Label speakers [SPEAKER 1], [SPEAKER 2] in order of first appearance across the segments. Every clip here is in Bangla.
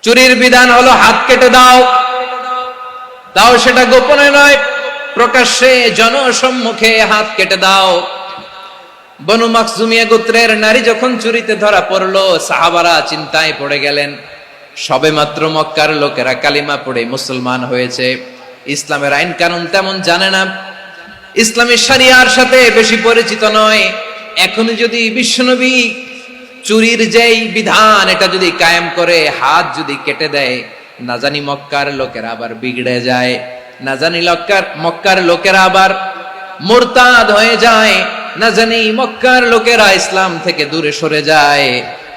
[SPEAKER 1] চুরির বিধান হলো হাত কেটে দাও, তাও সেটা গোপনে নয়, প্রকাশ্যে জনসম্মুখে হাত কেটে দাও। বনু মাখজুমিয়া গোত্রের নারী যখন চুরিতে ধরা পড়লো, সাহাবারা চিন্তায় পড়ে গেলেন। সবেমাত্র মক্কার লোকেরা কালিমা পড়ে মুসলমান হয়েছে, ইসলামের আইন কানুন তেমন জানে না, ইসলামী শরিয়ার সাথে বেশি পরিচিত নয়। এখন যদি বিশ্বনবী চুরির যেই বিধান এটা যদি কায়েম করে হাত যদি কেটে দেয়, না জানি মক্কার লোকেরা আবার বিগড়ে যায়, না জানি মক্কার লোকেরা আবার মুরতাদ হয়ে যায়, না জানি মক্কার লোকেরা ইসলাম থেকে দূরে সরে যায়।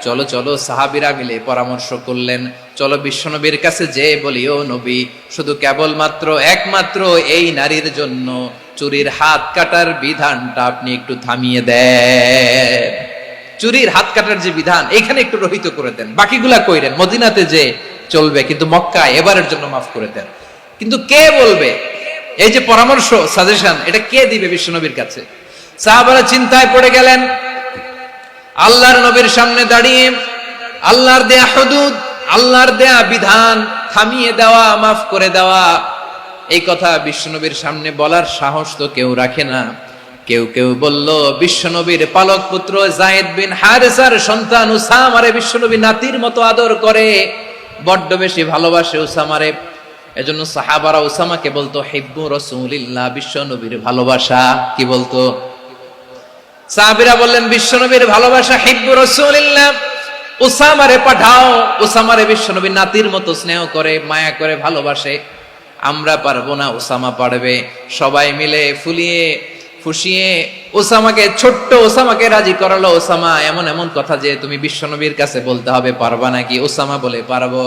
[SPEAKER 1] চলো চলো, সাহাবীরা মিলে পরামর্শ করলেন, চলো বিশ্বনবীর কাছে যে বলি, ও নবী, শুধু কেবলমাত্র একমাত্র এই নারীর জন্য চুরির হাত কাটার বিধানটা আপনি একটু থামিয়ে দেন। চুরির হাত কাটার যে বিধান এখানে একটু রহিত করে দেন, বাকিগুলা কইরেন মদিনাতে যে চলবে, কিন্তু মক্কায় এবারের জন্য মাফ করে দেন। কিন্তু কে বলবে? এই যে পরামর্শ, সাজেশন, এটা কে দিবে বিশ্বনবীর কাছে? সাহাবারা চিন্তায় পড়ে গেলেন। আল্লাহর নবীর সামনে দাঁড়িয়ে আল্লাহর দেয়া হুদুদ, আল্লাহর দেয়া বিধান থামিয়ে দেওয়া, মাফ করে দেওয়া, এই কথা বিশ্বনবীর সামনে বলার সাহস তো কেউ রাখে না। কেউ কেউ বলল, বিশ্বনবীর পালক পুত্র যায়েদ বিন হারেসার সন্তান উসামারে বিশ্বনবী নাতির মতো আদর করে, বড্ড বেশি ভালোবাসে উসামারে। এজন্য সাহাবারা উসামাকে বলতো হিব্বু রাসূলিল্লাহ, বিশ্বনবীর ভালোবাসা। কি বলতো? সাহাবীরা বললেন, বিশ্বনবীর ভালোবাসা হিব্বু রাসূলিল্লাহ, উসামারে পাঠাও। উসামারে বিশ্বনবী নাতির মতো স্নেহ করে, মায়া করে, ভালোবাসে। আমরা পারবো না, উসামা পারবে। সবাই মিলে ফুলিয়ে ফুসিয়ে ওসামাকে, ছোট্ট ওসামাকে রাজি করালো। ওসামা এমন এমন কথা যে তুমি বিশ্বনবীর কাছে বলতে হবে, পারবা নাকি? ওসামা বলে, পারবো।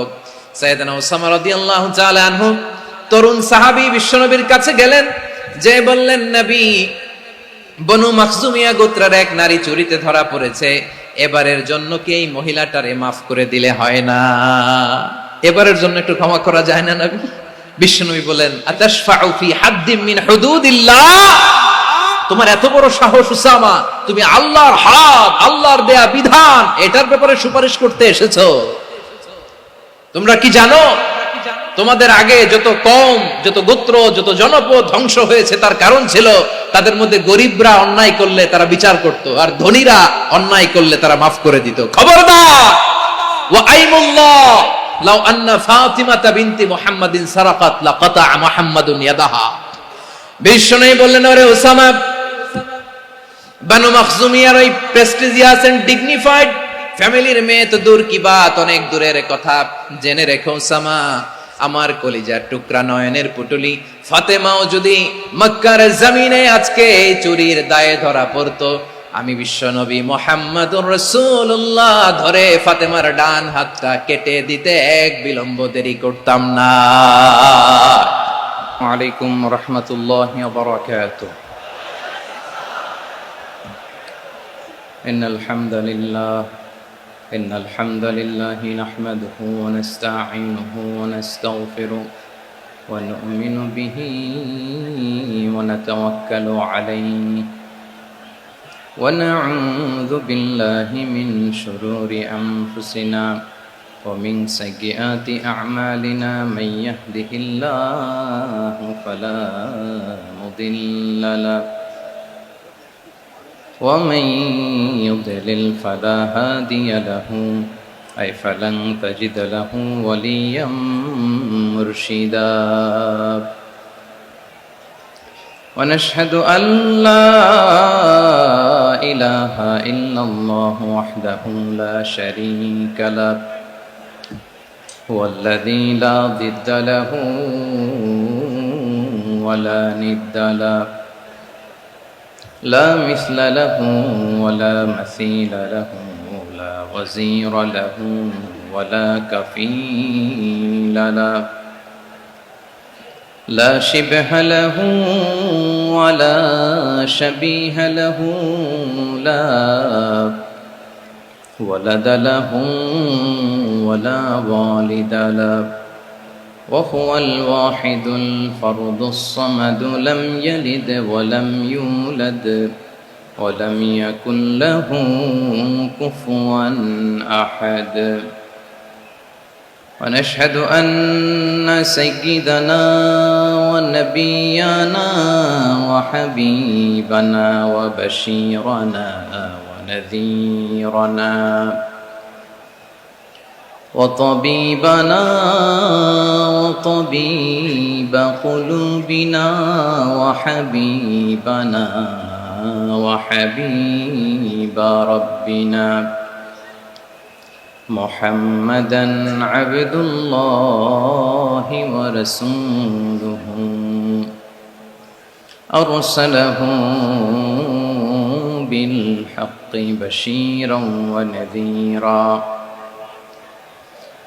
[SPEAKER 1] সাইয়েদনা ওসামা রাদিয়াল্লাহু তাআলা আনহু তরুণ সাহাবী বিশ্বনবীর কাছে গেলেন, যে বললেন, নবী, বনু মাখজুমিয়া গোত্রের এক নারী চুরিতে ধরা পড়েছে, এবারের জন্য কি এই মহিলাটারে মাফ করে দিলে হয় না? এবারের জন্য একটু ক্ষমা করা যায় না নবী? বিশ্বনবী বলেন, আতাশফাউ ফি হাদ্দিম মিন হুদুদিল্লাহ, তোমার এত বড় সাহস উসামা, তুমি আল্লাহর হাত, আল্লাহর দেয়া বিধান, এটার ব্যাপারে সুপারিশ করতে এসেছো? তোমরা কি জানো তোমাদের আগে যত কওম, যত গোত্র, যত জনপদ ধ্বংস হয়েছে তার কারণ ছিল তাদের মধ্যে গরিবরা অন্যায় করলে তারা বিচার করত, আর ধনীরা অন্যায় করলে তারা মাফ করে দিত। খবরদার! ওয়া আইমুল্লাহ লাউ আন্না ফাতিমাতা বিনতি মুহাম্মাদিন সারাকাত লাকাতা মুহাম্মাদুন ইয়াদাহা। বিশ্বনবী বললেন, ওরে ওসামা, বানু মাখজুমিয়ার ওই প্রেস্টিজিয়াস এন্ড ডিগনিফাইড ফ্যামিলির মেয়ে তো দূর কি বাত, অনেক দূরের কথা। জেনে রেখো ওসামা, আমার কলিজার টুকরা, নয়নের পুটুলি ফাতেমাও যদি মক্কার জমিনে আজকে এই চুরির দায়ে ধরা পড়তো, আমি বিশ্বনবী মুহাম্মাদুর রাসূলুল্লাহ ধরে ফাতেমার ডান হাতটা কেটে দিতে এক বিলম্ব দেরি করতাম না।
[SPEAKER 2] ওয়ালাইকুম রাহমাতুল্লাহি ওয়া বারাকাতুহু। ইন্নাল হামদালিল্লাহি নাহমাদুহু ওয়া নাস্তাঈনুহু ওয়া নাস্তাগফিরুহু ওয়া নু'মিনু বিহি ওয়া নাতাওয়াক্কালু আলাইহি ওয়া না'উযু বিল্লাহি মিন শুরুরি আনফুসিনা ومن سيئات أعمالنا من يهده الله فلا مضل له ومن يضلل فلا هادي له أي فلن تجد له وليا مرشدا ونشهد أن لا إله إلا الله وحده لا شريك له هو الذي لا ضد له ولا ند له لا مثل له ولا مثيل له لا وزير له ولا كفيل له لا شبه له ولا شبيه له لا ولد له ولا والد له وهو الواحد الفرد الصمد لم يلد ولم يولد ولم يكن له كفوا أحد ونشهد أن سيدنا ونبينا وحبيبنا وبشيرنا ونذيرنا وطبيبنا وطبيب قلوبنا وحبيبنا وحبيب ربنا محمدا عبد الله ورسوله أرسله بالحق بشيرا ونذيرا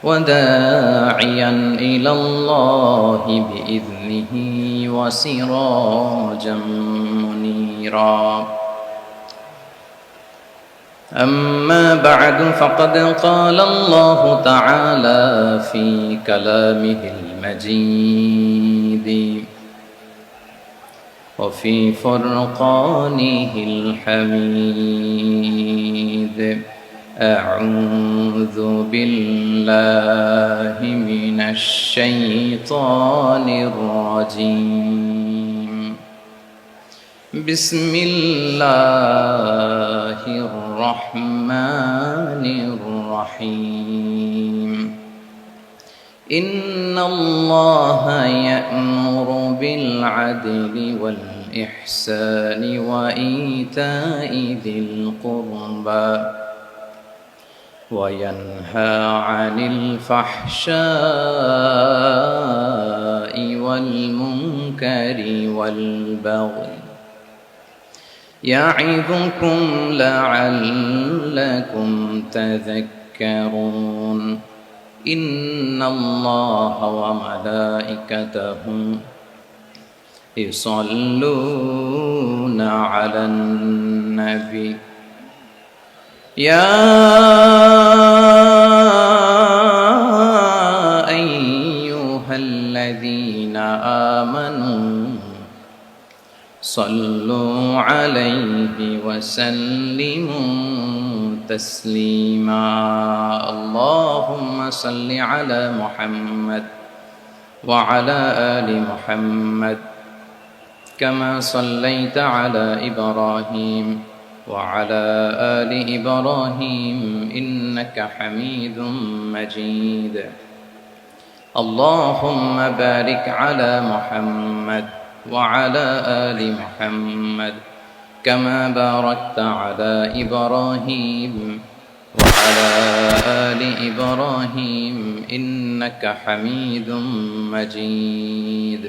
[SPEAKER 2] وداعيا إلى الله بإذنه وسراجا منيرا أما بعد فقد قال الله تعالى في كلامه المجيد وفي فرقانه الحميد أعوذ بالله من الشيطان الرجيم بسم الله الرحمن الرحيم إن الله يأمر بالعدل والإحسان وإيتاء ذي القربى وينهى عن الفحشاء والمنكر والبغي يعظكم لعلكم تذكرون إن الله وملائكته يصلون على النبي يا أيها الذين آمنوا صلوا عليه وسلموا تسليما اللهم صل على محمد وعلى آل محمد كما صليت على إبراهيم وعلى آل إبراهيم إنك حميد مجيد اللهم بارك على محمد وعلى آل محمد كما باركت على إبراهيم وعلى آل إبراهيم إنك حميد مجيد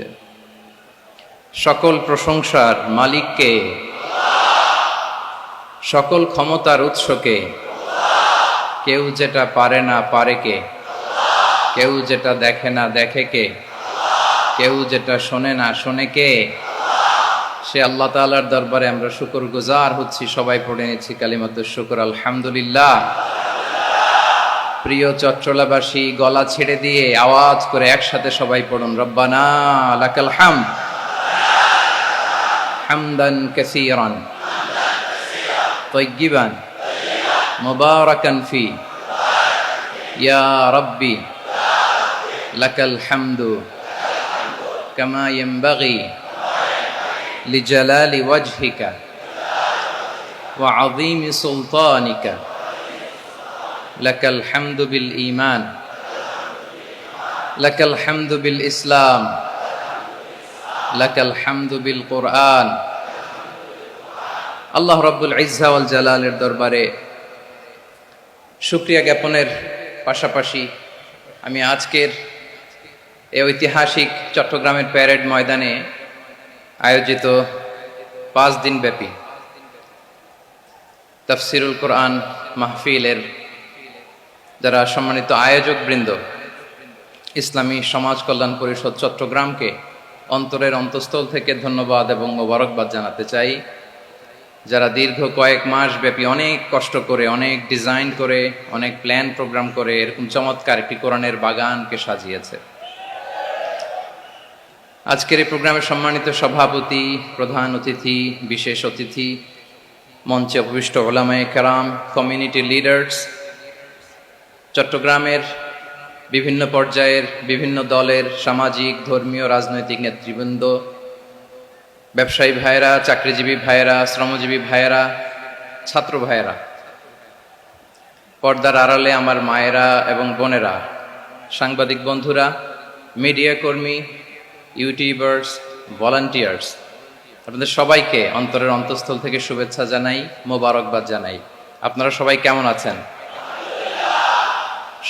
[SPEAKER 2] সকল প্রশংসার মালিককে সকল ক্ষমতার উৎসকে কেউ যেটা পারে না পারে কে কেউ যেটা দেখে না দেখে কে কেউ যেটা শোনে না শোনে কে সে আল্লাহ তাআলার দরবারে আমরা শুকরগুজার হচ্ছি সবাই পড়ে নিচ্ছি কালিমাতুশ শুকর আলহামদুলিল্লাহ প্রিয় চট্টলাবাসী গলা ছেড়ে দিয়ে আওয়াজ করে একসাথে সবাই পড়ুন রব্বানা লাকাল হামদ হামদান কাসীরান طيبا مباركا فيه يا ربي لك الحمد كما ينبغي لجلال وجهك وعظيم سلطانك لك الحمد بالإيمان لك الحمد بالإسلام لك الحمد بالقرآن আল্লাহ রাব্বুল ইজ্জা ওয়াল জালালের দরবারে শুকরিয়া জ্ঞাপনের পাশাপাশি আমি আজকের এই ঐতিহাসিক চট্টগ্রামের প্যারেড ময়দানে আয়োজিত 5 দিন ব্যাপী তাফসিরুল কোরআন মাহফিলের যারা সম্মানিত আয়োজক বৃন্দ ইসলামী সমাজ কল্যাণ পরিষদ চট্টগ্রামকে অন্তরের অন্তঃস্থল থেকে ধন্যবাদ এবং মোবারকবাদ জানাতে চাই, যারা দীর্ঘ কয়েক মাস ব্যাপী অনেক কষ্ট করে, অনেক ডিজাইন করে, অনেক প্ল্যান প্রোগ্রাম করে এরকম চমৎকার একটি কোরআনের বাগানকে সাজিয়েছে। আজকের এই প্রোগ্রামের সম্মানিত সভাপতি, প্রধান অতিথি, বিশেষ অতিথি, মঞ্চে উপবিষ্ট ওলামায়ে কেরাম, কমিউনিটি লিডার্স, চট্টগ্রামের বিভিন্ন পর্যায়ের বিভিন্ন দলের সামাজিক, ধর্মীয়, রাজনৈতিক নেতৃবৃন্দ, ব্যবসায়ী ভাইয়েরা, চাকরিজীবী ভাইয়েরা, শ্রমজীবী ভাইয়েরা, ছাত্র ভাইয়েরা, পর্দার আড়ালে আমার মায়েরা এবং বোনেরা, সাংবাদিক বন্ধুরা, মিডিয়া কর্মী, ইউটিউবার্স, ভলান্টিয়ার্স, আপনাদের সবাইকে অন্তরের অন্তঃস্থল থেকে শুভেচ্ছা জানাই, মোবারকবাদ জানাই। আপনারা সবাই কেমন আছেন?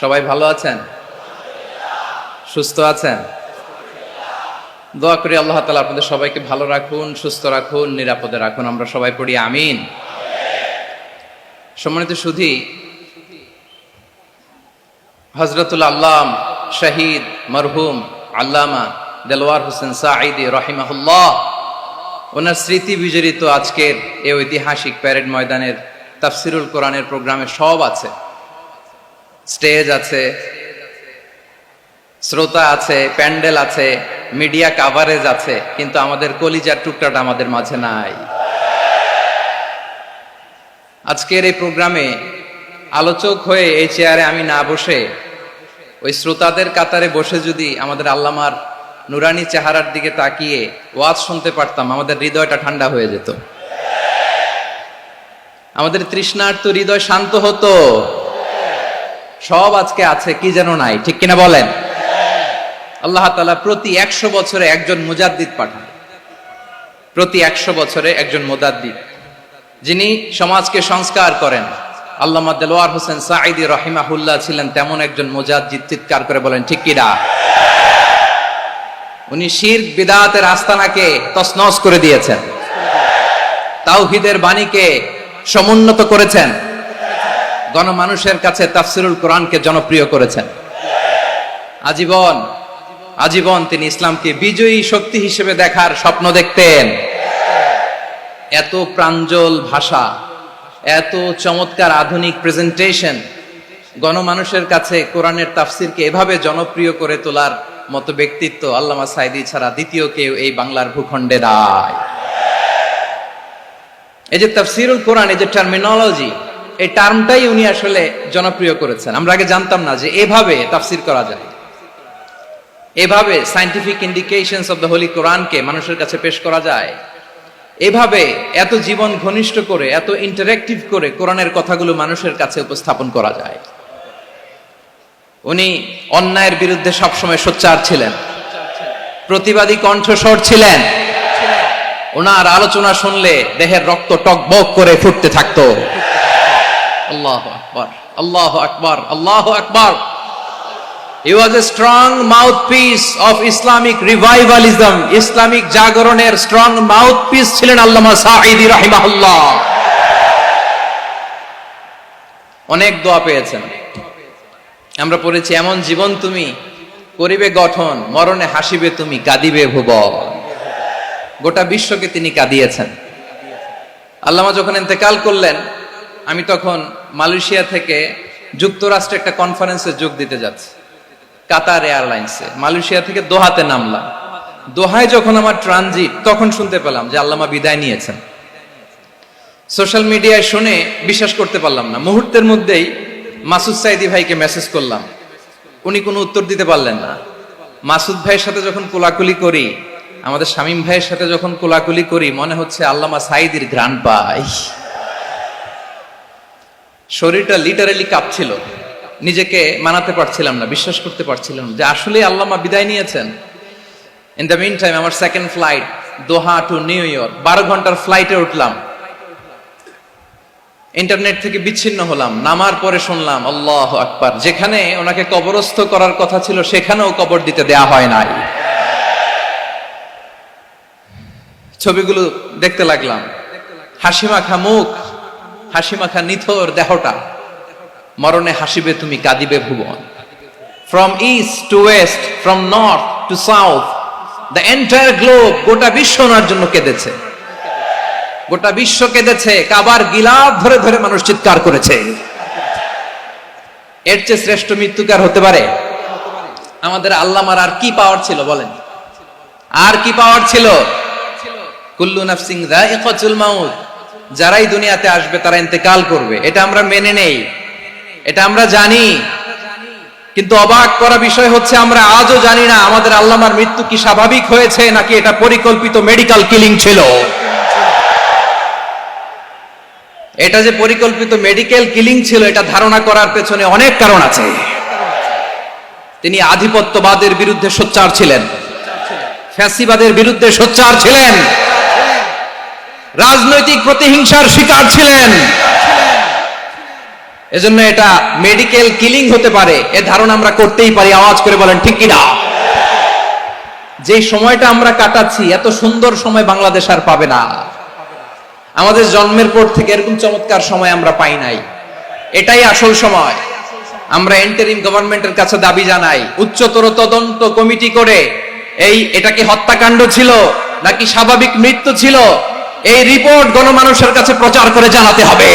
[SPEAKER 2] সবাই ভালো আছেন? সুস্থ আছেন? দোয়া করি আল্লাহ তাআলা আপনাদের সবাইকে ভালো রাখুন, সুস্থ রাখুন, নিরাপদে রাখুন। আমরা সবাই পড়ি আমিন। সম্মানিত সুধী, হযরতুল আল্লাম শহীদ মরহুম আল্লামা দেলওয়ার হোসেন সাঈদী রাহিমাহুল্লাহ, ওনার স্মৃতি বিজড়িত আজকের এই ঐতিহাসিক প্যারেড ময়দানের তাফসিরুল কোরআনের প্রোগ্রামে সব আছে। স্টেজ আছে, শ্রোতা আছে, প্যান্ডেল আছে, মিডিয়া কাভারেজ আছে, কিন্তু আমাদের কলিজার টুকরাটা আমাদের মাঝে নাই। আজকের এই প্রোগ্রামে আলোচক হয়ে এই চেয়ারে আমি না বসে ওই শ্রোতাদের কাতারে বসে যদি আমাদের আল্লামার নুরানি চেহারার দিকে তাকিয়ে ওয়াজ শুনতে পারতাম, আমাদের হৃদয়টা ঠান্ডা হয়ে যেত, আমাদের তৃষ্ণার্ত হৃদয় শান্ত হতো। সব আজকে আছে, কি যেন নাই, ঠিক কিনা বলেন? আল্লাহ তাআলা প্রতি 100 বছরে একজন মুজাদ্দিদ পাঠান, প্রতি 100 বছরে একজন মুজাদ্দিদ, যিনি সমাজকে সংস্কার করেন। আল্লামা দেলওয়ার হোসেন সাঈদী রাহিমাহুল্লাহ ছিলেন তেমন একজন মুজাদ্দিদ। চিৎকার করে বলেন ঠিক কিনা? উনি শিরক বিদআতের আস্তানাকে তছনছ করে দিয়েছেন, তাওহীদের বাণীকে সমুন্নত করেছেন, গণমানুষের কাছে তাফসিরুল কোরআনকে জনপ্রিয় করেছেন। আজীবন তিনি ইসলামকে বিজয়ী শক্তি হিসেবে দেখার স্বপ্ন দেখতেন। এত প্রাঞ্জল ভাষা, এত চমৎকার আধুনিক প্রেজেন্টেশন, গণমানুষের কাছে কোরআনের তাফসিরকে এভাবে জনপ্রিয় করে তোলার মতো ব্যক্তিত্ব আল্লামা সাঈদী ছাড়া দ্বিতীয় কেউ এই বাংলার ভূখণ্ডে নাই। এই যে তাফসিরুল কোরআন, এই যে টার্মিনোলজি, এই টার্মটাই উনি আসলে জনপ্রিয় করেছেন। আমরা আগে জানতাম না যে এভাবে তাফসির করা যায়, এভাবে scientific indications of the Holi কোরআনকে মানুষের কাছে পেশ করা যায়, এভাবে এত জীবন ঘনিষ্ঠ করে, এত ইন্টারেক্টিভ করে কোরআনের কথাগুলো মানুষের কাছে উপস্থাপন করা যায়। উনি অন্যায়ের বিরুদ্ধে সবসময় সোচ্চার ছিলেন, প্রতিবাদী কণ্ঠস্বর ছিলেন। ওনার আলোচনা শুনলে দেহের রক্ত টকবক করে ফুটতে থাকতো। আল্লাহু আকবার, আল্লাহু আকবার, আল্লাহু আকবার। He was a strong mouthpiece of Islamic revivalism. Islamic জাগরণের স্ট্রং মাউথপিস ছিলেন আল্লামা সাঈদী রাহিমাহুল্লাহ। অনেক দোয়া পেয়েছেন। আমরা পড়েছি, এমন জীবন তুমি করিবে গঠন, মরণে হাসিবে তুমি, কাঁদিবে ভুবন। গোটা বিশ্বকে তিনি কাঁদিয়েছেন। আল্লামা যখন ইন্তেকাল করলেন, আমি তখন মালয়েশিয়া থেকে যুক্তরাষ্ট্রে একটা কনফারেন্সে যোগ দিতে যাচ্ছি, কাতার এয়ারলাইন্সে। মালয়েশিয়া থেকে দোহাতে নামলাম। দোহায় যখন আমার ট্রানজিট, তখন শুনতে পেলাম যে আল্লামা বিদায় নিয়েছেন। সোশ্যাল মিডিয়ায় শুনে বিশ্বাস করতে পারলাম না। মুহূর্তের মধ্যেই মাসুদ সাঈদী ভাইকে মেসেজ করলাম, উনি কোনো উত্তর দিতে পারলেন না। মাসুদ ভাইয়ের সাথে যখন কোলাকুলি করি, আমাদের শামীম ভাইয়ের সাথে যখন কোলাকুলি করি, মনে হচ্ছে আল্লামা সাঈদীর ঘ্রাণ পাই। শরীরটা লিটারালি কাঁপছিল, নিজেকে মানাতে পারছিলাম না, বিশ্বাস করতে পারছিলাম যে আসলে আল্লামা বিদায় নিয়েছেন। ইন দ্য মিন টাইম আমার সেকেন্ড ফ্লাইট, দোহা টু নিউ ইয়র্ক, 12 ঘন্টার ফ্লাইটে উঠলাম। ইন্টারনেট থেকে বিচ্ছিন্ন হলাম। নামার পরে শুনলাম আল্লাহু আকবার, যেখানে ওনাকে কবরস্থ করার কথা ছিল সেখানেও কবর দিতে দেয়া হয় নাই। ছবিগুলো দেখতে লাগলাম, হাসিমাখা মুখ, হাসিমাখা নিথর দেহটা, মরণে হাসিবে তুমি, কাঁদিবে ভুবন। From east to west, from north to south, the entire globe, গোটা বিশ্ব ওনার জন্য কেঁদেছে, গোটা বিশ্ব কেঁদেছে। কাবার গিলাফ ধরে ধরে মানুষ চিৎকার করেছে। এর চেয়ে শ্রেষ্ঠ মৃত্যুকার হতে পারে? আমাদের আল্লামার আর কি পাওয়ার ছিল বলেন? আর কি পাওয়ার ছিল? কুল্লু নাফসিন যায়িকাতুল মাউত, যারাই দুনিয়াতে আসবে তারা ইন্তেকাল করবে, এটা আমরা মেনে নেই, এটা আমরা জানি।
[SPEAKER 1] কিন্তু অবাক করা বিষয় হচ্ছে আমরা আজও জানি না আমাদের আল্লামার মৃত্যু কি স্বাভাবিক হয়েছে নাকি এটা পরিকল্পিত মেডিকেল কিলিং ছিল। এটা যে পরিকল্পিত মেডিকেল কিলিং ছিল এটা ধারণা করার পেছনে অনেক কারণ আছে। তিনি আধিপত্যবাদের বিরুদ্ধে সোচ্চার ছিলেন, ফ্যাসিবাদের বিরুদ্ধে সোচ্চার ছিলেন, রাজনৈতিক প্রতিহিংসার শিকার ছিলেন। এজন্য এটা মেডিকেল কিলিং হতে পারে এ ধারণা আমরা করতেই পারি। আওয়াজ করে বলেন ঠিক কিনা? যে সময়টা আমরা কাটাচ্ছি এত সুন্দর সময় বাংলাদেশ আর পাবে না। আমাদের জন্মের পর থেকে এরকম চমৎকার সময় আমরা পাই নাই। এটাই আসল সময়। আমরা ইন্টারিম গভর্নমেন্টের কাছে দাবি জানাই, উচ্চতর তদন্ত কমিটি করে এটা কি হত্যাকাণ্ড ছিল নাকি স্বাভাবিক মৃত্যু ছিল, এই রিপোর্ট গণমানুষের কাছে প্রচার করে জানাতে হবে।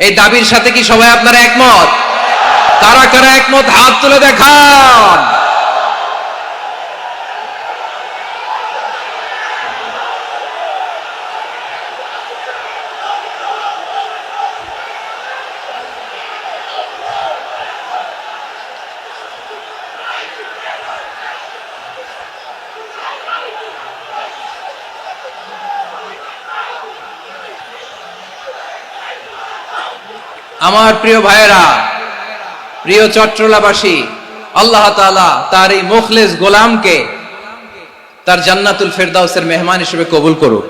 [SPEAKER 1] এই দাবির সাথে কি সবাই আপনারা একমত? কারা কারা একমত হাত তুলে দেখান। আমার প্রিয় ভাইয়েরা, প্রিয় চট্টলাবাসী, আল্লাহ তাআলা তার এই মুখলেস গোলামকে তার জান্নাতুল ফেরদাউসের মেহমান হিসেবে কবুল করুক।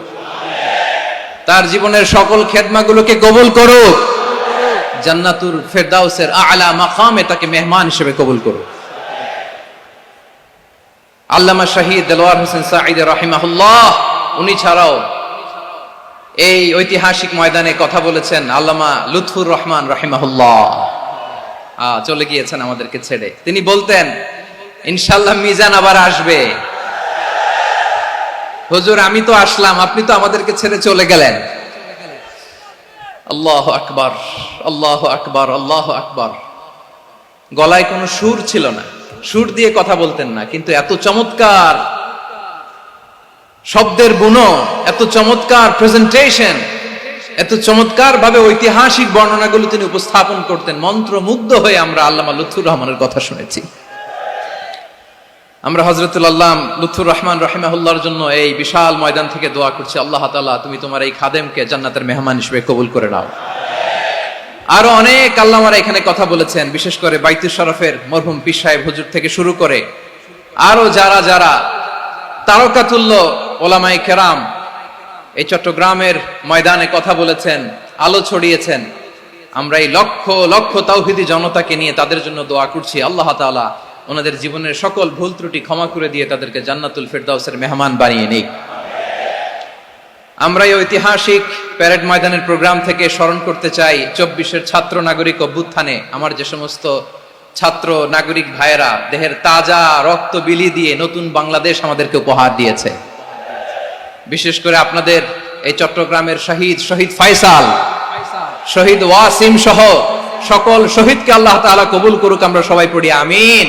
[SPEAKER 1] তার জীবনের সকল খেদমাগুলোকে কবুল করুক। জান্নাতুল ফেরদাউসের আলা মাকামে তাকে মেহমান হিসেবে কবুল করুক। আল্লামা শহীদ দেলোয়ার হোসেন সাঈদী রাহিমাহুল্লাহ, উনি ছাড়াও এই ঐতিহাসিক ময়দানে কথা বলেছেন আল্লামা লুৎফুর রহমান রাহিমাহুল্লাহ। চলে গিয়েছেন আমাদেরকে ছেড়ে। তিনি বলতেন, ইনশাআল্লাহ মিজান আবার আসবে। হুজুর আমি তো আসলাম, আপনি তো আমাদেরকে ছেড়ে চলে গেলেন। আল্লাহু আকবার, আল্লাহু আকবার, আল্লাহু আকবার। গলায় কোনো সুর ছিল না, সুর দিয়ে কথা বলতেন না, কিন্তু এত চমৎকার শব্দের বুনো, এত চমৎকার প্রেজেন্টেশন, এত চমৎকার ভাবে ঐতিহাসিক বর্ণনাগুলো তিনি উপস্থাপন করতেন। মন্ত্রমুগ্ধ হয়ে আমরা আল্লামা লুৎফুর রহমানের কথা শুনেছি। আমরা হযরতুল আল্লাম লুৎফুর রহমান রাহিমাহুল্লাহর জন্য এই বিশাল ময়দান থেকে দোয়া করছি, আল্লাহ তাআলা তুমি তোমার এই খাদেমকে জান্নাতের মেহমান হিসেবে কবুল করে নাও। আরো অনেক আল্লামারা এখানে কথা বলেছেন, বিশেষ করে বাইতুল শরফের মরহুম পীর সাহেব হুজুর থেকে শুরু করে আরো যারা যারা তারকাতুল্য ওলামায়ে কেরাম এই চট্টগ্রামের ময়দানে কথা বলেছেন, আলো ছড়িয়েছেন। আমরা এই লক্ষ লক্ষ তাওহীদি জনতাকে নিয়ে তাদের জন্য দোয়া করছি, আল্লাহ তাআলা ওনাদের জীবনের সকল ভুল ত্রুটি ক্ষমা করে দিয়ে তাদেরকে জান্নাতুল ফেরদাউসের মেহমান বানিয়ে নিক। আমরা এই ঐতিহাসিক প্যারেড ময়দানের প্রোগ্রাম থেকে স্মরণ করতে চাই 24-এর ছাত্র নাগরিক অভ্যুত্থানে আমার যে সমস্ত ছাত্র নাগরিক ভাইয়েরা দেহের তাজা রক্ত বিলি দিয়ে নতুন বাংলাদেশ আমাদেরকে উপহার দিয়েছে। বিশেষ করে আপনাদের এই চট্টগ্রামের শহীদ ফাইসাল, শহীদ ওয়াসিম সহ সকল শহীদকে আল্লাহ তাআলা কবুল করুক। আমরা সবাই পড়ি আমিন।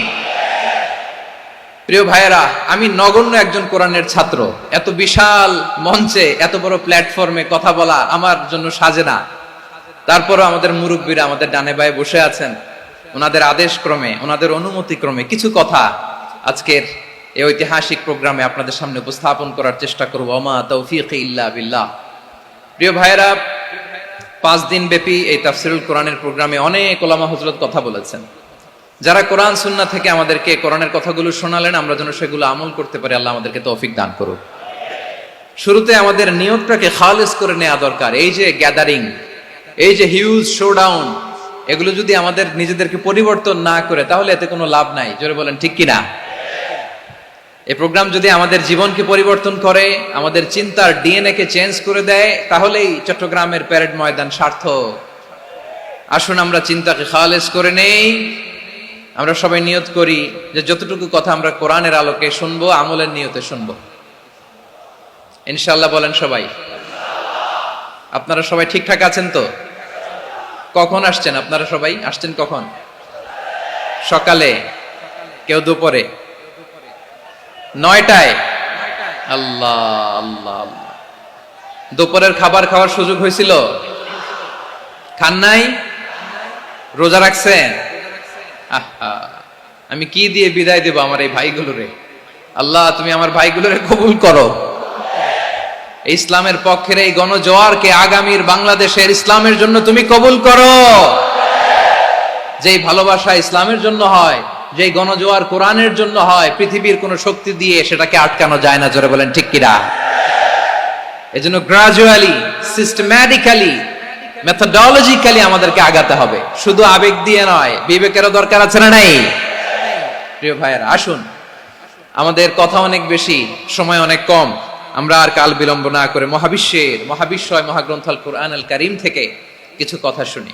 [SPEAKER 1] প্রিয় ভাইয়েরা, আমি নগণ্য একজন কোরআনের ছাত্র, এত বিশাল মঞ্চে এত বড় প্ল্যাটফর্মে কথা বলা আমার জন্য সাজে না। তারপরও আমাদের মুরব্বীরা আমাদের ডানে বায়ে বসে আছেন, ওনাদের আদেশ ক্রমে, ওনাদের অনুমতি ক্রমে কিছু কথা আজকের এই ঐতিহাসিক প্রোগ্রামে আপনাদের সামনে উপস্থাপন করার চেষ্টা করব। ওমা তৌফিক ইল্লা বিল্লাহ। প্রিয় ভাইয়েরা, 5 দিন ব্যাপী এই তাফসিরুল কোরআনের প্রোগ্রামে অনেক ওলামা হযরত কথা বলেছেন। যারা কোরআন সুন্নাহ থেকে আমাদেরকে কোরআনের কথাগুলো শোনালেন, আমরা যেন সেগুলো আমল করতে পারি, আল্লাহ আমাদেরকে তৌফিক দান করুক। শুরুতে আমাদের নিয়তটাকে খালিস করে নেওয়া দরকার। এই যে গ্যাদারিং, এই যে হিউজ শোডাউন, এগুলো যদি আমাদের নিজেদেরকে পরিবর্তন না করে তাহলে এতে কোনো লাভ নাই। জোরে বলেন ঠিক কিনা? এই প্রোগ্রাম যদি আমাদের জীবনকে পরিবর্তন করে, আমাদের চিন্তার ডিএনএ কে চেঞ্জ করে দেয়, তাহলেই চট্টগ্রামের প্যারেড ময়দান সার্থক। আসুন আমরা চিন্তাকে খালিস করে নেই। আমরা সবাই নিয়ত করি যে যতটুকু কথা আমরা কোরআনের আলোকে শুনবো, আমলের নিয়তে শুনবো ইনশাআল্লাহ। বলেন সবাই। আপনারা সবাই ঠিকঠাক আছেন তো? কখন আসছেন আপনারা? সবাই আসছেন কখন? সকালে, কেউ দুপুরে, 9টায়। আল্লাহ আল্লাহ আল্লাহ। দুপুরের খাবার খাওয়ার সুযোগ হয়েছিল? খান নাই?
[SPEAKER 2] রোজা রাখছেন? আহা, আমি কি দিয়ে বিদায় দেব আমার এই ভাইগুলোরে? আল্লাহ তুমি আমার ভাইগুলোরে কবুল করো। ইসলামের পক্ষের এই গণজোয়ারকে আগামীর বাংলাদেশের ইসলামের জন্য তুমি কবুল করো। যেই ভালোবাসা ইসলামের জন্য হয়, যেই গণজোয়ার কোরআনের জন্য হয়, পৃথিবীর কোন শক্তি দিয়ে সেটাকে আটকানো যায় না। জোরে বলেন ঠিক কিনা? এজন্য গ্রাজুয়ালি, সিস্টেম্যাটিক্যালি, মেথোডোলজিক্যালি আমাদেরকে আগাতে হবে, শুধু আবেগ দিয়ে নয়। বিবেকেরও দরকার আছে না নাই? প্রিয় ভাইয়েরা, আসুন, আমাদের কথা অনেক বেশি, সময় অনেক কম, আমরা আর কাল বিলম্ব না করে মহাবিশ্বয় মহাগ্রন্থ আল কোরআন আল কারীম থেকে কিছু কথা শুনি।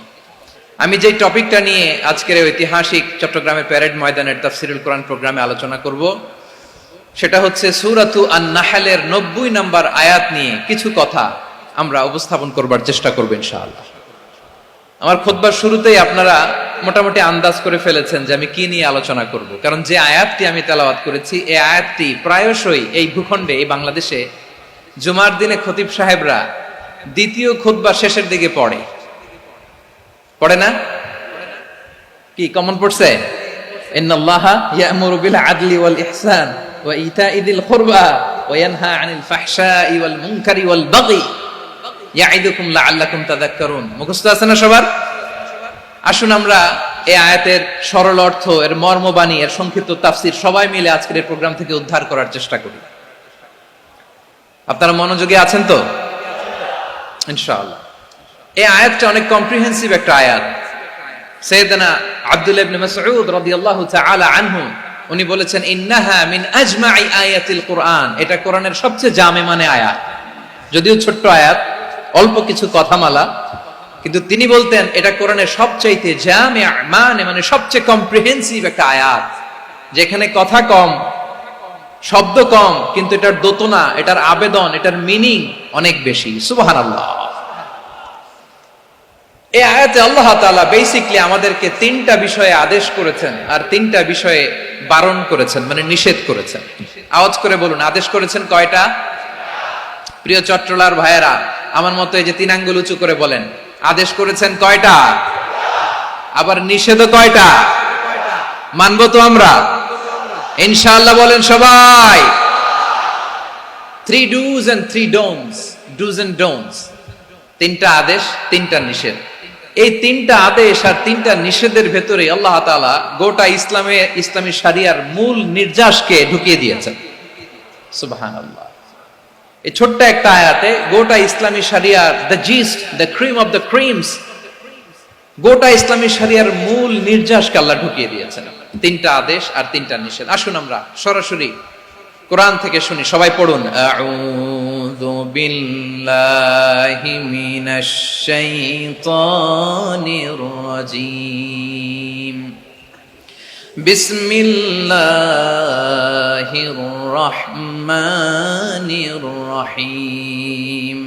[SPEAKER 2] আমি যে টপিকটা নিয়ে আজকের ঐতিহাসিক চট্টগ্রামের প্যারেড ময়দানের তাফসিরুল কোরআন প্রোগ্রামে আলোচনা করব, সেটা হচ্ছে সূরাতু আন-নাহলের 90 নম্বর আয়াত নিয়ে কিছু কথা আমরা উপস্থাপন করবার চেষ্টা করব ইনশাআল্লাহ। আমার খুতবার শুরুতেই আপনারা মোটামুটি আন্দাজ করে ফেলেছেন যে আমি কি নিয়ে আলোচনা করব, কারণ যে আয়াতটি আমি তেলাওয়াত করেছি এই আয়াতটি প্রায়শই এই ভূখণ্ডে, এই বাংলাদেশে জুমার দিনে খতিব সাহেবরা দ্বিতীয় খুতবা শেষের দিকে পড়ে না? কি কমন পড়ছে? ইন্নাল্লাহা ইয়া'মুরু বিল আদলি ওয়াল ইহসান ওয়া ইতা'i যিল কুরবা ওয়া ইয়ানহা আনিল ফাহশাই ওয়াল মুনকারি ওয়াল বাগি ইয়া'iদুকুম লাআল্লাকুম তাযাক্কারুন। মুখস্থ আছে না সবার? আসুন আমরা এই আয়াতের সরল অর্থ, এর মর্মবাণী, এর সংক্ষিপ্ত তাফসীর সবাই মিলে আজকের এই প্রোগ্রাম থেকে উদ্ধার করার চেষ্টা করি। আপনারা মনোযোগী আছেন তো? ইনশাআল্লাহ। এই আয়াতটা অনেক কম্প্রিহেন্সিভ একটা আয়াত। সাইয়েদনা আব্দুল্লাহ ইবনে মাসউদ রাদিয়াল্লাহু তাআলা আনহু উনি বলেছেন, ইন্নাহা মিন আজমাই আয়াতিল কুরআন, এটা কোরআনের সবচেয়ে জামে মানে আয়াত। যদিও ছোট্ট আয়াত, অল্প কিছু কথামালা, কিন্তু তিনি বলতেন এটা কোরআনের সবচাইতে জামে মানে সবচেয়ে কম্প্রিহেন্সিভ একটা আয়াত, যেখানে কথা কম, শব্দ কম, কিন্তু এটার দোতনা, এটার আবেদন, এটার মিনিং অনেক বেশি। সুবহানাল্লাহ। এই আয়াতে আল্লাহ তাআলা বেসিক্যালি আমাদেরকে তিনটা বিষয়ে আদেশ করেছেন আর তিনটা বিষয়ে বারণ করেছেন, মানে নিষেধ করেছেন। আওয়াজ করে বলুন, আদেশ করেছেন কয়টা? প্রিয় চট্টলার ভাইয়েরা, আমার মতো এই যে 3 আঙ্গুল উঁচু করে বলেন, আদেশ করেছেন কয়টা? আবার নিষেধও কয়টা? মানবো তো আমরা ইনশাআল্লাহ? বলেন সবাই। 3 do's and 3 don'ts, do's and don'ts, 3টা আদেশ, 3টা নিষেধ। এই 3টা আদেশ আর 3টা নিষেধের ভেতরে আল্লাহ তাআলা গোটা ইসলামী শরিয়ার মূল নির্যাসকে ঢুকিয়ে দিয়েছেন। সুবহানাল্লাহ। এই ছোট্ট একটা আয়াতে গোটা ইসলামী শরিয়ার, the gist, the cream of the creams, গোটা ইসলামী শরিয়ার মূল নির্যাসকে আল্লাহ ঢুকিয়ে দিয়েছেন। 3টা আদেশ আর 3টা নিষেধ। আসুন আমরা সরাসরি কোরআন থেকে শুনি, সবাই পড়ুন। আউযু বিল্লাহি মিনাশ শাইতানির রাজীম। বিসমিল্লাহির রহমানির রহিম।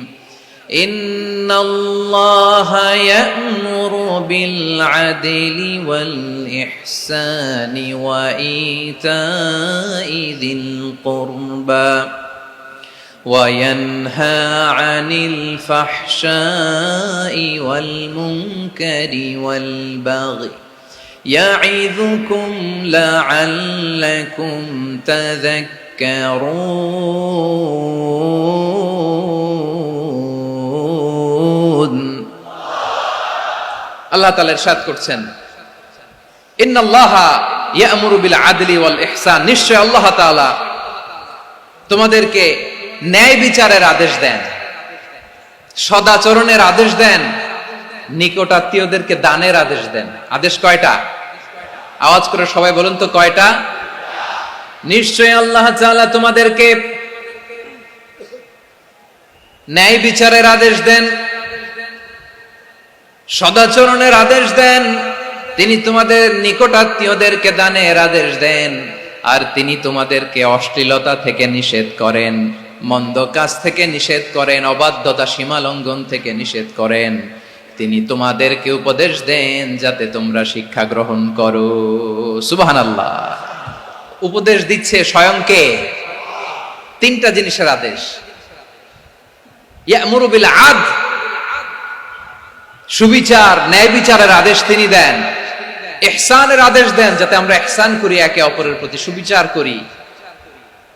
[SPEAKER 2] ইন্নাল্লাহা ইয়া'মুরু বিল আদলি ওয়াল ইহসানি ওয়া ইতা'i যিল কুরবা ওয়া ইয়ানহা আনিল ফাহশাই ওয়াল মুনকারি ওয়াল বাগি ইয়া'ইযুকুম লা'আল্লাকুম তাযাক্কারুন। আল্লাহ তাআলা ইরশাদ করছেন, ইন্নাল্লাহা ইয়া'মুরু বিল আদলি ওয়াল ইহসান, নিশ্চয় আল্লাহ তাআলা তোমাদেরকে ন্যায় বিচারের আদেশ দেন, সদাচরণের আদেশ দেন, নিকটাত্মীয়দেরকে দানের আদেশ দেন। আদেশ কয়টা? আওয়াজ করে সবাই বলুন তো কয়টা? নিশ্চয় আল্লাহ তাআলা তোমাদেরকে ন্যায় বিচারের আদেশ দেন, সদাচরণের আদেশ দেন, তিনি তোমাদের নিকটাত্মীয়দেরকে দানের আদেশ দেন, আর তিনি তোমাদেরকে অশ্লীলতা থেকে নিষেধ করেন, মন্দ কাজ থেকে নিষেধ করেন, অবাধ্যতা সীমা লঙ্ঘন থেকে নিষেধ করেন। তিনি তোমাদেরকে উপদেশ দেন যাতে তোমরা শিক্ষা গ্রহণ করো। সুবহানাল্লাহ। উপদেশ দিচ্ছে স্বয়ং কে? 3টা জিনিসের আদেশ। ইয়া'মুরু বিল আদল,
[SPEAKER 1] সুবিচার, ন্যায় বিচারের আদেশ তিনি দেন, ইহসানের আদেশ দেন, যাতে আমরা ইহসান করি, একে অপরের প্রতি সুবিচার করি,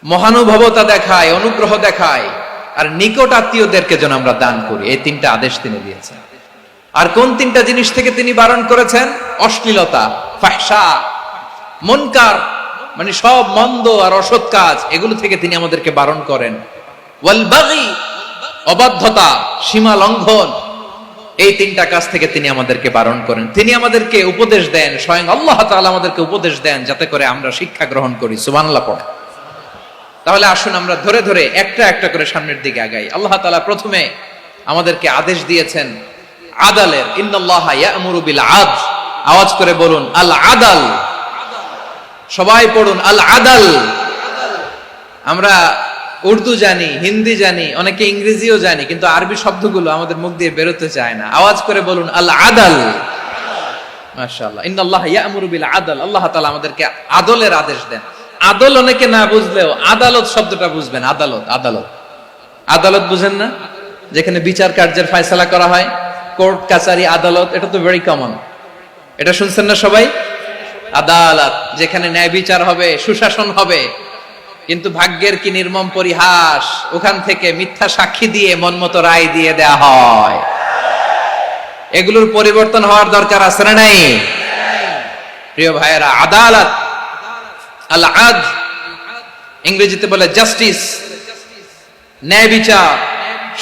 [SPEAKER 1] মহানুভবতা দেখায়, অনুগ্রহ দেখায়, আর নিকট আত্মীয়দেরকে যেন আমরা দান করি। এই তিনটা আদেশ তিনি দিয়েছেন। আর কোন তিনটা জিনিস থেকে তিনি বারণ করেছেন? অশ্লীলতা, ফাহশা, মুনকার, মানে সব মন্দ আর অসৎ কাজ, এগুলো থেকে তিনি আমাদেরকে বারণ করেন। ওয়াল বাগি, অবাধ্যতা, সীমা লঙ্ঘন, এই তিনটা কাজ থেকে তিনি আমাদেরকে বারণ করেন। তিনি আমাদেরকে উপদেশ দেন, স্বয়ং আল্লাহ তাআলা আমাদেরকে উপদেশ দেন, যাতে করে আমরা শিক্ষা গ্রহণ করি। সুবহানাল্লাহ পড়ে। তাহলে আসুন আমরা ধরে ধরে একটা একটা করে সামনের দিকে আগাই। আল্লাহ তাআলা প্রথমে আমাদেরকে আদেশ দিয়েছেন আদালের। ইন্নাল্লাহা ইয়া'মুরু বিল আদল। আওয়াজ করে বলুন আল আদাল। সবাই পড়ুন আল আদাল। আমরা উর্দু জানি, হিন্দি জানি, অনেকে ইংরেজিও জানি, কিন্তু আরবি শব্দগুলো আমাদের মুখ দিয়ে বেরোতে চায় না। আওয়াজ করে বলুন আল আদাল। মাশাআল্লাহ। ইন্নাল্লাহা ইয়া'মুরু বিল আদল। আল্লাহ তাআলা আমাদেরকে আদলের আদেশ দেন। আদল অনেকে না বুঝলেও আদালত শব্দটা বুঝবেন। আদালত, আদালত, আদালত বুঝেন না? যেখানে বিচার কার্যের ফয়সালা করা হয়, কোর্ট কাচারি আদালত, এটা তো ভেরি কমন। এটা শুনছেন না সবাই? আদালত, যেখানে ন্যায় বিচার হবে, সুশাসন হবে। কিন্তু ভাগ্যের কি নির্মম পরিহাস, ওখান থেকে মিথ্যা সাক্ষী দিয়ে মনমতো রায় দিয়ে দেয়া হয়। এগুলোর পরিবর্তন হওয়ার দরকার আছে না নাই? প্রিয় ভাইয়েরা, আদালত, আল আদল, ইংরেজিতে বলে জাস্টিস, ন্যায় বিচার,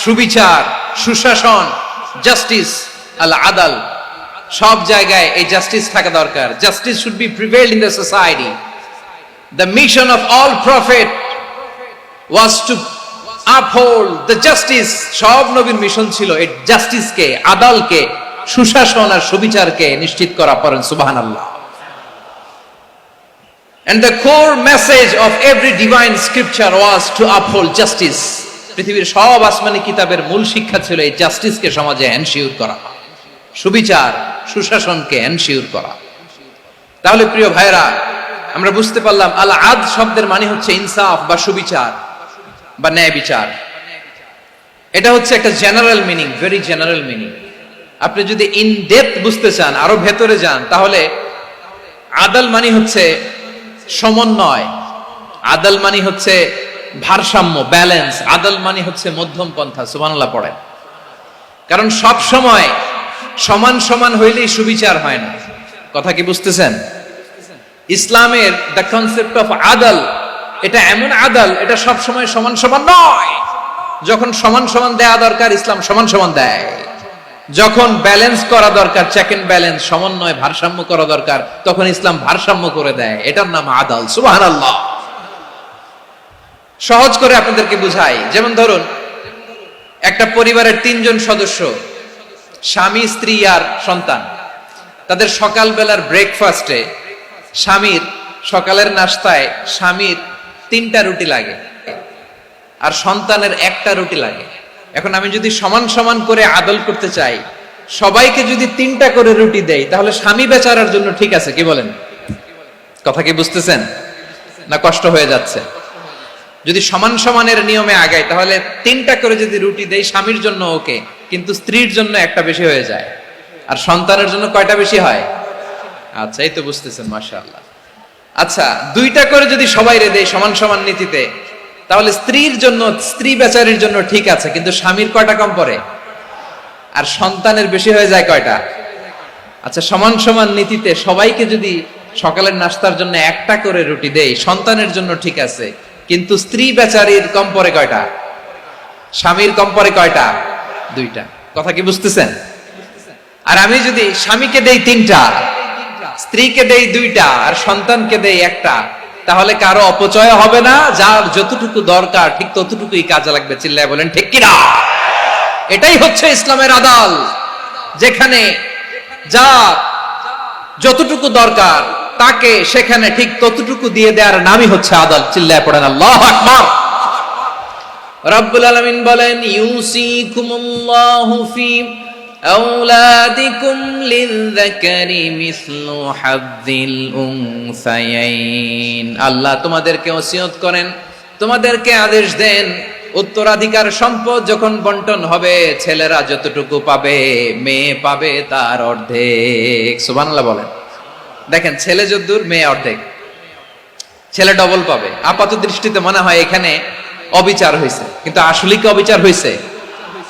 [SPEAKER 1] সুবিচার, সুশাসন, জাস্টিস, আল আদল, সব জায়গায় এই জাস্টিস থাকা দরকার। Justice should be prevailed in the society. The mission of all prophet was to uphold the justice. সব নবীর মিশন ছিল এই জাস্টিসকে, আদালকে, সুশাসন আর সুবিচারকে নিশ্চিত করা। পড়েন সুবহানাল্লাহ। And the core message of every divine scripture was to uphold justice. পৃথিবীর সব আসমানি কিতাবের মূল শিক্ষা ছিল এই জাস্টিসকে সমাজে এনশিওর করা, সুবিচার, সুশাসনকে এনশিওর করা। তাহলে প্রিয় ভাইরা, আমরা বুঝতে পারলাম আল আদ শব্দের মানে হচ্ছে ইনসাফ বা সুবিচার বা ন্যায় বিচার। এটা হচ্ছে একটা general meaning, very general meaning. আপনি যদি ইন ডেপথ বুঝতে চান, আরো ভেতরে যান, তাহলে আদল মানে হচ্ছে সমন্বয়, আদল মানে হচ্ছে ভারসাম্য, ব্যালেন্স, আদল মানে হচ্ছে মধ্যম পন্থা। সুবহানাল্লাহ পড়েন। কারণ সব সময় সমান সমান হইলেই সুবিচার হয় না। কথা কি বুঝতেছেন? ইসলামের দ্য কনসেপ্ট অফ আদল, এটা এমন আদল, এটা সব সময় সমান সমান নয়। যখন সমান সমান দেয়া দরকার, ইসলাম সমান সমান দেয়। যখন ব্যালেন্স করা দরকার, চেক এন্ড ব্যালেন্স, সমন্বয়, ভারসাম্য করা দরকার, তখন ইসলাম ভারসাম্য করে দেয়। এটার নাম আদল। সুবহানাল্লাহ। সহজ করে আপনাদেরকে বুঝাই। যেমন ধরুন, একটা পরিবারের 3 জন সদস্য, স্বামী, স্ত্রী আর সন্তান। তাদের সকালবেলার ব্রেকফাস্টে, স্বামীর সকালের নাস্তায় স্বামীর 3টা রুটি লাগে আর সন্তানের 1টা রুটি লাগে। এখন আমি যদি সমান সমান করে আদল করতে চাই, সবাইকে যদি 3টা করে রুটি দেই, তাহলে স্বামী বেচারার জন্য ঠিক আছে? কি বলেন? কথা কি বুঝতেছেন না কষ্ট হয়ে যাচ্ছে? যদি সমান সমানের নিয়মে আগাই, তাহলে 3টা করে যদি রুটি দেই, স্বামীর জন্য ওকে, কিন্তু স্ত্রীর জন্য 1টা বেশি হয়ে যায়। আর সন্তানের জন্য কয়টা বেশি হয়? আচ্ছা, এই তো বুঝতেছেন, মাশাআল্লাহ। আচ্ছা, 2টা করে যদি সবাই রে দেয় সমান সমান নীতিতে, তাহলে স্ত্রীর জন্য, স্ত্রী বেচারির জন্য ঠিক আছে, কিন্তু স্বামীর কয়টা কম পড়ে? আর সন্তানের বেশি হয়ে যায় কয়টা? আচ্ছা, সমান সমান নীতিতে সবাইকে যদি সকালের নাস্তার জন্য 1টা করে রুটি দেই, সন্তানের জন্য ঠিক আছে, কিন্তু স্ত্রী বেচারির কম পড়ে কয়টা? স্বামীর কম পড়ে কয়টা? 2টা। কথা কি বুঝতেছেন? আর আমি যদি স্বামীকে দেই 3টা, স্ত্রীকে দেই 2টা, আর সন্তানকে দেই 1টা, তাহলে কারো অপচয় হবে না। যার যতটুকু দরকার ঠিক ততটুকুই কাজে লাগবে। চিল্লায় বলেন ঠিক কিনা? এটাই হচ্ছে ইসলামের আদল, যেখানে যা যতটুকু দরকার তাকে সেখানে ঠিক ততটুকু দিয়ে দেওয়ার নামই হচ্ছে আদল। চিল্লায় পড়েন আল্লাহু আকবার। রব্বুল আলামিন বলেন, ইউসিকুমুল্লাহু ফি আওলাদিকুম লিযযাকারি মিসলু হাযযিল উনসায়াইন। আল্লাহ তোমাদেরকে ওসিয়ত করেন, তোমাদেরকে আদেশ দেন, উত্তরাধিকার সম্পদ যখন বন্টন হবে, ছেলেরা যতটুকু পাবে, মেয়ে পাবে তার অর্ধেক। সুবহানাল্লাহ বলেন। দেখেন, ছেলে যদ্দূর, মেয়ে অর্ধেক, ছেলে ডবল পাবে। আপাত দৃষ্টিতে মনে হয় এখানে অবিচার হয়েছে, কিন্তু আসলে কি অবিচার হয়েছে?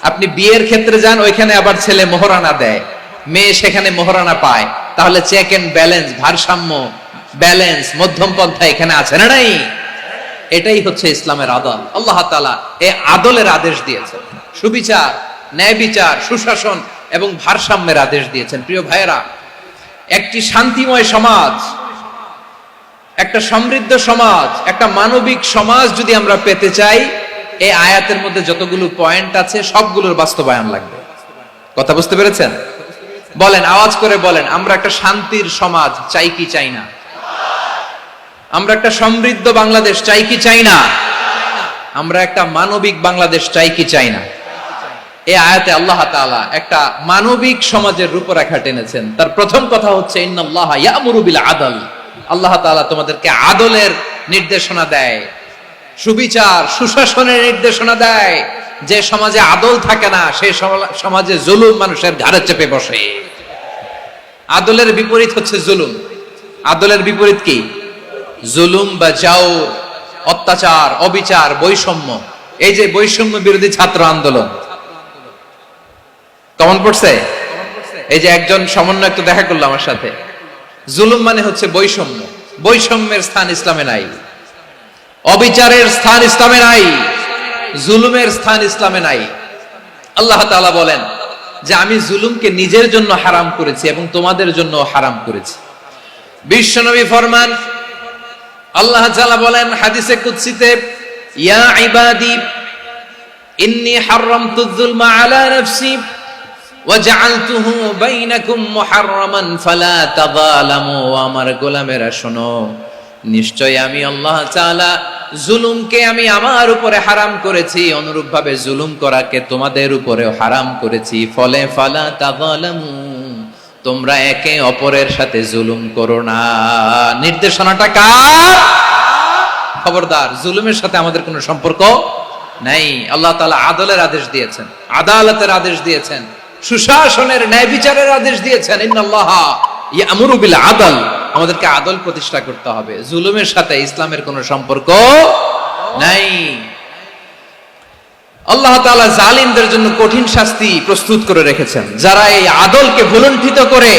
[SPEAKER 1] আপনি বিয়ের ক্ষেত্রে যান, ওইখানে আবার ছেলে মোহরানা দেয়, মেয়ে সেখানে মোহরানা পায়। তাহলে চেক এন্ড ব্যালেন্স, ভারসাম্য, ব্যালেন্স, মধ্যম পন্থা এখানে আছে না নাই? এটাই হচ্ছে ইসলামের আদল। আল্লাহ তাআলা এই আদলের আদেশ দিয়েছেন, সুবিচার, ন্যায় বিচার, সুশাসন এবং ভারসাম্যের আদেশ দিয়েছেন। প্রিয় ভাইয়েরা, একটি শান্তিময় সমাজ, একটা সমৃদ্ধ সমাজ, একটা মানবিক সমাজ যদি আমরা পেতে চাই, এই আয়াতের মধ্যে যতগুলো পয়েন্ট আছে সবগুলোর বাস্তবায়ন লাগবে। কথা বুঝতে পেরেছেন? বলেন, আওয়াজ করে বলেন, আমরা একটা শান্তির সমাজ চাই কি চাই না? আমরা একটা সমৃদ্ধ বাংলাদেশ চাই কি চাই না? আমরা একটা মানবিক বাংলাদেশ চাই কি চাই না? এই আয়াতে আল্লাহ তাআলা একটা মানবিক সমাজের রূপরেখা টেনেছেন। তার প্রথম কথা হচ্ছে ইন্নাল্লাহা ইয়ামুরু বিল আদল। আল্লাহ তাআলা তোমাদেরকে আদলের নির্দেশনা দেয়, সুবিচার, সুশাসনের নির্দেশনা দেয়। যে সমাজে আদল থাকে না, সেই সমাজে জুলুম মানুষের ঘাড়ে চেপে বসে। আদলের বিপরীত হচ্ছে জুলুম। আদলের বিপরীত কি? জুলুম বা জাওর, অত্যাচার, অবিচার, বৈষম্য। এই যে বৈষম্য বিরোধী ছাত্র আন্দোলন কেমন পড়ছে? এই যে একজন সমন্বয়ক তো দেখা করলো আমার সাথে। জুলুম মানে হচ্ছে বৈষম্য। বৈষম্যের স্থান ইসলামে নাই, অবিচারের স্থান ইসলামে নাই, জুলুমের স্থান ইসলামে নাই। আল্লাহ তাআলা বলেন যে আমি জুলুমকে নিজের জন্য হারাম করেছি এবং তোমাদের জন্য হারাম করেছি। বিশ্বনবী ফরমান, আল্লাহ তাআলা বলেন হাদিসে কুদসিতে, ইয়া ইবাদি ইন্নী হারামতুয যুলমা আলা নাফসি ওয়া জাআলতুহু বাইনাকুম মুহাররামান ফালা তাযালামু। আমার গোলামেরা শোনো, নিশ্চয় আমি আল্লাহ তাআলা জুলুমকে আমি আমার উপরে হারাম করেছি, অনুরূপভাবে জুলুম করাকে তোমাদের উপরেও হারাম করেছি। ফলে ফালা তাযালামু, তোমরা একে অপরের সাথে জুলুম করো না। নির্দেশনাটা কার? খবরদার, জুলুমের সাথে আমাদের কোনো সম্পর্ক নাই। আল্লাহ তাআলা আদলের আদেশ দিয়েছেন, আদালতের আদেশ দিয়েছেন, সুশাসনের, ন্যায় বিচারের আদেশ দিয়েছেন। ইন্নাল্লাহা ইয়ামুরু বিল আদল। আমাদেরকে আদল প্রতিষ্ঠা করতে হবে। জুলুমের সাথে ইসলামের কোনো সম্পর্ক নাই। আল্লাহ তাআলা জালিমদের জন্য কঠিন শাস্তি প্রস্তুত করে রেখেছেন। যারা এই আদলকে ভুলুণ্ঠিত করে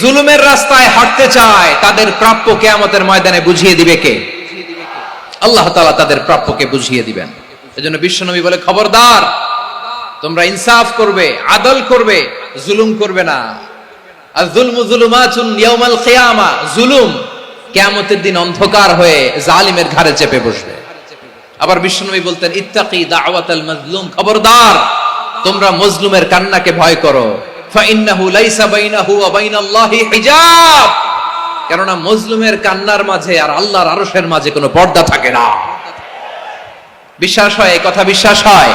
[SPEAKER 1] জুলুমের রাস্তায় হাঁটতে চায়, তাদের প্রাপ্য কিয়ামতের ময়দানে বুঝিয়ে দিবে কে? আল্লাহ তাআলা তাদের প্রাপ্যকে বুঝিয়ে দিবেন। এজন্য বিশ্বনবী বলে, খবরদার, তোমরা ইনসাফ করবে, আদল করবে, জুলুম করবে না। আর যুলমু যুলুমাতুন ইয়াউমাল কিয়ামা, জুলুম কিয়ামতের দিন অন্ধকার হয়ে জালিমের ঘাড়ে চেপে বসবে। আবার বিশ্বনবী বলতেন, ইত্তাকি দাওয়াতাল মাজলুম, খবরদার, তোমরা মজলুমের কান্নাকে ভয় করো। ফাইন্নাহু লাইসা বাইনাহু ওয়া বাইনাল্লাহি হিজাব, কেননা মজলুমের কান্নার মাঝে আর আল্লাহর আরশের মাঝে কোনো পর্দা থাকে না। বিশ্বাস হয়? এই কথা বিশ্বাস হয়?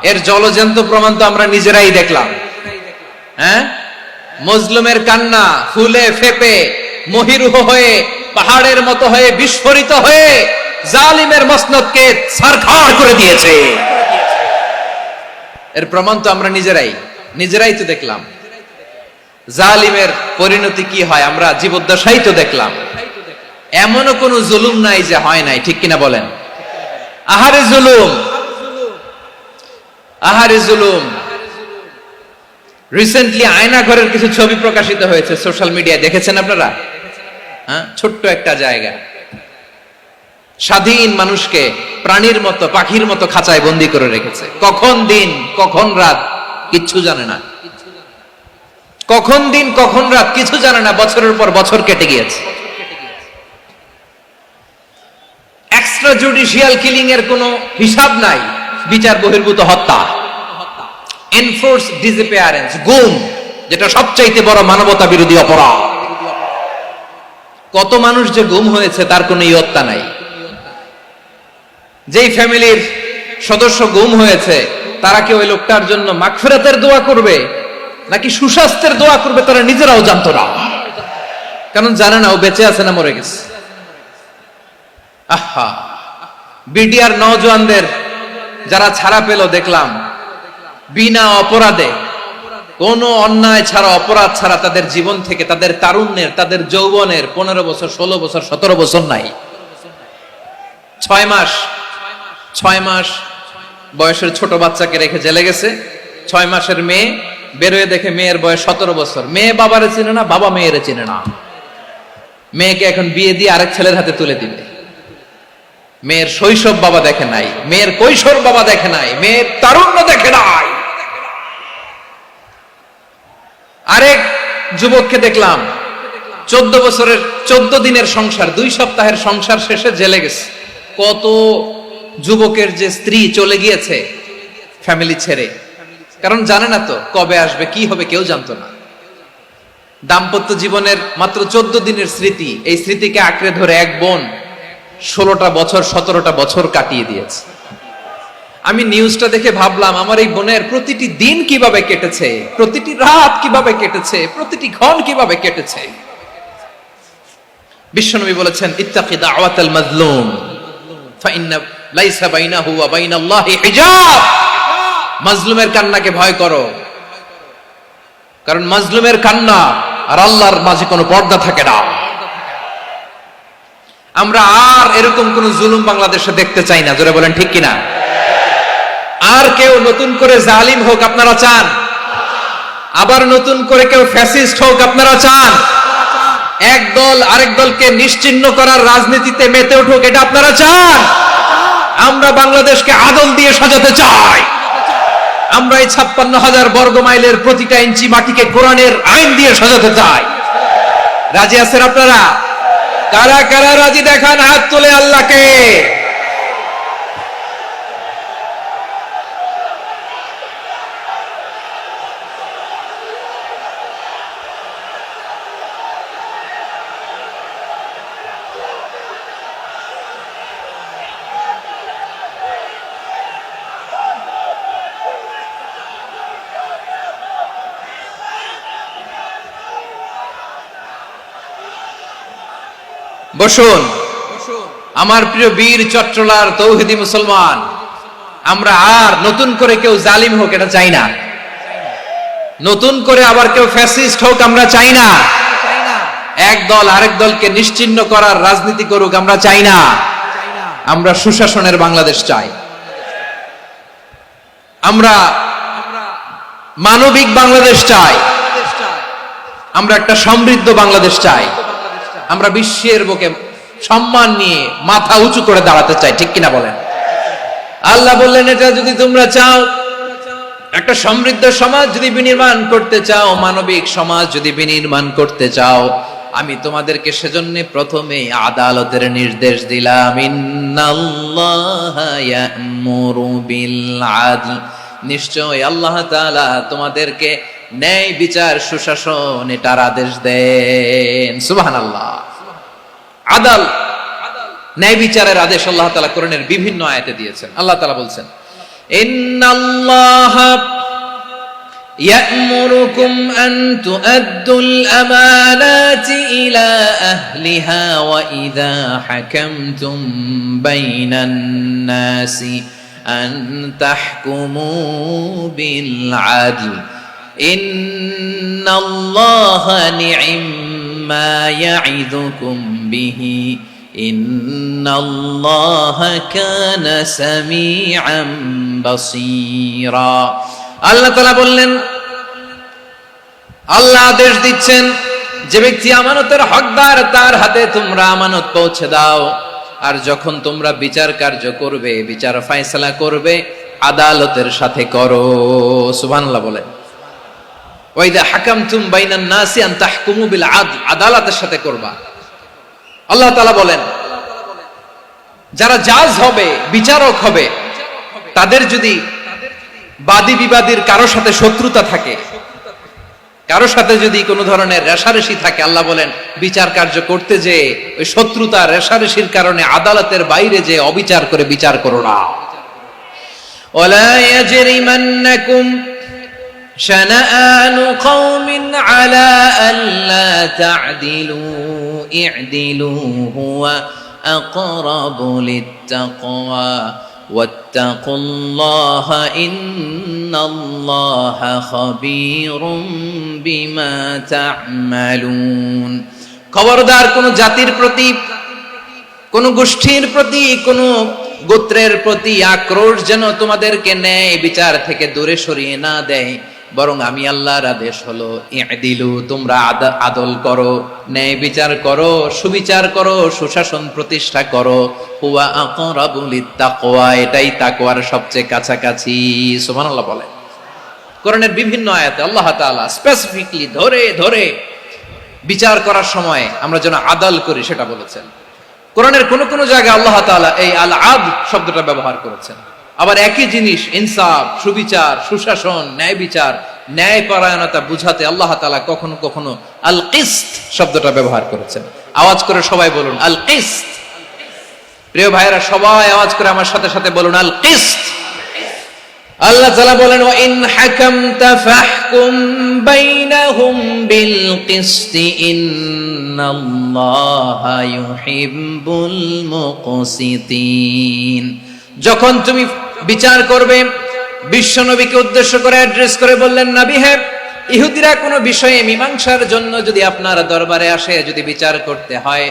[SPEAKER 1] এর জলজন্ত প্রমাণ তো আমরা নিজেরাই দেখলাম। হ্যাঁ, মজলুমের কান্না ফুলে ফেপে মহিরুহ হয়ে, পাহাড়ের মতো হয়ে, বিস্ফোরিত হয়ে জালিমের মসনদকে ছারখার করে দিয়েছে। এর প্রমাণ তো আমরা নিজেরাই তো দেখলাম। জালিমের পরিণতি কি হয় আমরা জীবদ্দশাই তো দেখলাম। এমনও কোন জুলুম নাই যে হয় নাই, ঠিক কিনা বলেন? আহারে জুলুম, আহারে জুলুম। রিসেন্টলি আয়না ঘরের কিছু ছবি প্রকাশিত হয়েছে সোশ্যাল মিডিয়ায়, দেখেছেন আপনারা? হ্যাঁ, ছোট্ট একটা জায়গা, স্বাধীন মানুষকে প্রাণীর মতো, পাখির মতো খাঁচায় বন্দী করে রেখেছে। কখন দিন কখন রাত কিচ্ছু জানে না, কখন দিন কখন রাত কিছু জানে না। বছরের পর বছর কেটে গিয়েছে। এক্সট্রা জুডিশিয়াল কিলিং এর কোনো হিসাব নাই। বিচার বহির্ভূত হত্যা, এনফোর্স ডিসঅ্যাপিয়ারেন্স, গুম, যেটা সবচাইতে বড় মানবতা বিরোধী অপরাধ। কত মানুষ যে গুম হয়েছে তার কোনো ইয়ত্তা নাই। যেই ফ্যামিলির সদস্য গুম হয়েছে, তারা কি ওই লোকটার জন্য মাগফিরাতের দোয়া করবে নাকি সুস্বাস্থ্যের দোয়া করবে তারা নিজেরাও জানতো না, কারণ জানে না ও বেঁচে আছে না মরে গেছে। আহা, বিডিআর নওজওয়ানদের যারা ছাড়া পেল দেখলাম বিনা অপরাধে, কোনো অন্যায় ছাড়া, অপরাধ ছাড়া তাদের জীবন থেকে, তাদের তারুণ্যের, তাদের যৌবনের 15 বছর, 16 বছর, 17 বছর নাই, 6 মাস বয়সের ছোট বাচ্চাকে রেখে জেলে গেছে। 6 মাসের মেয়ে বেরোয় দেখে মেয়ের বয়স 17 বছর। মেয়ে বাবারে চিনে না, বাবা মেয়েরে চিনে না। মেয়েকে এখন বিয়ে দিয়ে আরেক ছেলের হাতে তুলে দিবে। মেয়ের শৈশব বাবা দেখে নাই, মেয়ের কৈশোর বাবা দেখে নাই, মেয়ের তারুণ্য দেখে নাই। আরেক যুবককে দেখলাম 14 বছরের 14 দিনের সংসার, 2 সপ্তাহের সংসার শেষে জেলে গেছে। কত যুবকের যে স্ত্রী চলে গিয়েছে ফ্যামিলি ছেড়ে, কারণ জানে না তো কবে আসবে, কি হবে, কেউ জানতো না। দাম্পত্য জীবনের মাত্র 14 দিনের স্মৃতি, এই স্মৃতিকে আঁকড়ে ধরে এক বোন 16টা বছর, 17টা বছর কাটিয়ে দিয়েছে। আমি নিউজটা দেখে ভাবলাম, আমার এই বোনের প্রতিটি দিন কিভাবে কেটেছে, প্রতিটি রাত কিভাবে কেটেছে, প্রতিটি ক্ষণ কিভাবে কেটেছে। বিশ্বনবী বলেছেন, ইত্তাকি দাওয়াতাল মাজলুম ফাইন্না লাইসা বাইনাহু ওয়া বাইনাল্লাহি হিজাব। মাজলুমের কান্নাকে ভয় করো, কারণ মাজলুমের কান্না আর আল্লাহর মাঝে কোনো পর্দা থাকে না। আমরা আর এরকম কোন জুলুম বাংলাদেশে দেখতে চাই না, জোরে বলেন ঠিক কিনা? আর কেউ নতুন করে জালিম হোক আপনারা চান? আবার নতুন করে কেউ ফ্যাসিস্ট হোক আপনারা চান? এক দল আরেক দলকে নিশ্চিহ্ন করার রাজনীতিতে মেতে উঠুক, এটা আপনারা চান? আমরা বাংলাদেশকে আদল দিয়ে সাজাতে চাই। আমরা এই 56,000 বর্গ মাইলের প্রতিটা ইঞ্চি মাটিকে কোরআনের আইন দিয়ে সাজাতে চাই। রাজি আছেন আপনারা? কারা কারা রাজি দেখান হাত তুলে আল্লাহকে। বসুন আমার প্রিয় বীর চট্টলার তৌহিদি মুসলমান, আমরা আর নতুন করে কেউ জালিম হোক এটা চাই না, নতুন করে আবার কেউ ফ্যাসিস্ট হোক আমরা চাই না, এক দল আরেক দলকে নিশ্চিহ্ন করার রাজনীতি করুক আমরা চাই না। আমরা সুশাসনের বাংলাদেশ চাই, আমরা মানবিক বাংলাদেশ চাই, আমরা একটা সমৃদ্ধ বাংলাদেশ চাই, আমরা বিশ্বের বুকে সম্মান নিয়ে মাথা উঁচু করে দাঁড়াতে চাই, ঠিক কিনা বলেন? আল্লাহ বললেন, এটা যদি তোমরা চাও, একটা সমৃদ্ধ সমাজ যদি বিনির্মাণ করতে চাও, মানবিক সমাজ যদি বিনির্মাণ করতে চাও, আমি তোমাদেরকে সেজন্য প্রথমে আদালতের নির্দেশ দিলাম। ইন্নাল্লাহা ইয়া'মুরু বিল আদল, নিশ্চয় আল্লাহ তাআলা তোমাদেরকে ন্যায় বিচার, সুশাসন এটার আদেশ দেন। সুবহানাল্লাহ। আদাল, ন্যায় বিচারের আদেশ আল্লাহ তাআলা কোরআনের বিভিন্ন আয়াতে দিয়েছেন। আল্লাহ তাআলা বলছেন, ইন্নাল্লাহা ইয়া'মুরুকুম আন তুআদ্দুল আমানাতি ইলা আহলিহা ওয়া ইযা হাকামতুম বাইনান নাসি আন তাহকুমু বিল আদল ইন্নাল্লাহা নি'ম্মা ইয়া'iযুকুম বিহি ইন্নাল্লাহা কানা সামিআন বাসীরা। আল্লাহ তাআলা বললেন, আল্লাহ আদেশ দিচ্ছেন, যে ব্যক্তি আমানতের হকদার তার হাতে তোমরা আমানত পৌঁছে দাও, আর যখন তোমরা বিচার কার্য করবে, বিচার ফয়সালা করবে, আদালতের সাথে করো। সুবহানাল্লাহ বলেন। ওয়া ইযা হাকামতুম বাইনান নাসি আন তাহকুমু বিল আদল, আদালতের সাথে করবা। আল্লাহ তাআলা বলেন, যারা জাজ হবে, বিচারক হবে, তাদের যদি বাদী বিবাদীর কারো সাথে শত্রুতা থাকে, কারো সাথে যদি কোনো ধরনের রেষারেষি থাকে, আল্লাহ বলেন বিচার কার্য করতে যে ওই শত্রুতা রেষারেষির কারণে আদালতের বাইরে যে অবিচার করে বিচার করো না। ওয়ালা ইয়াজরিমান্নাকুম শানাআনু কওমিন আলা আল্লা তা'দিলু ই'দিলু হুয়া আকরাবু লিত্তাকওয়া
[SPEAKER 2] ওয়াত্তাকুল্লাহা ইন্নাল্লাহা খাবীরুম বিমা তা'মালুন।
[SPEAKER 1] খবরদার কোন জাতির প্রতি, কোন গোষ্ঠীর প্রতি, কোন গোত্রের প্রতি আক্রোশ যেন তোমাদেরকে ন্যায় বিচার থেকে দূরে সরিয়ে না দেয়, বরং আমি আল্লাহর আদেশ হলো ইদিলু, তোমরা আদল করো, ন্যায় বিচার করো, সুবিচার করো, সুশাসন প্রতিষ্ঠা করো। হুয়া আকরাবু লিত্তাকওয়া, এটাই তাকওয়ার সবচেয়ে কাছাকাছি। সুবহানাল্লাহ বলেন। কোরআনের বিভিন্ন আয়াতে আল্লাহ তাআলা স্পেসিফিকলি ধরে ধরে বিচার করার সময় আমরা যেন আদল করি সেটা বলেছেন। কোরআনের কোন কোন জায়গায় আল্লাহ তাআলা এই আল আদল শব্দটা ব্যবহার করেছেন। আবার একই জিনিস ইনসাফ, সুবিচার, সুশাসন, ন্যায় বিচার, ন্যায় পরায়ণতা বুঝাতে আল্লাহ তাআলা কখনো কখনো আল কিসত শব্দটা ব্যবহার করেছেন। আওয়াজ করে সবাই বলুন আল কিসত। প্রিয় ভাইরা, সবাই আওয়াজ করে আমার সাথে সাথে বলুন আল কিসত। আল্লাহ তাআলা বলেন ওয়া ইন হাকামতা ফাহকুম বাইনাহুম বিল কিসতি ইন্নাল্লাহা ইউহিব্বুল মুকসিতিন। যখন তুমি বিচার করবে, বিশ্বনবীকে উদ্দেশ্য করে অ্যাড্রেস করে বললেন, নবী হে, ইহুদিরা কোনো বিষয়ে মীমাংসার জন্য যদি আপনার দরবারে আসে, যদি বিচার করতে হয়,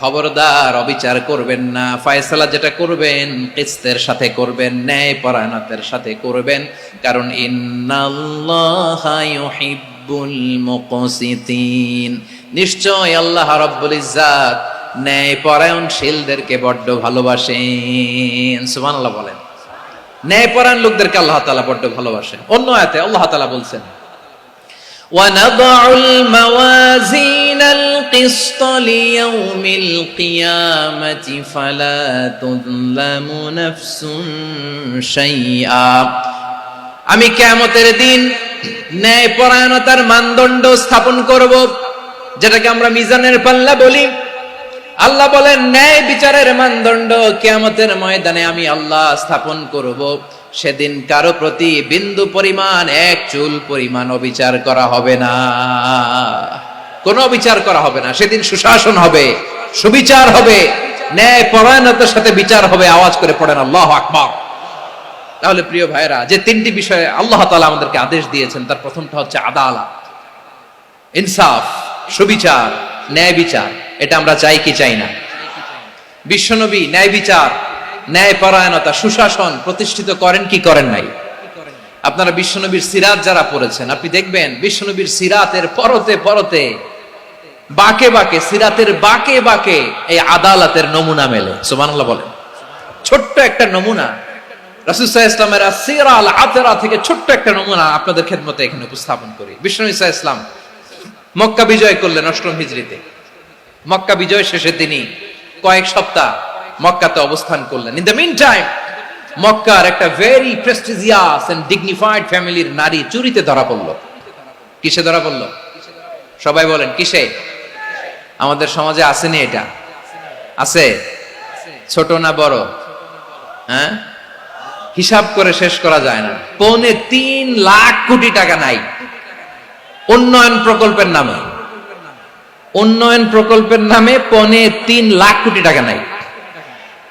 [SPEAKER 1] খবরদার অবিচার করবেন না। ফয়সালা যেটা করবেন কিসতের সাথে করবেন, ন্যায় পরায়ণতার সাথে করবেন, কারণ ইন্নাল্লাহা ইউহিব্বুল মুকসিতিন, নিশ্চয় আল্লাহ রাব্বুল ইজ্জাত ন্যায় পরায়ণশীলদেরকে বড্ড ভালোবাসেন। সুবহানাল্লাহ বলেন। ন্যায় পরায়ণ লোকদেরকে আল্লাহ তাআলা বড্ড ভালোবাসেন। অন্য আয়াতে আল্লাহ তাআলা বলছেন وَنَضَعُ الْمَوَازِينَ الْقِسْطَ لِيَوْمِ الْقِيَامَةِ فَلَا تُظْلَمُ نَفْسٌ شَيْئًا। আমি কিয়ামতের দিন ন্যায় পরায়ণতার মানদণ্ড স্থাপন করব, যেটাকে আমরা মিজানের পাল্লা বলি। আল্লাহ বলেন ন্যায় বিচারের মানদণ্ড কিয়ামতের ময়দানে আমি আল্লাহ স্থাপন করব। সেদিন কারো প্রতি বিন্দু পরিমাণ, এক চুল পরিমাণ অবিচার করা হবে না, কোনো বিচার করা হবে না। সেদিন সুশাসন হবে, সুবিচার হবে, ন্যায় পরায়ণতার সাথে বিচার হবে। আওয়াজ করে পড়েন আল্লাহু আকবার। তাহলে প্রিয় ভাইরা, যে তিনটি বিষয়ে আল্লাহ তাআলা আমাদেরকে আদেশ দিয়েছেন, তার প্রথমটা হচ্ছে আদালত, ইনসাফ, সুবিচার, ন্যায় বিচার। এটা আমরা চাই কি চাই না? বিশ্বনবী ন্যায় বিচার, ন্যায় পরায়ণতা, সুশাসন প্রতিষ্ঠিত করেন কি করেন নাই? আপনারা বিশ্বনবীর সিরাত যারা পড়েছেন, আপনি দেখবেন বিশ্বনবীর সিরাতের পরতে পরতে, বাঁকে বাঁকে, সিরাতের বাঁকে বাঁকে এই আদালতের নমুনা মেলে। সুবহানাল্লাহ বলেন। ছোট্ট একটা নমুনা রাসূল সাল্লাল্লাহু আলাইহি ওয়াসাল্লামের আসিরা আল আতরা থেকে ছোট্ট একটা নমুনা আপনাদের খেদমতে এখানে উপস্থাপন করি। বিশ্বনবী সাল্লাল্লাহু আলাইহি ওয়াসাল্লাম মক্কা বিজয় করলেন ৮ম হিজরিতে। মক্কা বিজয় শেষে তিনি কয়েক সপ্তাহ মক্কাতে অবস্থান করলেন। ইন দ্য মিন টাইম মক্কার একটা ভেরি প্রেস্টিজিয়াস এন্ড ডিগনিফাইড ফ্যামিলির নারী চুরিতে ধরা পড়ল। কিসে ধরা পড়ল? সবাই বলেন কিসে? আমাদের সমাজে আসেনি এটা? আছে? ছোট না বড়? হ্যাঁ, হিসাব করে শেষ করা যায় না। ৩.৫ লাখ কোটি টাকা নাই উন্নয়ন প্রকল্পের নামে। উন্নয়ন প্রকল্পের নামে ৩.৫ লাখ কোটি টাকা নাই।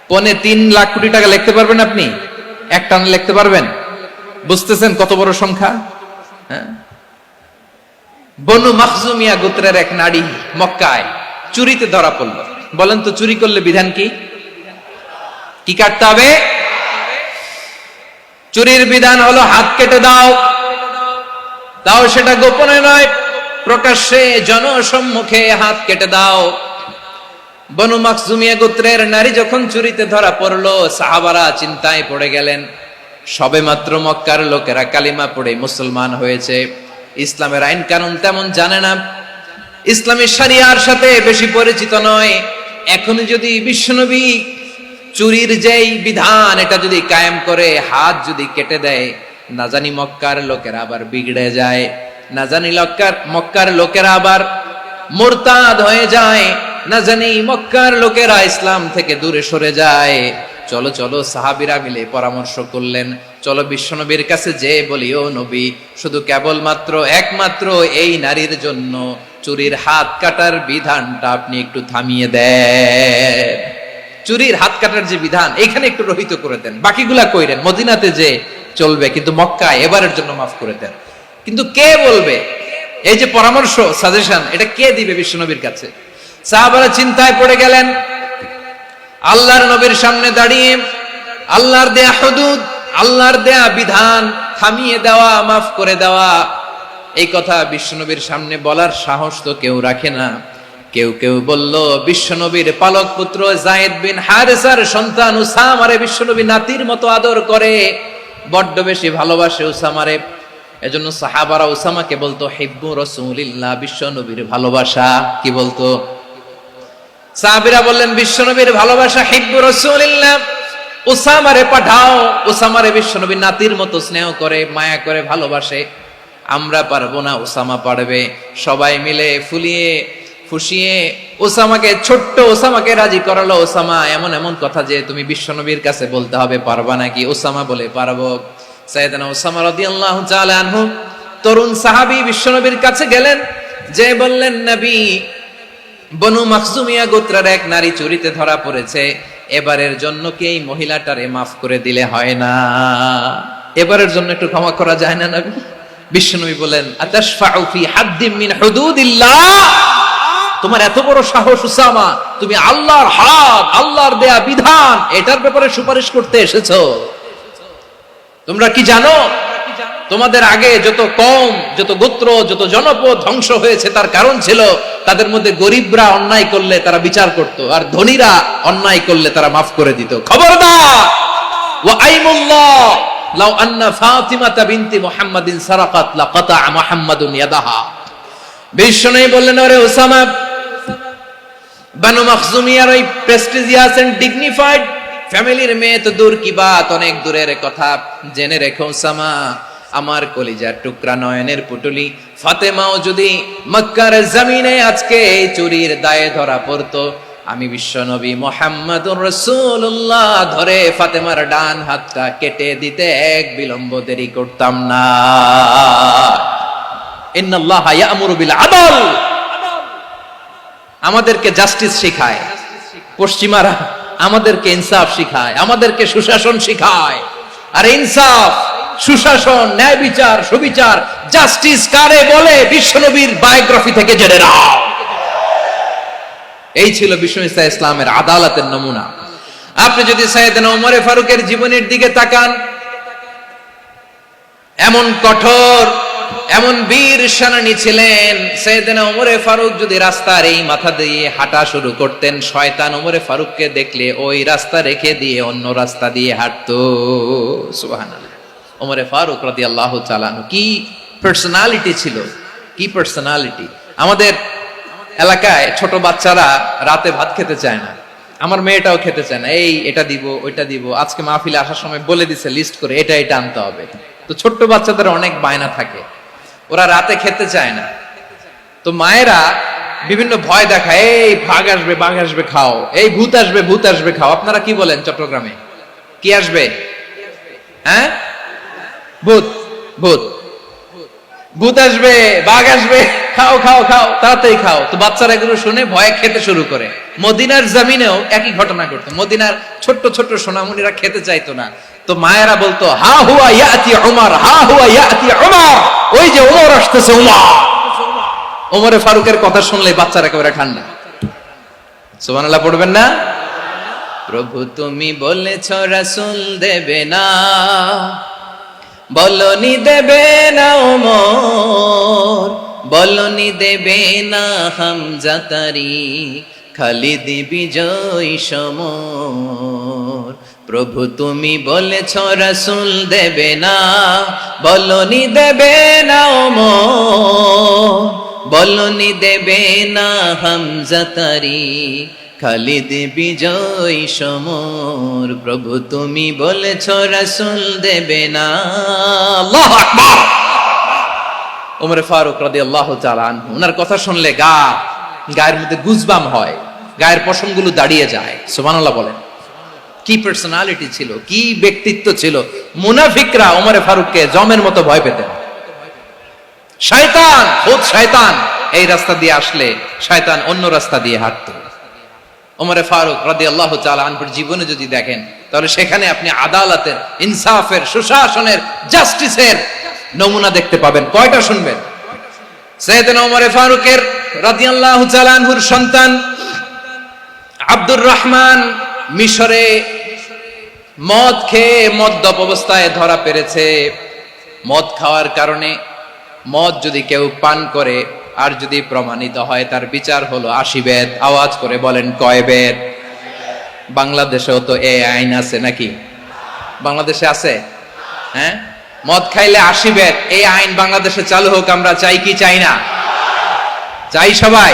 [SPEAKER 1] ৩.৫ লাখ কোটি টাকা লিখতে পারবেন আপনি? এক টানে লিখতে পারবেন? বুঝতেছেন কত বড় সংখ্যা? হ্যাঁ, বনু মাখজুমিয়া গোত্রের এক নারী মক্কায় চুরিতে ধরা পড়ল। বলেন তো চুরি করলে বিধান কি? কি কাটতে হবে? চুরির বিধান হলো হাত কেটে দাও। তাও সেটা গোপনে নয়, প্রকাশ্যে জনসম্মুখে হাত কেটে দাও। বনু মাখজুমিয়া গোত্রের নারী যখন চুরিতে ধরা পড়লো, সাহাবারা চিন্তায় পড়ে গেলেন। সবেমাত্র মক্কার লোকেরা কালিমা পড়ে মুসলমান হয়েছে, ইসলামের আইন কানুন তেমন জানে না, ইসলামের শরিয়ার সাথে বেশি পরিচিত নয়। এখন যদি বিশ্বনবী চুরির যেই বিধান এটা যদি কায়েম করে হাত যদি কেটে দেয়, না জানি মক্কার লোকেরা আবার বিগড়ে যায়, না জানি মক্কার লোকেরা আবার মুরতাদ হয়ে যায়, না জানি মক্কার লোকেরা ইসলাম থেকে দূরে সরে যায়। চলো চলো, সাহাবীরা মিলে পরামর্শ করলেন, চলো বিশ্বনবীর কাছে যে বলি, ও নবী, শুধু কেবলমাত্র একমাত্র এই নারীর জন্য চুরির হাত কাটার বিধানটা আপনি একটু থামিয়ে দেন। চুরির হাত কাটার যে বিধান এখানে একটু রহিত করে দেন, বাকিগুলা কইরেন মদিনাতে যে চলবে, কিন্তু মক্কায় এবারের জন্য মাফ করে দেন। কিন্তু কে বলবে? এই যে পরামর্শ, সাজেশন, এটা কে দিবে বিশ্বনবীর কাছে? সাহাবারা চিন্তায় পড়ে গেলেন। আল্লাহর নবীর সামনে দাঁড়িয়ে আল্লাহর দেয়া হুদুদ, আল্লাহর দেয়া বিধান থামিয়ে দেওয়া, মাফ করে দেওয়া, এই কথা বিশ্বনবীর সামনে বলার সাহস তো কেউ রাখে না। কেউ কেউ বলল, বিশ্বনবীর পালক পুত্র যায়েদ বিন হারেসার সন্তান উসামারে বিশ্বনবী নাতির মতো আদর করে, বড্ড বেশি ভালোবাসে উসামারে। এজন্য সাহাবারা উসামাকে বলতো হিব্বু রাসূলিল্লাহ, বিশ্বনবীর ভালোবাসা। কি বলতো? সাহাবীরা বললেন, বিশ্বনবীর ভালোবাসা হিব্বু রাসূলিল্লাহ, উসামারে পাঠাও। উসামারে বিশ্বনবী নাতির মতো স্নেহ করে, মায়া করে, ভালোবাসে। আমরা পারবো না, উসামা পারবে। সবাই মিলে ফুলিয়ে ফুসিয়ে ওসামাকে, ছোট্ট ওসামাকে রাজি করালো। ওসামা এমন এমন কথা যে তুমি বিশ্বনবীর কাছে বলতে হবে, পারবা নাকি? ওসামা বলে, পারবো। সাইয়েদনা ওসামা রাদিয়াল্লাহু তাআলা আনহু তরুণ সাহাবী বিশ্বনবীর কাছে গেলেন, যে বললেন, নবী, বনু মাখজুমিয়া গোত্রের এক নারী চুরিতে ধরা পড়েছে, এবারের জন্য কি এই মহিলাটারে মাফ করে দিলে হয় না? এবারের জন্য একটু ক্ষমা করা যায় না নবী? বিশ্বনবী বলেন, আতাশফাউ ফি হাদ্দিম মিন হুদুদিল্লাহ, তোমার এত বড় সাহস উসামা, তুমি আল্লাহর হাদ, আল্লাহর দেয়া বিধান, এটার ব্যাপারে সুপারিশ করতে এসেছো? তোমরা কি জানো তোমাদের আগে যত কম, যত গোত্র, যত জনপদ ধ্বংস হয়েছে তার কারণ ছিল তাদের মধ্যে গরিবরা অন্যায় করলে তারা বিচার করত, আর ধনীরা অন্যায় করলে তারা মাফ করে দিত। খবরদার! ওয়া আইমুল্লাহ লাউ আন্না ফাতিমাতা বিনতি মুহাম্মাদিন সারাকাত লাকাতা মুহাম্মাদুন ইয়াদাহা। বিশ্বনবী বললেন, ওরে ওসামা, বানু মাখজুমিয়ার ওই প্রেস্টিজিয়াস এন্ড ডিগনিফাইড ফ্যামিলির মেয়ে তো দূর কি বাত, অনেক দূরের কথা। জেনে রেখো ওসামা, আমার কলিজার টুকরা, নয়নের পুটুলি ফাতেমাও যদি মক্কার জমিনে আজকে এই চুরির দায়ে ধরা পড়তো, আমি বিশ্বনবী মুহাম্মাদুর রাসূলুল্লাহ ধরে ফাতেমার ডান হাতটা কেটে দিতে এক বিলম্ব দেরি করতাম না। ইন্নাল্লাহা ইয়া'মুরু বিল আদল, আমাদেরকে জাস্টিস শিখায়। পশ্চিমারা আমাদেরকে ইনসাফ শিখায়, আমাদেরকে সুশাসন শিখায়। আর ইনসাফ, সুশাসন, ন্যায় বিচার, সুবিচার, জাস্টিস কারে বলে বিশ্বনবীর বায়োগ্রাফি থেকে জেনে নাও। এই ছিল বিশ্বনবী ইসলামের আদালতের নমুনা। আপনি যদি সাইয়েদনা ওমর ফারুকের জীবনের দিকে তাকান, এমন কঠোর, এমন বীর সেনানী ছিলেন। সাইয়েদনা ওমর ফারুক যদি রাস্তার এই মাথা দিয়ে হাঁটা শুরু করতেন, শয়তান ওমর ফারুককে দেখলে ওই রাস্তা রেখে দিয়ে অন্য রাস্তা দিয়ে হাঁটতো। সুবহানাল্লাহ। ওমর ফারুক রাদিয়াল্লাহু তাআলা আনহু কি পার্সোনালিটি ছিল, কি পার্সোনালিটি! আমাদের এলাকায় ছোট বাচ্চারা রাতে ভাত খেতে চায় না, আমার মেয়েটাও খেতে চায় না। এই এটা দিব, ওইটা দিব, আজকে মাহফিলে আসার সময় বলে দিছে লিস্ট করে, এটা এটা আনতে হবে। তো ছোট্ট বাচ্চাদের অনেক বায়না থাকে, ওরা রাতে খেতে চায় না। তো মায়েরা বিভিন্ন ভয় দেখায়, এই বাঘ আসবে, বাঘ আসবে খাও, এই ভূত আসবে, ভূত আসবে খাও। আপনারা কি বলেন চট্টগ্রামে? কি আসবে? হ্যাঁ, ভূত, ভূত, ভূত আসবে, বাঘ আসবে, খাও খাও খাও, তাড়াতাড়ি খাও। তো বাচ্চারা এগুলো শুনে ভয়ে খেতে শুরু করে। মদিনার জমিনেও একই ঘটনা ঘটতো। মদিনার ছোট্ট ছোট্ট সোনামণিরা খেতে চাইতো না। তো মায়েরা বলতো, হা হুয়া ইয়াতি উমর, হা হুয়া ইয়াতি উমর, ওই যে ওমর আসতেছে, উমর। ওমরে ফারুকের কথা শুনলে বাচ্চারা একেবারে ঠান্ডা। সুবহানাল্লাহ পড়বেন না? প্রভু তুমি বলেছ রাসূল দেবে না, বলনি দেবে না ওমর, বলনি দেবে না হামজা তারিক, খালিদ বিজয় সমর। প্রভু তুমি বলেছ রাসূল দেবে না, বলনি দেবে না ওমর, বলনি দেবে না হামজা তারিক, খালিদ বিজয় সমর। প্রভু তুমি বলেছ রাসূল দেবে না। আল্লাহু আকবার। ওমর ফারুক রাদিয়াল্লাহু তাআলা আনহু, ওনার কথা শুনলে গায়ের মধ্যে গুজবাম হয়, গায়ের পশমগুলো দাঁড়িয়ে যায়। সুবহানাল্লাহ বলেন। কি পার্সোনালিটি ছিল, কি ব্যক্তিত্ব ছিল! মুনাফিকরা ওমর ফারুককে জমের মতো ভয় পেতেন। শয়তান, খোদ শয়তান এই রাস্তা দিয়ে আসলে শয়তান অন্য রাস্তা দিয়ে হাঁটতো। ওমরে ফারুক রাদিয়াল্লাহু তাআলা আনহুর জীবনে যদি দেখেন, তাহলে সেখানে আপনি আদালতের, ইনসাফের, সুশাসনের, জাস্টিসের নমুনা দেখতে পাবেন। কয়টা শুনবেন? সাইয়েদনা ওমরে ফারুকের রাদিয়াল্লাহু তাআলা আনহুর সন্তান আব্দুর রহমান মিশরে মদ খেয়ে মদ্যপ অবস্থায় ধরা পড়েছে। মদ খাওয়ার কারণে, মদ যদি কেউ পান করে আর যদি প্রমাণিত হয়, তার বিচার হলো 80 বেত। আওয়াজ করে বলেন কয় বেত? বাংলাদেশেও তো এই আইন আছে নাকি? বাংলাদেশে আছে? হ্যাঁ, মদ খাইলে 80 বেত, এই আইন বাংলাদেশে চালু হোক। আমরা চাই কি চাই না? চাই সবাই।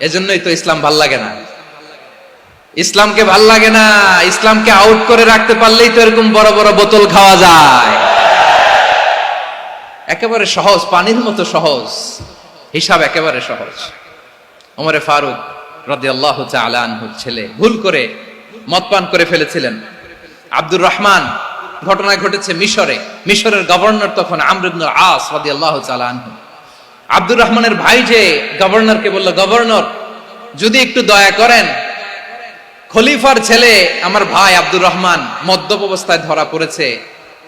[SPEAKER 1] এজন্যই তো ইসলাম ভাল লাগে না। ইসলামকে ভাল লাগে না, ইসলামকে আউট করে রাখতে পারলেই তো এরকম বড় বড় বোতল খাওয়া যায়। একেবারে সহজ, পানির মতো সহজ হিসাব, একেবারে সহজ। ওমরে ফারুক রাদিয়াল্লাহু তাআলা আনহুর ছেলে ভুল করে মদ পান করে ফেলেছিলেন। আব্দুর রহমান, ঘটনা ঘটেছে মিশরে। মিশরের গভর্নর তখন আমর ইবনুল আস রাদিয়াল্লাহু তাআলা আনহু। আব্দুর রহমানের ভাই যে গভর্নরকে বলল, গভর্নর যদি একটু দয়া করেন, খলিফার ছেলে আমার ভাই আব্দুর রহমান মদ্যপ অবস্থায় ধরা পড়েছে,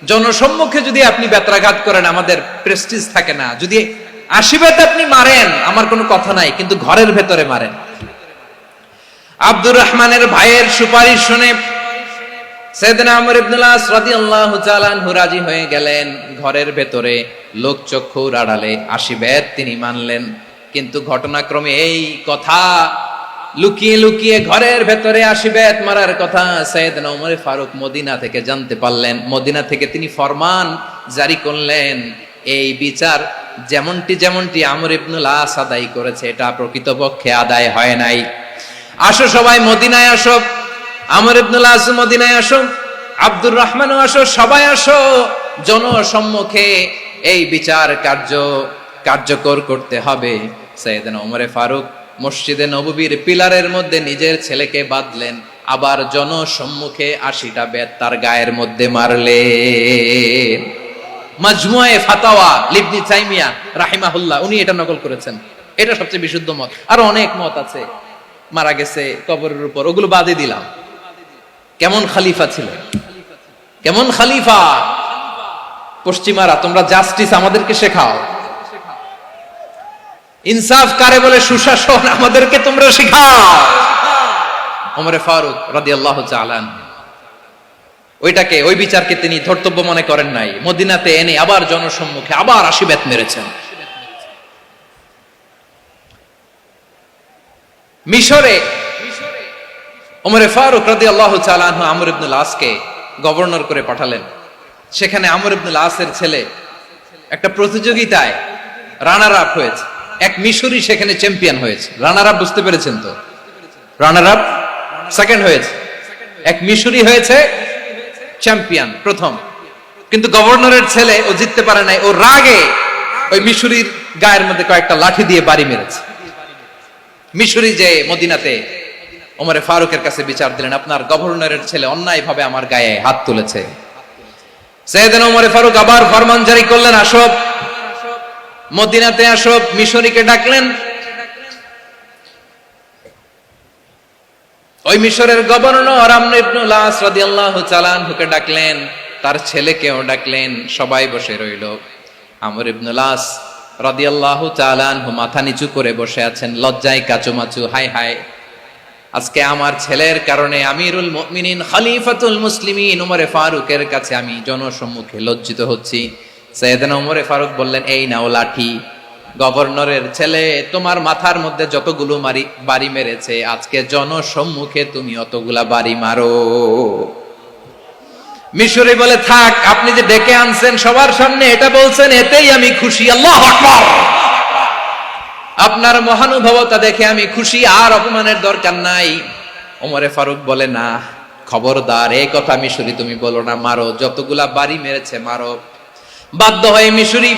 [SPEAKER 1] জনসম্মুখে যদি আপনি বেত্রাঘাত করেন আমাদের প্রেস্টিজ থাকে না, যদি 80 বেত আপনি মারেন আমার কোনো কথা নাই, কিন্তু ঘরের ভেতরে মারেন। আব্দুর রহমানের ভাইয়ের সুপারিশ শুনে সাইয়েদনা আমর ইবনুল আস রাদিয়াল্লাহু তাআলা আনহু রাজি হয়ে গেলেন। ঘরের ভেতরে লোকচক্ষুর আড়ালে 80 বেত তিনি মানলেন। কিন্তু ঘটনাক্রমে এই কথা লুকিয়ে লুকিয়ে ঘরের ভেতরে 80 বেত মারার কথা সাইয়েদনা ওমর ফারুক মদিনা থেকে জানতে পারলেন। মদিনা থেকে তিনি ফরমান জারি করলেন, এই বিচার যেমনটি আমর ইবনুল আস আদায় করেছে, এটা প্রকৃতপক্ষে আদায় হয় নাই। আসো সবাই মদিনায় আসো, আমর ইবনুল আস মদিনায় আসো, আব্দুর রহমানও আসো, সবাই আসো, জনসম্মুখে এই বিচার কার্যকর করতে হবে। সাইয়েদনা ওমর ফারুক মসজিদে নববীর পিলারের মধ্যে নিজের ছেলেকে বাঁধলেন, আবার জনসম্মুখে 80টা বেত তার গায়ের মধ্যে মারলেন। মাজমুয়ে ফাতাওয়া ইবনে তাইমিয়া রাহিমাহুল্লাহ উনি এটা নকল করেছেন। এটা সবচেয়ে বিশুদ্ধ মত। আর অনেক মত আছে, মারা গেছে কবরের উপর, ওগুলো বাদে দিলাম। কেমন খলিফা ছিল, কেমন খলিফা! পশ্চিমারা তোমরা জাস্টিস আমাদেরকে শেখাও, ইনসাফ কারে বলে, সুশাসন আমাদেরকে তোমরা শেখাও। ওমরে ফারুক রাদিয়াল্লাহু তাআলা আনহু ওইটাকে, ওই বিচারকে তিনি ধর্তব্য মনে করেন নাই। মদিনাতে এনে আবার জনসম্মুখে আবার 80 বেত মেরেছেন। মিশরে ওমরে ফারুক রাদিয়াল্লাহু তাআলা আনহু আমর ইবনুল আসকে গভর্নর করে পাঠালেন। সেখানে আমর ইবনুল আসের ছেলে একটা প্রতিযোগিতায় রানার আপ হয়েছে। এক মিশরি সেখানে চ্যাম্পিয়ন হয়েছে। রানার আপ বুঝতে পেরেছেন তো? রানার আপ সেকেন্ড হয়েছে, এক মিশরি হয়েছে চ্যাম্পিয়ন প্রথম। কিন্তু গভর্নরের ছেলে ও জিততে পারে নাই, ও রাগে ওই মিশরির গায়ের মধ্যে কয়েকটা লাঠি দিয়ে বাড়ি মেরেছে। মিশরি যে মদিনাতে ওমরে ফারুকের কাছে বিচার দিলেন, আপনার গভর্নরের ছেলে অন্যায়ভাবে আমার গায়ে হাত তুলেছে। সাইয়েদনা ওমরে ফারুক আবার ফরমান জারি করলেন, আসো মদিনাতে আসো। মিশরীকে ডাকলেন। ওই মিশরের গভর্নর আমর ইবনুল আস রাদিয়াল্লাহু তাআলা আনহুকে ডাকলেন, তার ছেলেকেও ডাকলেন। সবাই বসে রইল। আমর ইবনুল আস রাদিয়াল্লাহু তাআলা আনহু মাথা নিচু করে বসে আছেন, লজ্জায় কাচুমাচু। হায় হায়, আজকে আমার ছেলের কারণে আমিরুল মুমিনিন খলিফাতুল মুসলিমিন ওমরে ফারুকের কাছে আমি জনসম্মুখে লজ্জিত হচ্ছি। সাইয়েদনা ওমরে ফারুক বললেন, এই নাও লাঠি, গভর্নরের ছেলে তোমার মাথার মধ্যে যতগুলো বাড়ি মেরেছে, আজকে জনসম্মুখে তুমি অতগুলা বাড়ি মারো। মিশরি বলে, থাক, আপনি যে ডেকে আনছেন সবার সামনে এটা বলছেন, এতেই আমি খুশি। আল্লাহু আকবার! আপনার মহানুভবতা দেখে আমি খুশি, আর অপমানের দরকার নাই। ওমরে ফারুক বলে, না, খবরদার, এই কথা মিশরি তুমি বলো না, মারো, যতগুলা বাড়ি মেরেছে মারো। বাধ্য হয়ে মিশরি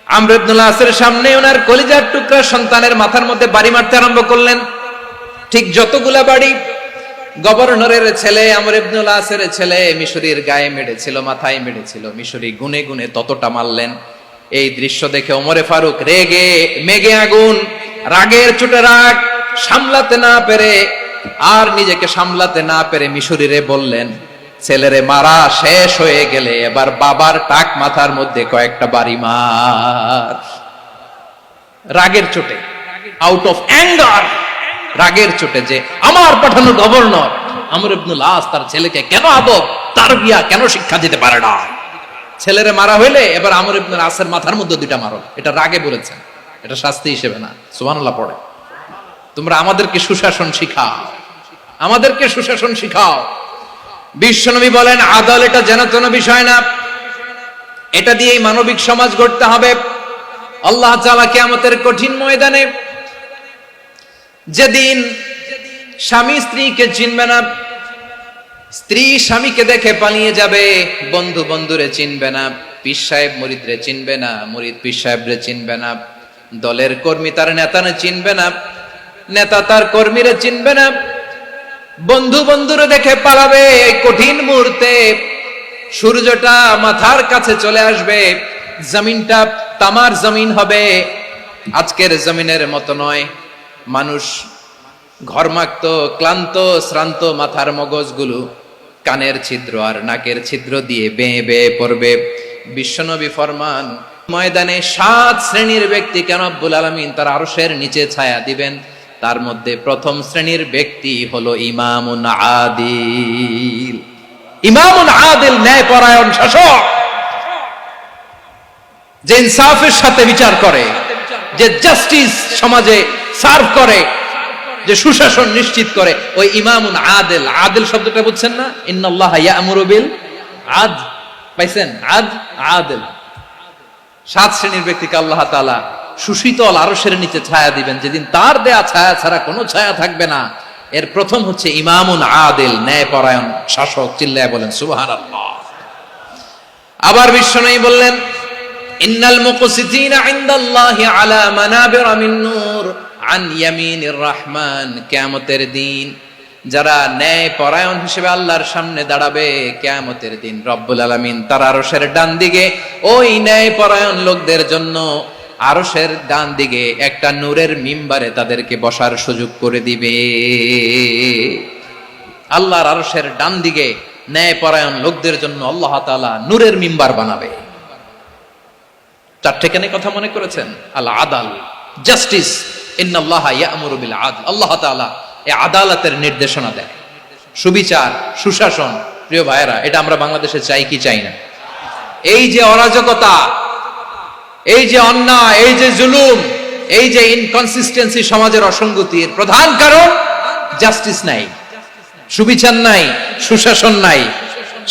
[SPEAKER 1] আমর ইবনুল আসের সামনে ওনার কলিজার টুকরা সন্তানের মাথার মধ্যে বাড়ি মারতে আরম্ভ করলেন। ঠিক যতগুলা বাড়ি গভর্নরের ছেলে আমর ইবনুল আসের ছেলে মিশরির গায়ে মেরেছিল, মাথায় মেরেছিল, মিশরি গুনে গুনে ততটা মারলেন। এই দৃশ্য দেখে ওমরে ফারুক রেগে মেগে আগুন, রাগের চোটে রাগ, সামলাতে না পেরে আর নিজেকে সামলাতে না পেরে মিশরীরে বললেন, ছেলেরে মারা শেষ হয়ে গেলে এবার বাবার টাক মাথার মধ্যে কয়েকটা বাড়ি মার। রাগের চোটে, আউট অফ অ্যাঙ্গার, রাগের চোটে, যে আমার পাঠানো গভর্নর আমর ইবনুল আস তার ছেলেকে কেন আদব তারবিয়া কেন শিক্ষা দিতে পারে না। ছেলেরে মারা হইলে এবার আমর ইবনুল আসের মাথার মধ্যে দুইটা মারো। এটা রাগে বলেছেন, এটা শাস্তি হিসেবে না। সুবহানাল্লাহ পড়ে। তোমরা আমাদেরকে সুশাসন শিখাও, আমাদেরকে সুশাসন শিখাও। বিশ্বনবী বলেন, আদল এটা যেন বিষয় না, এটা দিয়েই মানবিক সমাজ গড়তে হবে। আল্লাহ তাআলা কিয়ামতের কঠিন ময়দানে, যেদিন স্বামী স্ত্রীকে চিনবে না, স্ত্রী স্বামীকে দেখে পালিয়ে যাবে, বন্ধু বন্ধুরে চিনবে না, পীর সাহেব মুরিদরে চিনবে না, মুরিদ পীর সাহেবরে চিনবে না, দলের কর্মী তার নেতারে চিনবে না, নেতা তার কর্মীরে চিনবে না, বন্ধু বন্ধুরে দেখে পালাবে। এই কঠিন মুহূর্তে সূর্যটা মাথার কাছে চলে আসবে, জমিনটা তামার জমিন হবে, আজকের জমিনের মতো নয়। মানুষ ঘর্মাক্ত, ক্লান্ত, শ্রান্ত মাথার মগজগুলো কানের ছিদ্র আর নাকের ছিদ্র দিয়ে বেয়ে বেয়ে পড়বে। বিশ্বনবী ফরমান, ময়দানে 7 শ্রেণীর ব্যক্তিকে রব্বুল আলামিন তার আরশের নিচে ছায়া দিবেন। তার মধ্যে প্রথম শ্রেণীর ব্যক্তি হলো ইমামুন আদিল। ইমামুন আদিল, ন্যায়পরায়ণ শাসক, যে ইনসাফের সাথে বিচার করে, যে জাস্টিস সমাজে সার্ভ করে, যে সুশাসন নিশ্চিত করে, ওই ইমামুন আদিল। আদিল শব্দটা বুঝছেন না? ইন্নাল্লাহা ইয়া'মুরু বিল আদল, পাইছেন? আদিল। 7 শ্রেণীর ব্যক্তিকে আল্লাহ তাআলা সুশীতল আরশের নিচে ছায়া দিবেন, যেদিন তার দেয়া ছায়া ছাড়া কোনো ছায়া থাকবে না। এর প্রথম হচ্ছে ইমামুন আদিল, ন্যায়পরায়ণ শাসক। চিল্লায় বলেন সুবহানাল্লাহ। আবার বিশ্বনবী বললেন, ইন্নাল মুকসিতিনা ইনদাল্লাহি আলা মানাবিরা মিন নূর আন ইয়ামিনির রহমান। কিয়ামতের দিন যারা ন্যায়পরায়ণ হিসেবে আল্লাহর সামনে দাঁড়াবে, কিয়ামতের দিন রব্বুল আলামিন তার আরশের ডান দিকে ওই ন্যায়পরায়ণ লোকদের জন্য আরশের ডান দিকে একটা নূরের মিম্বারে তাদেরকে বসার সুযোগ করে দিবে। আল্লাহর আরশের ডান দিকে ন্যায়পরায়ণ লোকদের জন্য আল্লাহ তাআলা নূরের মিম্বার বানাবে। 4টে কেন কথা মনে করেছেন? আল আদাল, জাস্টিস। ইন্নাল্লাহা ইয়া'মুরু বিল আদল। আল্লাহ তাআলা এই আদালতের নির্দেশনা দেয়, সুবিচার, সুশাসন। প্রিয় ভাইয়েরা, এটা আমরা বাংলাদেশে চাই কি চাই না? এই যে অরাজকতা, এই যে অন্যায়, এই যে জুলুম, এই যে ইনকনসিস্টেন্সি সমাজের অসঙ্গতির প্রধান কারণ জাস্টিস নাই, সুবিচার নাই, সুশাসন নাই।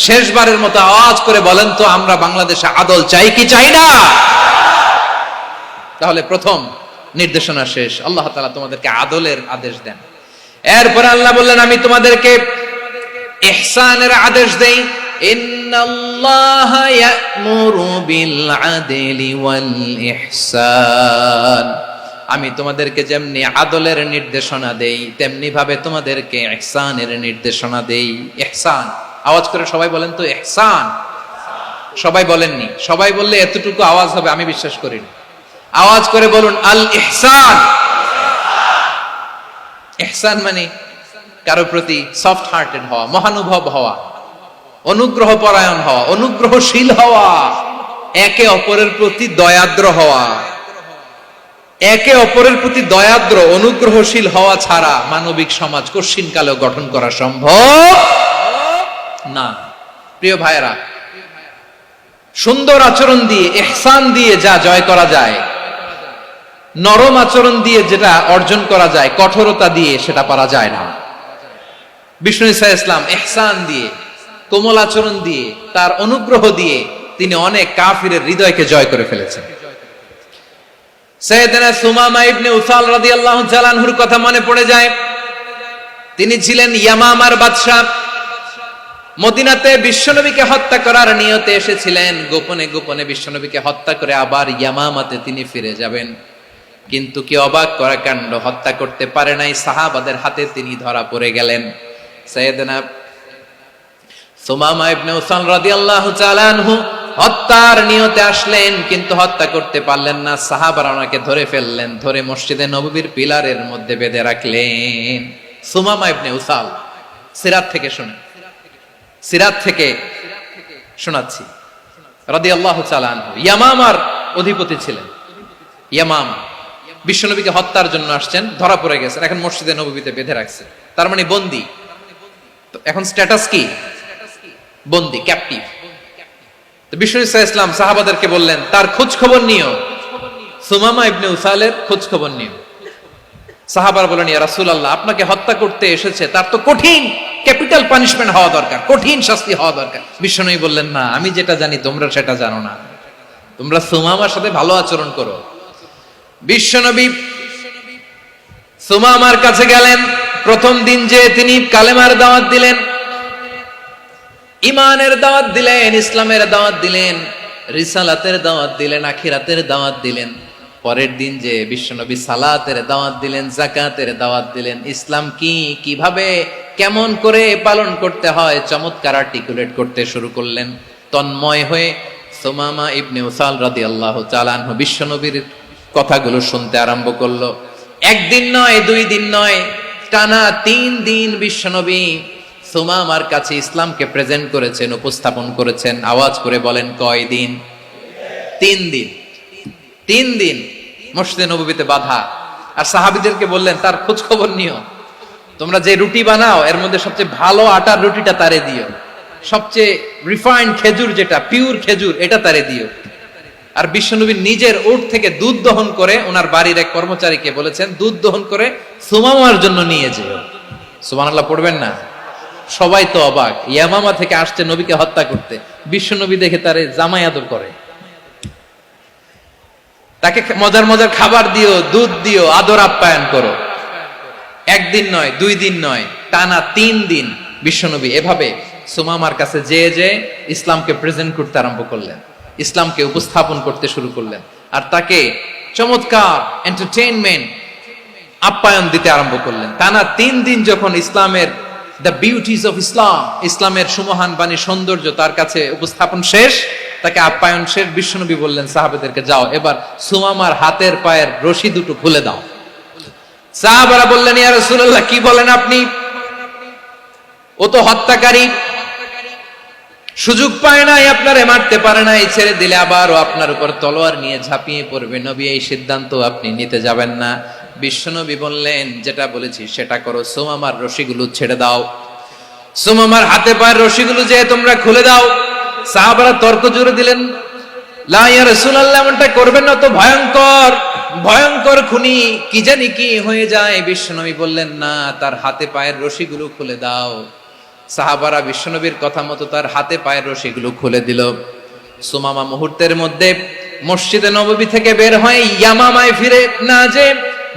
[SPEAKER 1] শেষবারের মতো আওয়াজ করে বলেন তো, আমরা বাংলাদেশে আদল চাই কি চাই না? তাহলে প্রথম নির্দেশনা শেষ। আল্লাহ তাআলা তোমাদেরকে আদলের আদেশ দেন। এরপর আল্লাহ বললেন, আমি তোমাদেরকে ইহসানের আদেশ দেই। ইন্নাল্লাহা ইয়া'মুরু বিল আদলি ওয়াল ইহসান। আমি তোমাদেরকে যেমনি আদলের নির্দেশনা দেই, তেমনি ভাবে তোমাদেরকে ইহসানের নির্দেশনা দেই। ইহসান, আওয়াজ করে সবাই বলেন তো ইহসান। সবাই বলেননি, সবাই বললে এতটুকু আওয়াজ হবে আমি বিশ্বাস করি না। আওয়াজ করে বলুন আল ইহসান। ইহসান মানে কারো প্রতি সফট হার্টেড হওয়া, মহানুভব হওয়া, অনুগ্রহ পরায়ণ হওয়া, অনুগ্রহশীল হওয়া, একে অপরের প্রতি দয়াদ্র হওয়া। একে অপরের প্রতি দয়াদ্র, অনুগ্রহশীল হওয়া ছাড়া মানবিক সমাজ কশিনকালেও গঠন করা সম্ভব না। প্রিয় ভাইয়েরা, সুন্দর আচরণ দিয়ে, ইহসান দিয়ে যা জয় করা যায়, নরম আচরণ দিয়ে যেটা অর্জন করা যায়, কঠোরতা দিয়ে সেটা পারা যায় না। বিষ্ণু ঈসা ইসলাম ইহসান দিয়ে, কোমল আচরণ দিয়ে, তার অনুগ্রহ দিয়ে তিনি অনেক কাফিরের হৃদয়কে জয় করে ফেলেছেন। সাইয়েদনা সুমামা ইবনে উসাল রাদিয়াল্লাহু তাআলা আনহুর কথা মনে পড়ে যায়। তিনি ছিলেন ইয়ামামার বাদশা। মদিনাতে বিশ্বনবীকে হত্যা করার নিয়তে এসেছিলেন, গোপনে গোপনে বিশ্বনবীকে হত্যা করে আবার ইয়ামামাতে তিনি ফিরে যাবেন। কিন্তু কি অবাক করা কাণ্ড, হত্যা করতে পারে নাই, সাহাবাদের হাতে তিনি ধরা পড়ে গেলেন। সাইয়েদনা সুমামা ইবনে উসাল রাদিয়াল্লাহু তাআলা আনহু হত্যার নিয়তে আসলেন, কিন্তু হত্যা করতে পারলেন না। সাহাবারা ওনাকে ধরে ফেললেন, ধরে মসজিদে নববীর পিলারের মধ্যে বেঁধে রাখলেন। সুমামা ইবনে উসাল, সিরাত থেকে শুনে, সিরাত থেকে শোনাচ্ছি, রাদিয়াল্লাহু তাআলা আনহু ইয়ামামার অধিপতি ছিলেন। ইয়ামামা বিশ্বনবীকে হত্যার জন্য আসছেন, ধরা পড়ে গেছেন, এখন মসজিদে নববীতে বেঁধে রাখছে, তার মানে বন্দী। তো এখন স্ট্যাটাস কি? বন্দী, ক্যাপটিভ। তো বিশ্বনবী সাল্লাল্লাহু আলাইহি ওয়াসাল্লাম সাহাবাদেরকে বললেন, তার খোঁজ খবর নিও, সুমামা ইবনে উসালের খোঁজ খবর নিও। সাহাবারা বলেন, ইয়া রাসূলুল্লাহ, আপনাকে হত্যা করতে এসেছে, তার তো কঠিন ক্যাপিটাল পানিশমেন্ট হওয়া দরকার, কঠিন শাস্তি হওয়া দরকার। বিশ্বনবী বললেন, না, আমি যেটা জানি তোমরা সেটা জানো না, তোমরা সুমামার সাথে ভালো আচরণ করো। বিশ্বনবী সুমামার কাছে গেলেন। প্রথম দিন যে তিনি কালেমার দাওয়াত দিলেন, ইমানের দাওয়াত দিলেন, ইসলামের দাওয়াত দিলেন, রিসালাতের দাওয়াত দিলেন, আখিরাতের দাওয়াত দিলেন। পরের দিন যে বিশ্বনবী সালাতের দাওয়াত দিলেন, যাকাতের দাওয়াত দিলেন, ইসলাম কি, কিভাবে, কেমন করে পালন করতে হয় চমৎকার আর্টিকুলেট করতে শুরু করলেন। তন্ময় হয়ে সুমামা ইবনে উসাল রাদিয়াল্লাহু তাআলা আনহু বিশ্বনবীর কথাগুলো শুনতে আরম্ভ করলো। একদিন নয়, 2 দিন নয়, টানা 3 দিন বিশ্বনবী সুমামার কাছে ইসলামকে প্রেজেন্ট করেছেন, উপস্থাপন করেছেন। আওয়াজ করে বলেন, কয় দিন? 3 দিন। 3 দিন মসজিদে নববীতে বাধা। আর সাহাবীদেরকে বললেন, তার খোঁজ খবর নিও, তোমরা যে রুটি বানাও এর মধ্যে সবচেয়ে ভালো আটার রুটিটা তারে দিও, সবচেয়ে রিফাইন্ড খেজুর, যেটা পিওর খেজুর, এটা তারে দিও। আর বিশ্বনবী নিজের উট থেকে দুধ দহন করে ওনার বাড়ির এক কর্মচারীকে বলেছেন, দুধ দহন করে সুমামার জন্য নিয়ে যেও। সুবহানাল্লাহ পড়বেন না? সবাই তো অবাক, ইয়ামামা থেকে আসছে নবীকে হত্যা করতে, বিশ্বনবী দেখে তারে জামাই আদর করে, তাকে মজার মজার খাবার দিও, দুধ দিও, আদর আপ্যায়ন করো। একদিন নয়, 2 দিন নয়, টানা 3 দিন বিশ্বনবী এভাবে সুমামার কাছে যে ইসলামকে প্রেজেন্ট করতে আরম্ভ করলেন, ইসলামকে উপস্থাপন করতে শুরু করলেন। আর তাকে চমৎকার এন্টারটেইনমেন্ট, আপ্যায়ন দিতে আরম্ভ করলেন। টানা 3 দিন যখন ইসলামের দ্য বিউটিজ অফ ইসলাম, ইসলামের সুমহান বাণী, সৌন্দর্য তার কাছে উপস্থাপন শেষ, তাকে আপ্যায়ন শেষ, বিশ্বনবী বললেন সাহাবাদেরকে, যাও এবার সুমামার হাতের পায়ের রশি দুটো খুলে দাও। সাহাবারা বললেন, ইয়া রাসূলুল্লাহ, কি বলেন আপনি? ও তো হত্যাকারী, সুযোগ পায় নাই, আপনারে মারতে পারে নাই, ছেড়ে দিলে আবারও আপনার উপর তলোয়ার নিয়ে ঝাঁপিয়ে পড়বে। নবী, এই সিদ্ধান্ত আপনি নিতে যাবেন না। বিশ্বনবী বললেন, যেটা বলেছি সেটা করো, সুমামার রশিগুলো ছেড়ে দাও, সুমামার হাতে পায়ের রশিগুলো যে তোমরা খুলে দাও। সাহাবারা তর্ক জুড়ে দিলেন, লা ইয়া রাসূলুল্লাহ, এমনটা করবেন না, তো ভয়ঙ্কর, ভয়ঙ্কর খুনি, কি জানি কি হয়ে যায়। বিশ্বনবী বললেন, না, তার হাতে পায়ের রশিগুলো খুলে দাও। সাহাবারা বিশ্বনবীর কথা মতো তার হাতে পায়ের রশিগুলো খুলে দিল। সুমামা মুহূর্তের মধ্যে মসজিদে নববী থেকে বের হয়ে ইয়ামামায় ফিরে না যে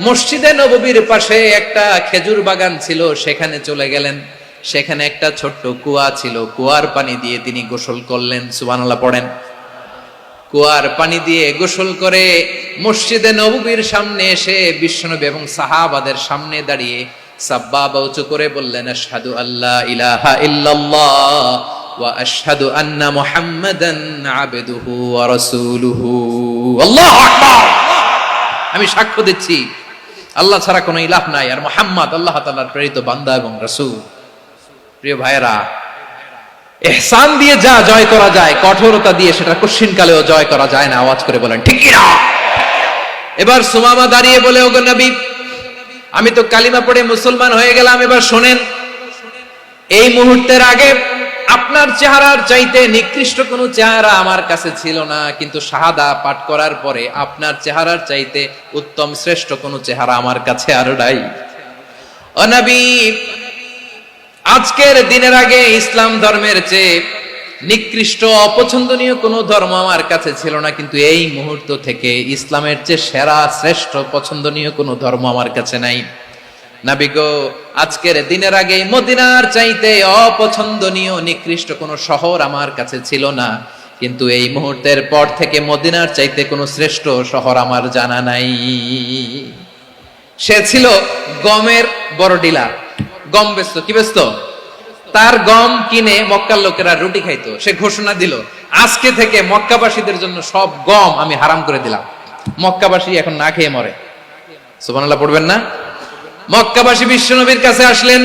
[SPEAKER 1] মসজিদে নববীর পাশে একটা খেজুর বাগান ছিল, সেখানে চলে গেলেন। সেখানে একটা ছোট্ট কুয়া ছিল, কুয়ার পানি দিয়ে তিনি গোসল করলেন। সুবহানাল্লাহ পড়েন। কুয়ার পানি দিয়ে গোসল করে মসজিদে নববীর সামনে এসে বিশ্বনবী এবং সাহাবাদের সামনে দাঁড়িয়ে সাব্বাবা উঁচু করে বললেন, আশহাদু আল্লা ইলাহা ইল্লাল্লাহ ওয়া আশহাদু আন্না মুহাম্মাদান আবদুহু ওয়া রাসূলুহু। আল্লাহু আকবার। আমি সাক্ষ্য দিচ্ছি আল্লাহ ছাড়া কোনো ইলাহ নাই, আর মুহাম্মদ আল্লাহ তাআলার প্রেরিত বান্দা এবং রাসূল। প্রিয় ভাইয়েরা, ইহসান দিয়ে যা জয় করা যায়, কঠোরতা দিয়ে সেটা কঠিনকালেও জয় করা যায় না। আওয়াজ করে বলেন ঠিক কি না? এবার সুমামা দাঁড়িয়ে বলে, ওগো নবী, আমি তো কালিমা পড়ে মুসলমান হয়ে গেলাম, এবার শোনেন, এই মুহূর্তের আগে আপনার চেহারার চাইতে নিকৃষ্ট কোনো চেহারা আমার কাছে ছিল না, কিন্তু শাহাদা পাঠ করার পরে আপনার চেহারার চাইতে উত্তম শ্রেষ্ঠ কোনো চেহারা আমার কাছে আর নাই। ও নবী, আজকের দিনের আগে ইসলাম ধর্মের চেয়ে নিকৃষ্ট অপছন্দনীয় কোনো ধর্ম আমার কাছে ছিল না, কিন্তু এই মুহূর্ত থেকে ইসলামের চেয়ে সেরা শ্রেষ্ঠ পছন্দনীয় কোনো ধর্ম আমার কাছে নাই। নবী গো, আজকের দিনের আগে মদিনার চাইতে অপছন্দনীয় নিকৃষ্ট কোনো শহর আমার কাছে ছিল না, কিন্তু এই মুহূর্তের পর থেকে মদিনার চাইতে কোনো শ্রেষ্ঠ শহর আমার জানা নাই। সে ছিল গমের বড় ডিলার, গম বেচতো। কি বেচতো? তার গম কিনে মক্কার লোকেরা রুটি খাইতো। সে ঘোষণা দিল, আজকে থেকে মক্কাবাসীদের জন্য সব গম আমি হারাম করে দিলাম, মক্কাবাসী এখন না খেয়ে মরে। সুবহানাল্লাহ পড়বেন না? মক্কাবাসী বিশ্বনবীর কাছে আসলেন,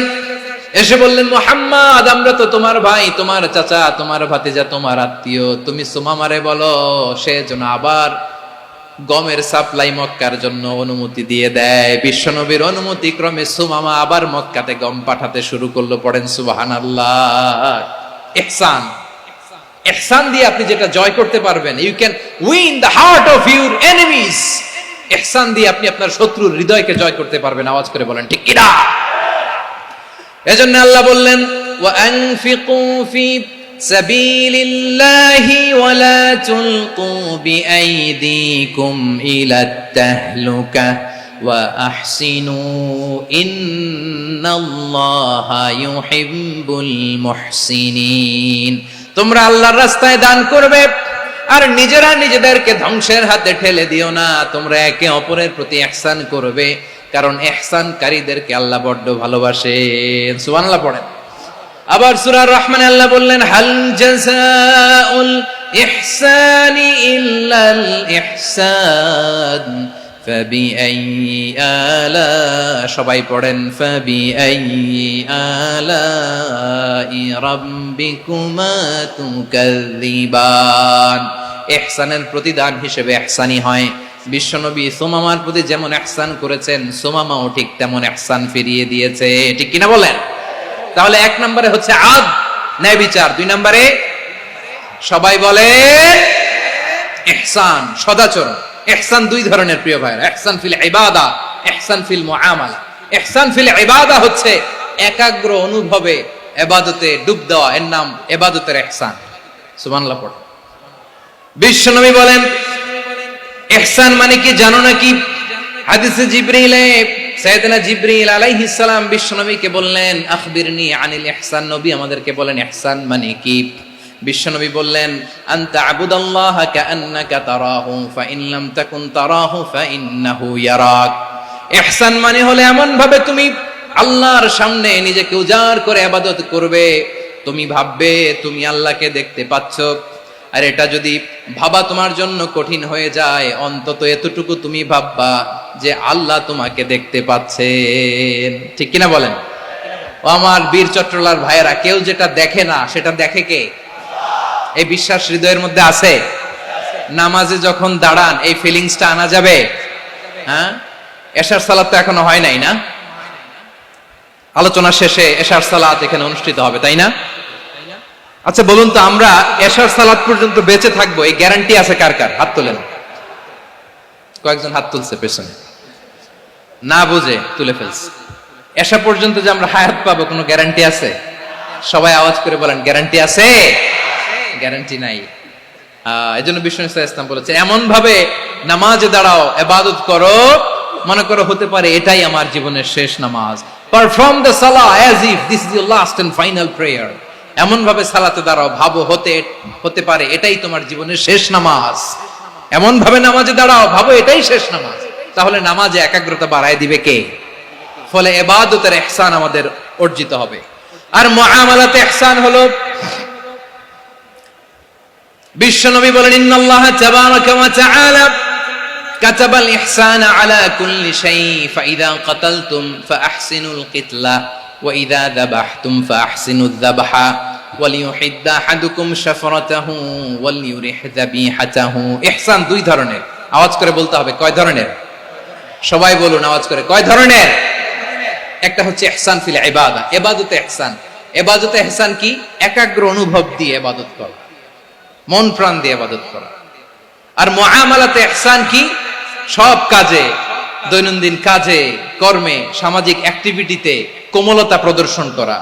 [SPEAKER 1] এসে বললেন, মুহাম্মদ, আমরা তো তোমার ভাই, তোমার চাচা, তোমার ভাতিজা, তোমার আত্মীয়, তুমি সুমামারে বলো সে যেন আবার গমের সাপ্লাই মক্কার জন্য অনুমতি দিয়ে দেয়। বিশ্বনবীর অনুমতি ক্রমে সুমামা আবার মক্কাতে গম পাঠাতে শুরু করলো। পড়েন সুবহানাল্লাহ। ইহসান, ইহসান দিয়ে আপনি যেটা জয় করতে পারবেন, you can win the heart of your enemies. ইহসান দিয়ে আপনি আপনার শত্রুর হৃদয়কে জয় করতে পারবেন। আওয়াজ করে বলেন ঠিক কিনা? এজন্য আল্লাহ বললেন, ওয়া আনফিকু ফি সাবিলিল্লাহি ওয়া লা তুলকু বিআইদিকুম ইলাত তাহলুকা ওয়া আহসিনু ইন্নাল্লাহা ইউহিব্বুল মুহসিনিন। তোমরা আল্লাহর রাস্তায় দান করবে আর নিজেরা নিজেদেরকে ধ্বংসের হাতে ঠেলে দিও না। তোমরা একে অপরের প্রতি ইহসান করবে, কারণ ইহসানকারীদেরকে আল্লাহ বড্ড ভালোবাসেন। সুবহানাল্লাহ পড়েন। আবার সূরা রহমানে আল্লাহ বললেন, হাল জাযাউল ইহসানি ইল্লাল ইহসান ফাবিআইয়ি আলা, সবাই পড়েন, ফাবিআইয়ি আলাই রাব্বিকুমা তুকাযযিবান। ইহসানের প্রতিদান হিসেবে ইহসানি হয়। বিশ্বনবী সুমামার প্রতি যেমন ইহসান করেছেন, সুমামাও ঠিক তেমন ইহসান ফিরিয়ে দিয়েছে। ঠিক কিনা বলেন? তাহলে এক নম্বরে হচ্ছে আদ, ন্যায় বিচার। দুই নম্বরে সবাই বলে ইহসান, সদাচরণ। ইহসান দুই ধরনের প্রিয় ভাইরা, ইহসান ফিল ইবাদা, ইহসান ফিল মুআমালা। ইহসান ফিল ইবাদা হচ্ছে একাগ্র অনুভবে ইবাদতে ডুব দেওয়া, এর নাম ইবাদতের ইহসান। সুবহানাল্লাহ পড়ো। বিশ্বনবী বলেন, ইহসান মানে কি জানো নাকি? হাদিসে জিবরিলে সাইয়েদনা জিবরিল আলাইহিস সালাম বিশ্বনবীকে বললেন, আখবিরনি আনিল ইহসান। নবী আমাদেরকে বলেন ইহসান মানে কি? বিশ্বনবী বললেন, আনতা আবুদাল্লাহা কাআন্নাকা তারাহু ফাইন লাম তাকুন তারাহু ফাইন্নাহু ইয়ারাক। ইহসান মানে হলো এমন ভাবে তুমি আল্লাহর সামনে নিজেকে উজাড় করে ইবাদত করবে, তুমি ভাববে তুমি আল্লাহকে দেখতে পাচ্ছ। আর এটা যদি ভাবা তোমার জন্য কঠিন হয়ে যায়, অন্তত এতটুকু তুমি ভাববা যে আল্লাহ তোমাকে দেখতে পাচ্ছেন। ঠিক কিনা বলেন? ও আমার বীর চট্টলার ভাইয়েরা, কেউ যেটা দেখে না সেটা দেখে কে? এই বিশ্বাস হৃদয়ের মধ্যে আছে? নামাজে যখন দাঁড়ান এই ফিলিংসটা আনা যাবে? হ্যাঁ, এশার সালাত তো এখনো হয় নাই না? আলোচনা শেষে এশার সালাত এখানে অনুষ্ঠিত হবে, তাই না? আচ্ছা বলুন তো, আমরা এশার সালাত পর্যন্ত বেঁচে থাকবো এই গ্যারান্টি আছে কার কার? হাত তোলেন। কয়েকজন হাত তুলছে পেছনে, না বুঝে তুলে ফেলছে। এশা পর্যন্ত যে আমরা হায়াত পাবো কোনো গ্যারান্টি আছে? সবাই আওয়াজ করে বলেন, গ্যারান্টি আছে? গ্যারান্টি নাই। এজন্য বিষ্ণু ইসলাম বলেছে, এমন ভাবে নামাজে দাঁড়াও, ইবাদত করো, মনে করো হতে পারে এটাই আমার জীবনের শেষ নামাজ। পারফর্ম দ্য সালাহ as if this is your last and final prayer. এমন ভাবে সালাতে দাঁড়াও, ভাবো হতে পারে এটাই তোমার জীবনের শেষ নামাজ। এমন ভাবে নামাজে দাঁড়াও, ভাবো এটাই শেষ নামাজ। তাহলে নামাজে একাগ্রতা বাড়ায় দিবে কে? ফলে ইবাদতের ইহসান আমাদের অর্জিত হবে। আর মুআমালাতে ইহসান হলো, বিশ্বনবী বলেন, ইন্নাল্লাহা তাবারাকা ওয়া তাআলা কাতাবাল ইহসানা আলা কুল্লি শাই ফাইদা কাতালতুম ফাআহসিনুল কিতলা ওয়া ইযা যাবাহতুম ফাআহসিনুয যাবহা ওয়ালিয়ুহিদ্দা আহাদুকুম শাফরাতাহু ওয়ালিয়ুরিহ যাবিহাতাহু। ইহসান দুই ধরনের। আওয়াজ করে বলতে হবে, কয় ধরনের? সবাই বলুন আওয়াজ করে, কয় ধরনের? একটা হচ্ছে ইহসান ফিল ইবাদা, ইবাদতে ইহসান। ইবাদতে ইহসান কি? একাগ্র অনুভব দিয়ে ইবাদত করা, মন প্রাণ দিয়ে ইবাদত করা। আর মুআমালাতে ইহসান কি? সব কাজে, দৈনন্দিন কাজে, কর্মে, সামাজিক অ্যাক্টিভিটিতে কোমলতা প্রদর্শন করা,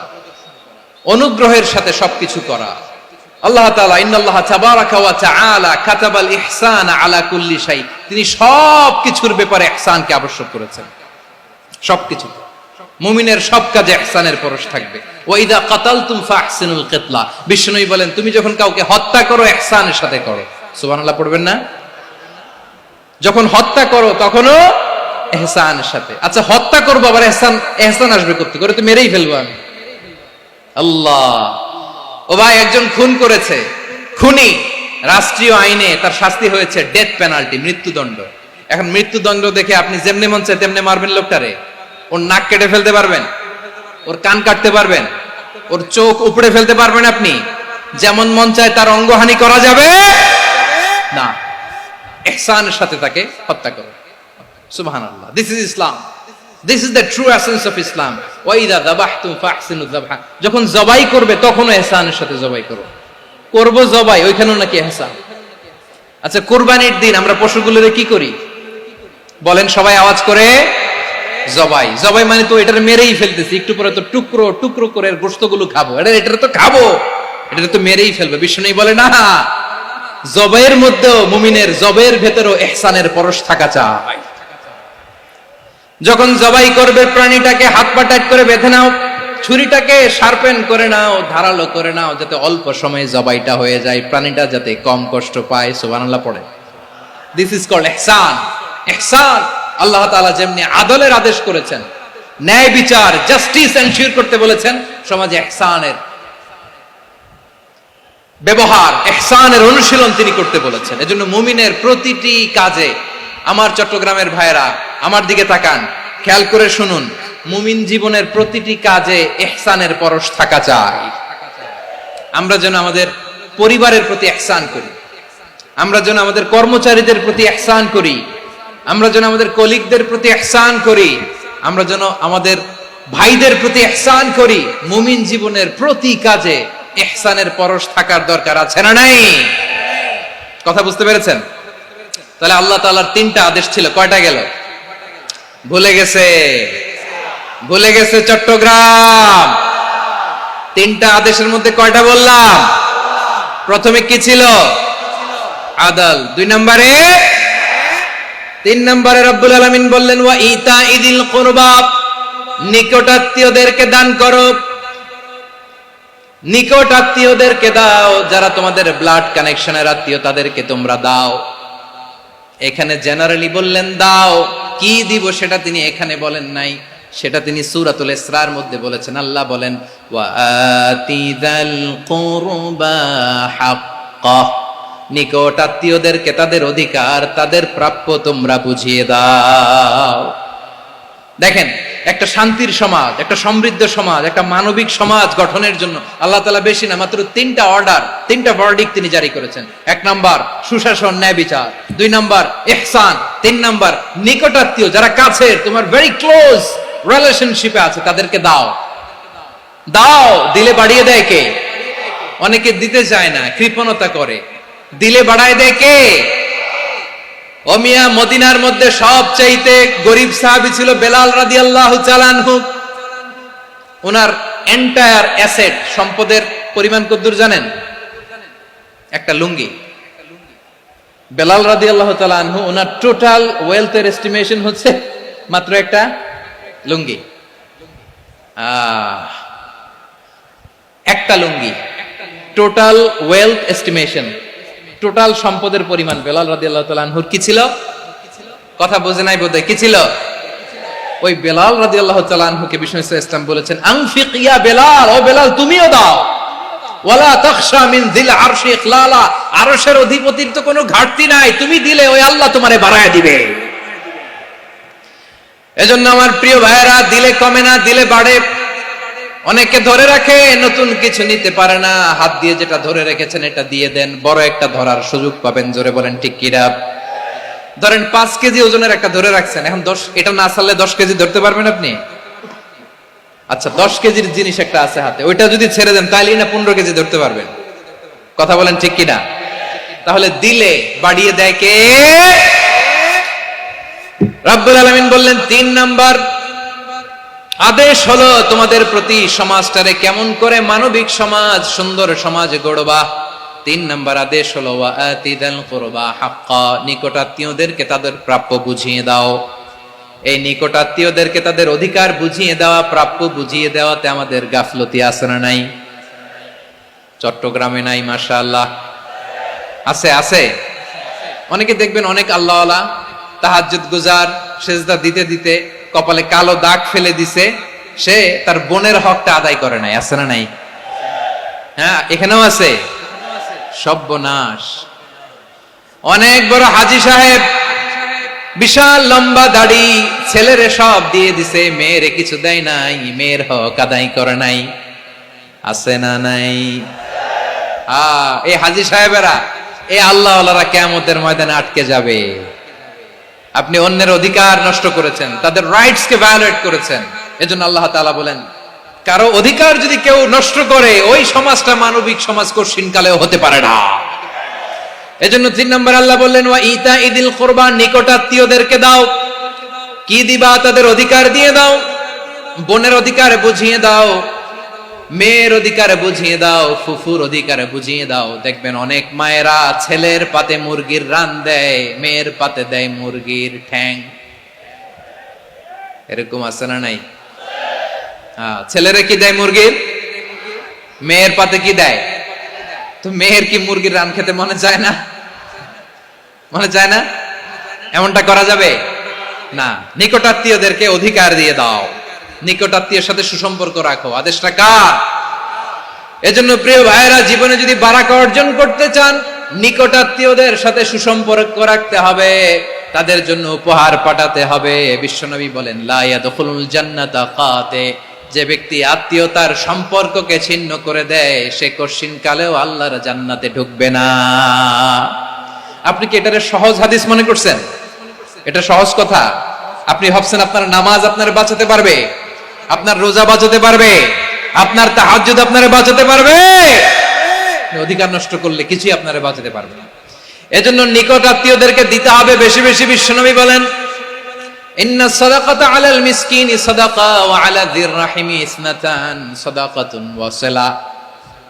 [SPEAKER 1] অনুগ্রহের সাথে সবকিছু করা। আল্লাহ তাআলা, ইন্নাল্লাহা তাবারাকা ওয়া তাআলা কাতাবাল ইহসানা আলা কুল্লি শাই, তিনি সবকিছুর ব্যাপারে ইহসানকে আবশ্যক করেছেন। সবকিছু, মুমিনের সব কাজে ইহসানের পরশ থাকবে। ওয়া ইযা কাতালতুম ফাহসিনুল কিতলা, বিষ্ণুই বলেন তুমি যখন কাউকে হত্যা করো ইহসানের সাথে করো। সুবহানাল্লাহ পড়বেন না? যখন হত্যা করো তখনও ইহসানের সাথে। আচ্ছা হত্যা করবো আবার ইহসান আসবে করতে করে, তো মেরেই ফেলবো আমি, আল্লাহ, ও ভাই একজন খুন করেছে, খুনি, রাষ্ট্রীয় আইনে তার শাস্তি হয়েছে ডেথ পেনাল্টি, মৃত্যুদণ্ড। এখন মৃত্যুদণ্ড দেখে আপনি যেমনি মন চায় তেমনি মারবেন লোকটারে? ওর নাক কেটে ফেলতে পারবেন? ওর কান কাটতে পারবেন? ওর চোখ উপড়ে ফেলতে পারবেন আপনি? যেমন মন চায় তার অঙ্গহানি করা যাবে না। ইহসানের সাথে তাকে হত্যা করো। সুবহানাল্লাহ, this is Islam, this is the true essence of Islam. ওয়া ইযা যাবাহতুম ফাহসিনু যাবহা, যখন জবাই করবে তখনও ইহসানের সাথে জবাই করো। করব জবাই, ওইখানেও নাকি ইহসান। আচ্ছা, কুরবানির দিন আমরা পশুগুলোরে কি করি বলেন সবাই আওয়াজ করে? জবাই। জবাই মানে তো এটারে মেরেই ফেলতেছি, একটু পরে তো টুকরো টুকরো করে গোশতগুলো খাবো, এটারে তো খাবো, এটারে তো মেরেই ফেলবে। বিষ্ণু বলে না, জবাইয়ের মধ্যেও মুমিনের জবাইয়ের ভেতরেও ইহসানের পরশ থাকা চাই। যখন জবাই করবে প্রাণীটাকে হাত পা টাইট করে বেঁধে নাও, ছুরিটাকে শার্পেন করে নাও, ধারালো করে নাও, যাতে অল্প সময়ে জবাইটা হয়ে যায়, প্রাণীটা যাতে কম কষ্ট পায়। সুবহানাল্লাহ পড়ে। দিস ইজ কল্ড ইহসান। ইহসান আল্লাহ তাআলা যেমনি আদলের আদেশ করেছেন, ন্যায় বিচার, জাস্টিস এনশিওর করতে বলেছেন, সমাজে ইহসানের ব্যবহার, ইহসানের অনুশীলন তিনি করতে বলেছেন। এজন্য মুমিনের প্রতিটি কাজে, আমার চট্টগ্রামের ভাইয়েরা আমার দিকে তাকান, খেয়াল করে শুনুন, মুমিন জীবনের প্রতিটি কাজে ইহসানের পরশ থাকা চাই। আমরা যেন আমাদের পরিবারের প্রতি ইহসান করি, আমরা যেন আমাদের কর্মচারীদের প্রতি ইহসান করি, আমরা যেন আমাদের কলিগদের প্রতি ইহসান করি, আমরা যেন আমাদের ভাইদের প্রতি ইহসান করি। মুমিন জীবনের প্রতি কাজে ইহসানের পরশ থাকার দরকার আছে না নাই? কথা বুঝতে পেরেছেন? তাহলে আল্লাহ তাআলার তিনটা আদেশ ছিল, কয়টা গেল? ভুলে গেছে, ভুলে গেছে চট্টগ্রাম। তিনটা আদেশের মধ্যে কয়টা বললাম? প্রথমে কি ছিল? আদল। 2 নম্বরে, 3 নম্বরে রব্বুল আলামিন বললেন ওয়া ইতাইদিল কুরবা, নিকটাত্মীয়দেরকে দান করো। নিকট আত্মীয়দেরকে দাও, যারা তোমাদের ব্লাড কানেকশনের আত্মীয় তাদেরকে তোমরা দাও। এখানে জেনারেলি বললেন দাও, কি দিব সেটা তিনি এখানে বলেন নাই, সেটা তিনি সূরাতুল ইসরার মধ্যে বলেছেন। আল্লাহ বলেন ওয়া আতিযাল কুরবা হাক্কা, নিকট আত্মীয়দেরকে তাদের অধিকার, তাদের প্রাপ্য তোমরা বুঝিয়ে দাও। দেখেন, একটা শান্তির সমাজ, একটা সমৃদ্ধ সমাজ, একটা মানবিক সমাজ গঠনের জন্য আল্লাহ তাআলা বেশি না, মাত্র 3টা অর্ডার, 3টা ভার্ডিক্ট তিনি জারি করেছেন। 1 নাম্বার সুশাসন, ন্যায় বিচার। 2 নাম্বার ইহসান। 3 নাম্বার নিকটাত্মীয়, যারা কাছের, তোমার ভেরি ক্লোজ রিলেশনশিপে আছে, তাদেরকে দাও। দাও, দিলে বাড়িয়ে দেয় কে? অনেকে দিতে চায় না, কৃপণতা করে। দিলে বাড়ায় দেয় কে? ও মিয়া, মদিনার মধ্যে সবচাইতে গরিব সাহাবী ছিল বেলাল রাদিয়াল্লাহু তাআলা আনহু। ওনার এন্টায়ার অ্যাসেট, সম্পদের পরিমাণ কতদূর জানেন? একটা লুঙ্গি। বেলাল রাদিয়াল্লাহু তাআলা আনহু, ওনার টোটাল ওয়েলথের এস্টিমেশন হচ্ছে মাত্র একটা লুঙ্গি। একটা লুঙ্গি, টোটাল ওয়েলথ এস্টিমেশন, টোটাল সম্পদের পরিমাণ বেলাল রাদিয়াল্লাহু তাআলা আনহুর কি ছিল? কথা বোঝে নাই বোধহয়। কি ছিল? ওই বেলাল রাদিয়াল্লাহু তাআলা আনহুকে বিষ্ণু ইসলাম বলেছেন, আনফিক ইয়া বেলাল, ও বেলাল তুমিও দাও। ওয়ালা তাখশা মিন যিল আরশি ইখলালা, আরশের অধিপতির তো কোনো ঘাটতি নাই, তুমি দিলে ওই আল্লাহ তোমারে বাড়ায় দিবে। এজন্য আমার প্রিয় ভাইয়েরা, দিলে কমে না, দিলে বাড়ে। অনেকে ধরে রাখে, নতুন কিছু নিতে পারে না, হাত দিয়ে যেটা ধরে রেখেছেন এটা দিয়ে দেন, বড় একটা ধরার সুযোগ পাবেন। জোরে বলেন ঠিক কিনা? ধরেন 5 কেজি ওজনের একটা ধরে রাখছেন, এখন 10, এটা না ছাড়লে 10 কেজি ধরতে পারবেন আপনি? আচ্ছা, 10 কেজির জিনিস একটা আছে হাতে, ওইটা যদি ছেড়ে দেন তাহলে না 15 কেজি ধরতে পারবেন। কথা বলেন ঠিক কিনা? তাহলে দিলে বাড়িয়ে দেয় কে? রব্বুল আলামিন বললেন 3 নাম্বার আদেশ হলো তোমাদের প্রতি সমাজটারে কেমন করে মানবিক সমাজ, সুন্দর সমাজ গড়বা। 3 নাম্বার আদেশ হলো ওয়া আতিদাল কুরবা হাক্কা, নিকটাত্মীয়দেরকে তাদের প্রাপ্য বুঝিয়ে দাও। এই নিকটাত্মীয়দেরকে তাদের অধিকার বুঝিয়ে দেওয়া, প্রাপ্য বুঝিয়ে দেওয়াতে আমাদের গাফলতি আছে না নাই? চট্টগ্রামে নাই? মাশাআল্লাহ আছে, আছে। অনেকে দেখবেন অনেক আল্লাহওয়ালা, তাহাজ্জুদ গুজার, সেজদা দিতে দিতে কপালে কালো দাগ ফেলে দিছে, সে তার বোনের হকটা আদায় করে নাই। আছে না নাই? হ্যাঁ, এখানেও আছে। সর্বনাশ। অনেক বড় হাজী সাহেব, বিশাল লম্বা দাড়ি, ছেলেরে সব দিয়ে দিছে, মেয়েরে কিছু দেয় নাই, মেয়ের হক আদায় করে নাই। আছে না নাই? এই হাজী সাহেবেরা, এই আল্লাহওয়ালারা কিয়ামতের ময়দানে আটকে যাবে। আপনি অন্যের অধিকার নষ্ট করেছেন, তাদের রাইটস কে ভায়োলেট করেছেন। এজন্য আল্লাহ তাআলা বলেন, কারো অধিকার যদি কেউ নষ্ট করে, ওই সমাজটা মানবিক সমাজ কঠিন কালেও হতে পারে না। এজন্য 3 নম্বর আল্লাহ বললেন, ওয়া ইতা ইদিল কুরবা, নিকটাত্মীয়দেরকে দাও। কি দিবা? তাদের অধিকার দিয়ে দাও। বোনের অধিকার বুঝিয়ে দাও, মেয়ের অধিকার বুঝিয়ে দাও, ফুফুর অধিকার বুঝিয়ে দাও। দেখবেন অনেক মায়েরা ছেলের পাতে মুরগির রান দেয়, মেয়ের পাতে দেয় মুরগির ঠ্যাং। এরকম আছে না নাই? ছেলেরা কি দেয়? মুরগির। মেয়ের পাতে কি দেয়? তো মেয়ের কি মুরগির রান খেতে মনে চায় না? মনে চায় না? এমনটা করা যাবে না। নিকটাত্মীয়দেরকে অধিকার দিয়ে দাও, নিকটাত্মীয়ের সাথে সুসম্পর্ক রাখো। আদেশটা কার? এজন্য প্রিয় ভাইয়েরা, জীবনে যদি বারাকা অর্জন করতে চান, নিকটাত্মীয়দের সাথে সুসম্পর্ক রাখতে হবে, তাদের জন্য উপহার পাঠাতে হবে। বিশ্বনবী বলেন, লা ইয়াদখুলুল জান্নাতা কাতে, যে ব্যক্তি আত্মীয়তার সম্পর্ককে ছিন্ন করে দেয়, সে কঠিন কালেও আল্লাহর জান্নাতে ঢুকবে না। আপনি কি এটারে সহজ হাদিস মনে করছেন? এটা সহজ কথা। আপনি ভাবছেন আপনার নামাজ আপনার বাঁচাতে পারবে, আপনার রোজা বাঁচাতে পারবে, আপনার তাহাজ্জুদ আপনারে বাঁচাতে পারবে? অধিকার নষ্ট করলে কিছুই আপনারে বাঁচাতে পারবে না। এজন্য নিকট আত্মীয়দেরকে দিতে হবে বেশি বেশি। বিশ্বনবী বলেন, ইন্না সাদাকাতা আলাল মিসকিনি সাদাকা ওয়া আলা যির রাহিমি ইসনাতান সাদাকাতুন ওয়া সিলা।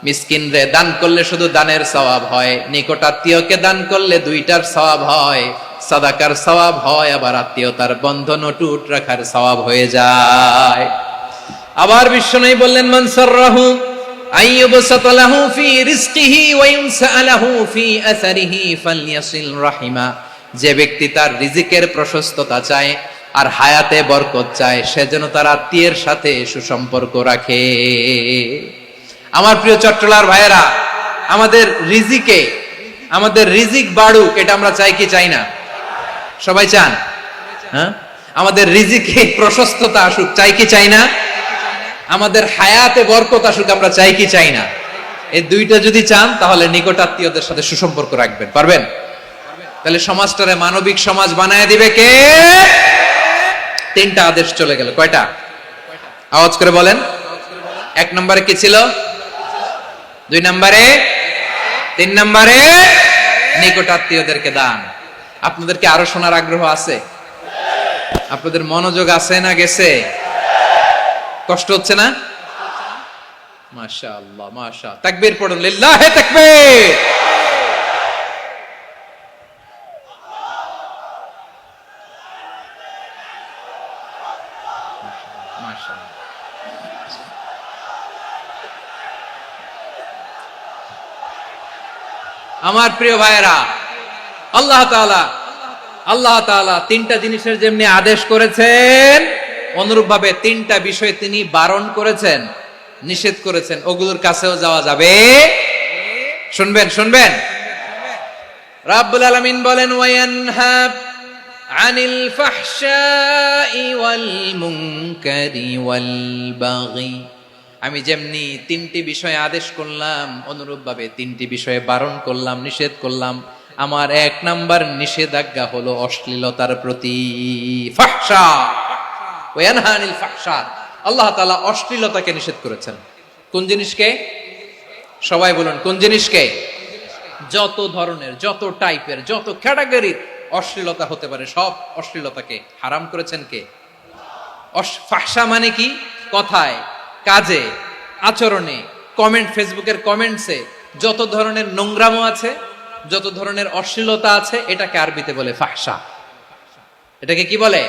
[SPEAKER 1] মিসকিনরে দান করলে শুধু দানের সওয়াব হয়, নিকট আত্মীয়কে দান করলে দুইটার সওয়াব হয়। সাদাকার সওয়াব হয়, আবার আত্মীয়তার বন্ধন অটুট রাখার সওয়াব হয়ে যায়। আবার বিশ্বনবী বললেন, মান সাররাহু আইয়ুবসাতা লাহু ফি রিজকিহি ওয়া ইউনসা লাহু ফি আসারিহি ফালইয়াসিল রাহিমা। যে ব্যক্তি তার রিজিকের প্রশস্ততা চায় আর হায়াতে বরকত চায়, সে যেন তার আত্মীয়ের সাথে সুসম্পর্ক রাখে। আমার প্রিয় চট্টলার ভাইয়েরা, আমাদের রিজিক বাড়ুক, এটা আমরা চাই কি চাই না? সবাই চান? হ্যাঁ, আমাদের রিজিকে প্রশস্ততা আসুক, চাই কি চাই না? আমাদের হায়াতে বরকত আসুক, আমরা চাই কি চাই না? এই দুইটা যদি চান, তাহলে নিকটাত্মীয়দের সাথে সুসম্পর্ক রাখবেন। পারবেন? তাহলে সমাজটারে মানবিক সমাজ বানায় দিবে কে? 3টা আদেশ চলে গেল। কয়টা? আওয়াজ করে বলেন। 1 নম্বরে কি ছিল? 2 নম্বরে, 3 নম্বরে নিকটাত্মীয়দেরকে দান। আপনাদেরকে আরো শোনার আগ্রহ আছে? আপনাদের মনোযোগ আছে না গেছে? কষ্ট হচ্ছে না? মাশাআল্লাহ, মাশাআল্লাহ। তাকবীর পড়ুন, লিল্লাহি তাকবীর। আমার প্রিয় ভাইয়েরা, আল্লাহ তাআলা 3টা জিনিসের যেমনি আদেশ করেছেন, অনুরূপ ভাবে 3টা বিষয় তিনি বারণ করেছেন, নিষেধ করেছেন। ওগুলোর কাছেও যাওয়া যাবে। শুনবেন। রাব্বুল আলামিন বলেন, ওয়ায়ানহা আনিল ফাহশাই ওয়াল মুনকারি ওয়াল বাগি। আমি যেমনি 3টি বিষয়ে আদেশ করলাম, অনুরূপ ভাবে 3টি বিষয়ে বারণ করলাম, নিষেধ করলাম। আমার 1 নাম্বার নিষেধাজ্ঞা হলো অশ্লীলতার প্রতি। ফাহশা, ওয়ায়ানহা আনিল ফাহশা। আল্লাহ তাআলা অশ্লীলতাকে নিষেধ করেছেন। কোন জিনিসকে? সবাই বলুন, কোন জিনিসকে? যত ধরনের, যত টাইপের, যত ক্যাটাগরির অশ্লীলতা হতে পারে, সব অশ্লীলতাকে হারাম করেছেন কে? ফাহশা মানে কি? কথায়, কাজে, আচরণে, কমেন্ট, ফেসবুকের কমেন্টসে যত ধরনের নোংরামো আছে, যত ধরনের অশ্লীলতা আছে, এটাকে আরবিতে বলে ফাহশা। এটাকে কি বলে?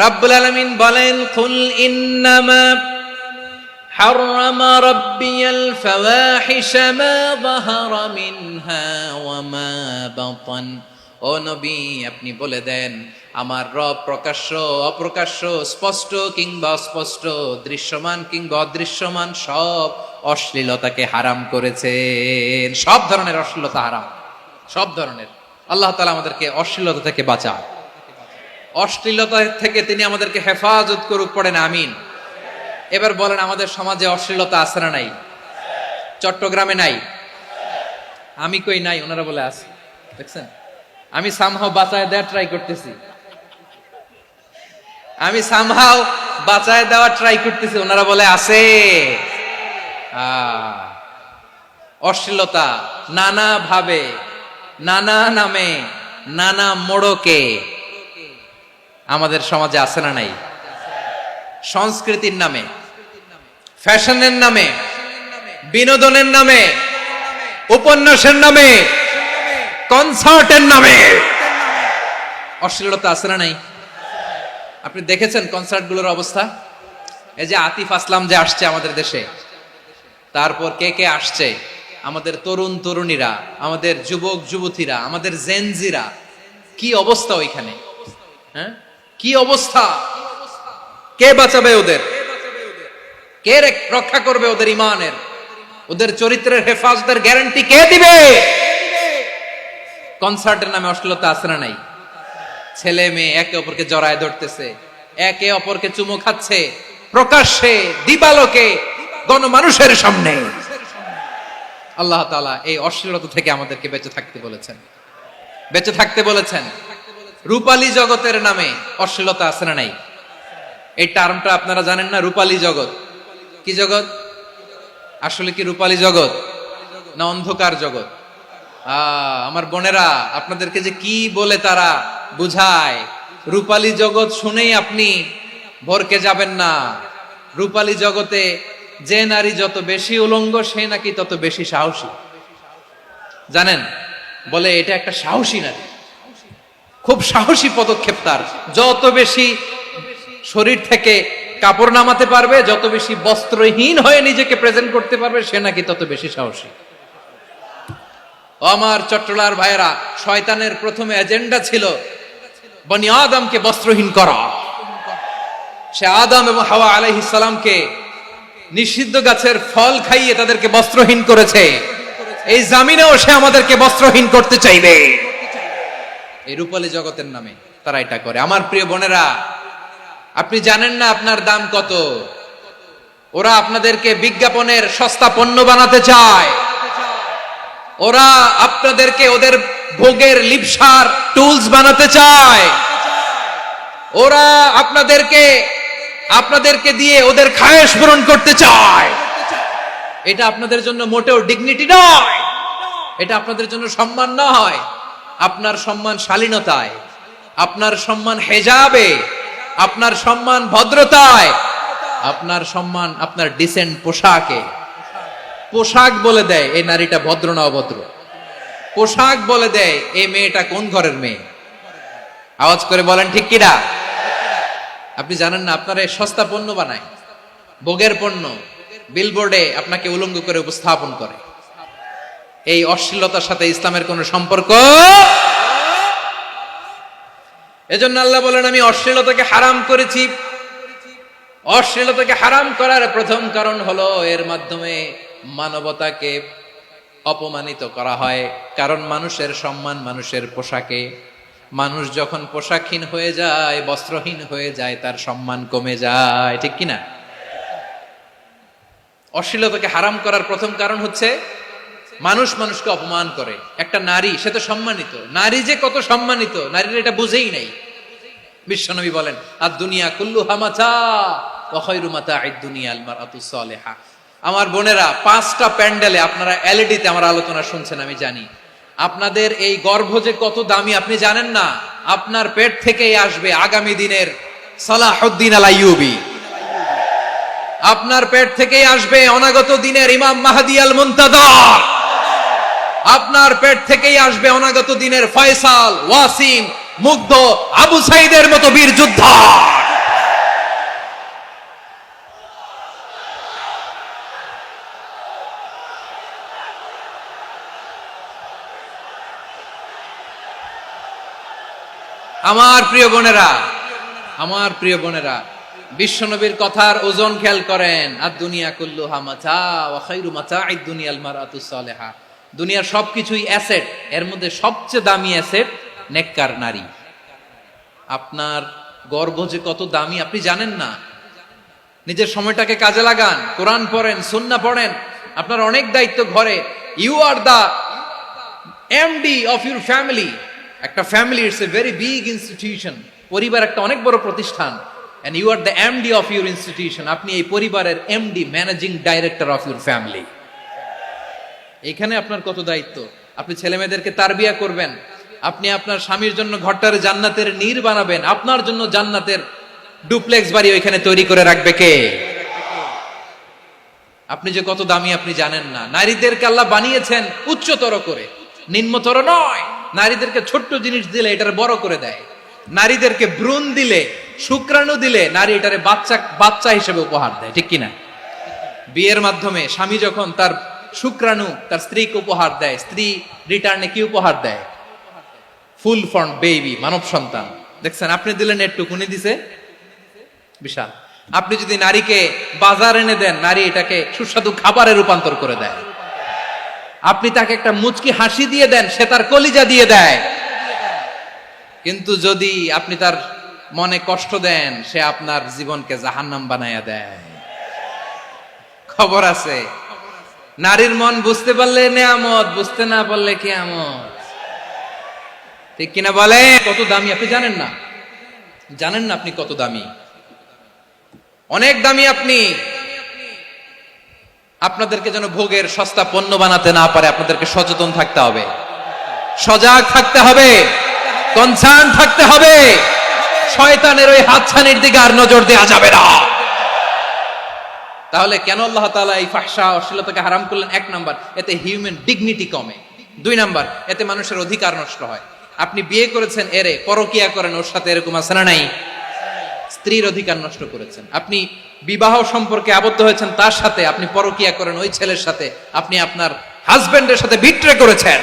[SPEAKER 1] রাব্বুল আলামিন বলেন, কুল ইন্নামা হারামা রাব্বিয়াল ফাওয়াহিশা মা যাহারা মিনহা ওয়া মা বাতান। ও নবী, আপনি বলে দেন, আমার রব প্রকাশ্য, অপ্রকাশ্য, স্পষ্ট কিংবা অস্পষ্ট, দৃশ্যমান কিংবা অদৃশ্যমান সব অশ্লীলতাকে হারাম করেছেন। সব ধরনের অশ্লীলতা হারাম, সব ধরনের। আল্লাহ তাআলা আমাদেরকে অশ্লীলতা থেকে বাঁচান, অশ্লীলতা থেকে তিনি আমাদেরকে হেফাজত করুক, পড়েন আমিন। এবার বলেন, আমাদের সমাজে অশ্লীলতা আছে না নাই? চট্টগ্রামে নাই? আমি কই নাই, ওনারা বলে আছে। দেখছেন, আমি সামহাও বাঁচায় দেওয়ার ট্রাই করতেছি, আমি সামহাও বাঁচায় দেওয়ার ট্রাই করতেছি, ওনারা বলে আছে। অশ্লীলতা নানা ভাবে, নানা নামে, নানা মোড়কে আমাদের সমাজে আছে না নাই? সংস্কৃতির নামে, ফ্যাশনের নামে, বিনোদনের নামে, উপন্যাসের নামে, কনসার্টের নামে অশ্লীলতা আছে না নাই? আপনি দেখেছেন কনসার্টগুলোর অবস্থা? এই যে আতিফ আসলাম যে আসছে আমাদের দেশে, তারপর কে কে আসছে, আমাদের তরুণ তরুণীরা, আমাদের যুবক যুবতীরা, আমাদের জেনজিরা, কি অবস্থা ওইখানে? হ্যাঁ, কি অবস্থা? কে বাঁচাবে ওদের? কে রক্ষা করবে ওদের ইমানের, ওদের চরিত্রের হেফাজতের গ্যারান্টি কে দিবে? কনসার্টের নামে অশ্লীলতা আছে না নাই? ছেলে মেয়ে একে অপরকে জড়ায় ধরতেছে, একে অপরকে চুমু খাচ্ছে প্রকাশ্যে, দিবালোকে, গণমানুষের সামনে। আল্লাহ তাআলা এই অশ্লীলতা থেকে আমাদেরকে বেঁচে থাকতে বলেছেন, বেঁচে থাকতে বলেছেন। রূপালী জগতের নামে অশ্লীলতা আছে না নাই? এই টার্মটা আপনারা জানেন না? রূপালী জগৎ কি জগৎ? আসলে কি রূপালী জগৎ না অন্ধকার জগৎ? আমার বোনেরা, আপনাদেরকে যে কি বলে তারা বুঝায়, রূপালী জগৎ শুনেই আপনি ভরকে যাবেন না। রূপালী জগতে যে নারী যত বেশি উলঙ্গ, সে নাকি তত বেশি সাহসী। জানেন, বলে এটা একটা সাহসী নারী, খুব সাহসী পদক্ষেপ তার। যত বেশি শরীর থেকে কাপড় নামাতে পারবে, যত বেশি বস্ত্রহীন হয়ে নিজেকে প্রেজেন্ট করতে পারবে, সে নাকি তত বেশি সাহসী। আমার চট্টলার ভাইয়েরা, শয়তানের প্রথমে এজেন্ডা ছিল বনি আদমকে বস্ত্রহীন করা। সে আদম এবং হাওয়া আলাইহিস সালামকে নিষিদ্ধ গাছের ফল খাইয়ে তাদেরকে বস্ত্রহীন করেছে। এই জামিনেও সে আমাদেরকে বস্ত্রহীন করতে চাইবে। এই রূপালী জগতের নামে তারা এটা করে। আমার প্রিয় বোনেরা, আপনি জানেন না আপনার দাম কত। ওরা আপনাদেরকে বিজ্ঞাপনের সস্তা পণ্য বানাতে চায়। ওরা আপনাদেরকে ওদের ভোগের লিপসার টুলস বানাতে চায়। ওরা আপনাদেরকে দিয়ে ওদের খায়েশ পূরণ করতে চায়। এটা আপনাদের জন্য মোটেও ডিগনিটি নয়, এটা আপনাদের জন্য সম্মান নয়। আপনার সম্মান শালীনতায়, আপনার সম্মান হেজাবে, আপনার সম্মান ভদ্রতায়, আপনার সম্মান আপনার ডিসেন্ট পোশাকে। পোশাক বলে দেয় এই নারীটা ভদ্র না অভদ্র। পোশাক বলে দেয় এই মেয়েটা কোন ঘরের মেয়ে। আওয়াজ করে বলেন ঠিক কিনা? আপনি জানেন না, আপনারা এই সস্তা পণ্য বানায়, ভোগের পণ্য, বিলবোর্ডে আপনাকে উলঙ্গ করে উপস্থাপন করে। এই অশ্লীলতার সাথে ইসলামের কোনো সম্পর্ক। এজন্য আল্লাহ বলেন, আমি অশ্লীলতাকে হারাম করেছি। অশ্লীলতাকে হারাম করার প্রথম কারণ হলো এর মাধ্যমে মানবতাকে অপমানিত করা হয়। কারণ মানুষের সম্মান মানুষের পোশাকে। মানুষ যখন পোশাকহীন হয়ে যায়, বস্ত্রহীন হয়ে যায়, তার সম্মান কমে যায়, ঠিক কিনা? অশ্লীলতাকে হারাম করার প্রথম কারণ হচ্ছে মানুষ মানুষকে অপমান করে। একটা নারী, সে তো সম্মানিত, নারী যে কত সম্মানিত নারীরা এটা বুঝেই নাই। বিশ্বনবী বলেন, আর দুনিয়া কুল্লুহা মাতা ওয়া খায়রু মাতা'আদ দুনিয়া আল মারআতুস সালিহা। আমার বোনেরা, 5টা প্যান্ডেলে আপনারা এলইডিতে আমার আলোচনা শুনছেন, আমি জানি। আপনাদের এই গর্ভ যে কত দামি আপনি জানেন না। আপনার পেট থেকেই আসবে আগামী দিনের সালাহুদ্দিন আল আইয়ুবী। আপনার পেট থেকেই আসবে অনাগত দিনের ইমাম মাহদী আল মুনতাযর। আপনার পেট থেকেই আসবে অনাগত দিনের ফয়সাল, ওয়াসিম, মুগ্ধ, আবু সাইদের মতো বীর যোদ্ধা। আমার প্রিয় বোনেরা, আমার প্রিয় বোনেরা, বিশ্বনবীর কথার ওজন খেয়াল করেন, আর দুনিয়া কুল্লুহা মাতা ওয়া খায়রু মাতা'আদ দুনিয়াল মারআতুস সালিহা। দুনিয়ার সবকিছুই অ্যাসেট, এর মধ্যে সবচেয়ে দামি অ্যাসেট নেককার নারী। আপনার গর্ভ যে কত দামি আপনি জানেন না। নিজের সময়টাকে কাজে লাগান, কোরআন পড়েন, সুন্নাহ পড়েন। আপনার অনেক দায়িত্ব ঘরে। You are the MD of your family. একটা family it's a very big institution. পরিবার একটা অনেক বড় প্রতিষ্ঠান। And you are the MD of your institution. আপনি এই পরিবারের MD, managing director of your family. এখানে আপনার কত দায়িত্ব। আপনি ছেলে মেয়েদেরকে তারবিয়া করবেন, আপনি আপনার স্বামীর জন্য ঘরটারে জান্নাতের নীর বানাবেন, আপনার জন্য জান্নাতের ডুপ্লেক্স বাড়ি ওইখানে তৈরি করে রাখবে কে? আপনি যে কত দামি আপনি জানেন না। নারীদেরকে আল্লাহ বানিয়েছেন উচ্চতর করে, নিম্নতর নয়। নারীদেরকে ছোট্ট জিনিস দিলে এটারে বড় করে দেয়। নারীদেরকে ভ্রূণ দিলে, শুক্রাণু দিলে নারী এটারে বাচ্চা হিসেবে উপহার দেয়, ঠিক কিনা? বিয়ের মাধ্যমে স্বামী যখন তার শুক্রাণু তার স্ত্রীকে উপহার দেয়, স্ত্রী রিটার্নে কি উপহার দেয়? ফুল ফর্ম বেবি, মানব সন্তান। দেখছেন, আপনি দিলেন একটুকুনি, দিছে বিশাল। আপনি যদি নারীকে বাজার এনে দেন, নারী এটাকে সুস্বাদু খাবারে রূপান্তর করে দেয়। আপনি তাকে একটা মুচকি হাসি দিয়ে দেন, সে তার কলিজা দিয়ে দেয়। কিন্তু যদি আপনি তার মনে কষ্ট দেন, সে আপনার জীবনকে জাহান্নাম বানায়া দেয়। খবর আছে, নারীর মন বুঝতে পারলে নেয়ামত, বুঝতে না পারলে কিয়ামত, ঠিক কিনা বলে? কত দামি আপনি জানেন না। জানেন না আপনি কত দামি, অনেক দামি আপনি। আপনাদেরকে যেন ভোগের সস্তা পণ্য বানাতে না পারে, আপনাদেরকে সচেতন থাকতে হবে, সজাগ থাকতে হবে, কনসার্ন থাকতে হবে। শয়তানের ওই হাতছানির দিকে আর নজর দেওয়া যাবে না। তাহলে কেন আল্লাহ তাআলা এই ফাহশা, অশ্লীলতাকে হারাম করলেন? এক নাম্বার, এতে হিউম্যান ডিগনিটি কমে। দুই নাম্বার, এতে মানুষের অধিকার নষ্ট হয়। আপনি বিয়ে করেছেন এরে, পরকিয়া করেন ওর সাথে, এরকম আছে না নাই? স্ত্রীর অধিকার নষ্ট করেছেন। আপনি বিবাহ সম্পর্কে আবদ্ধ হয়েছেন তার সাথে, আপনি পরকিয়া করেন ওই ছেলের সাথে, আপনি আপনার হাজবেন্ডের সাথে বিট্রে করেছেন।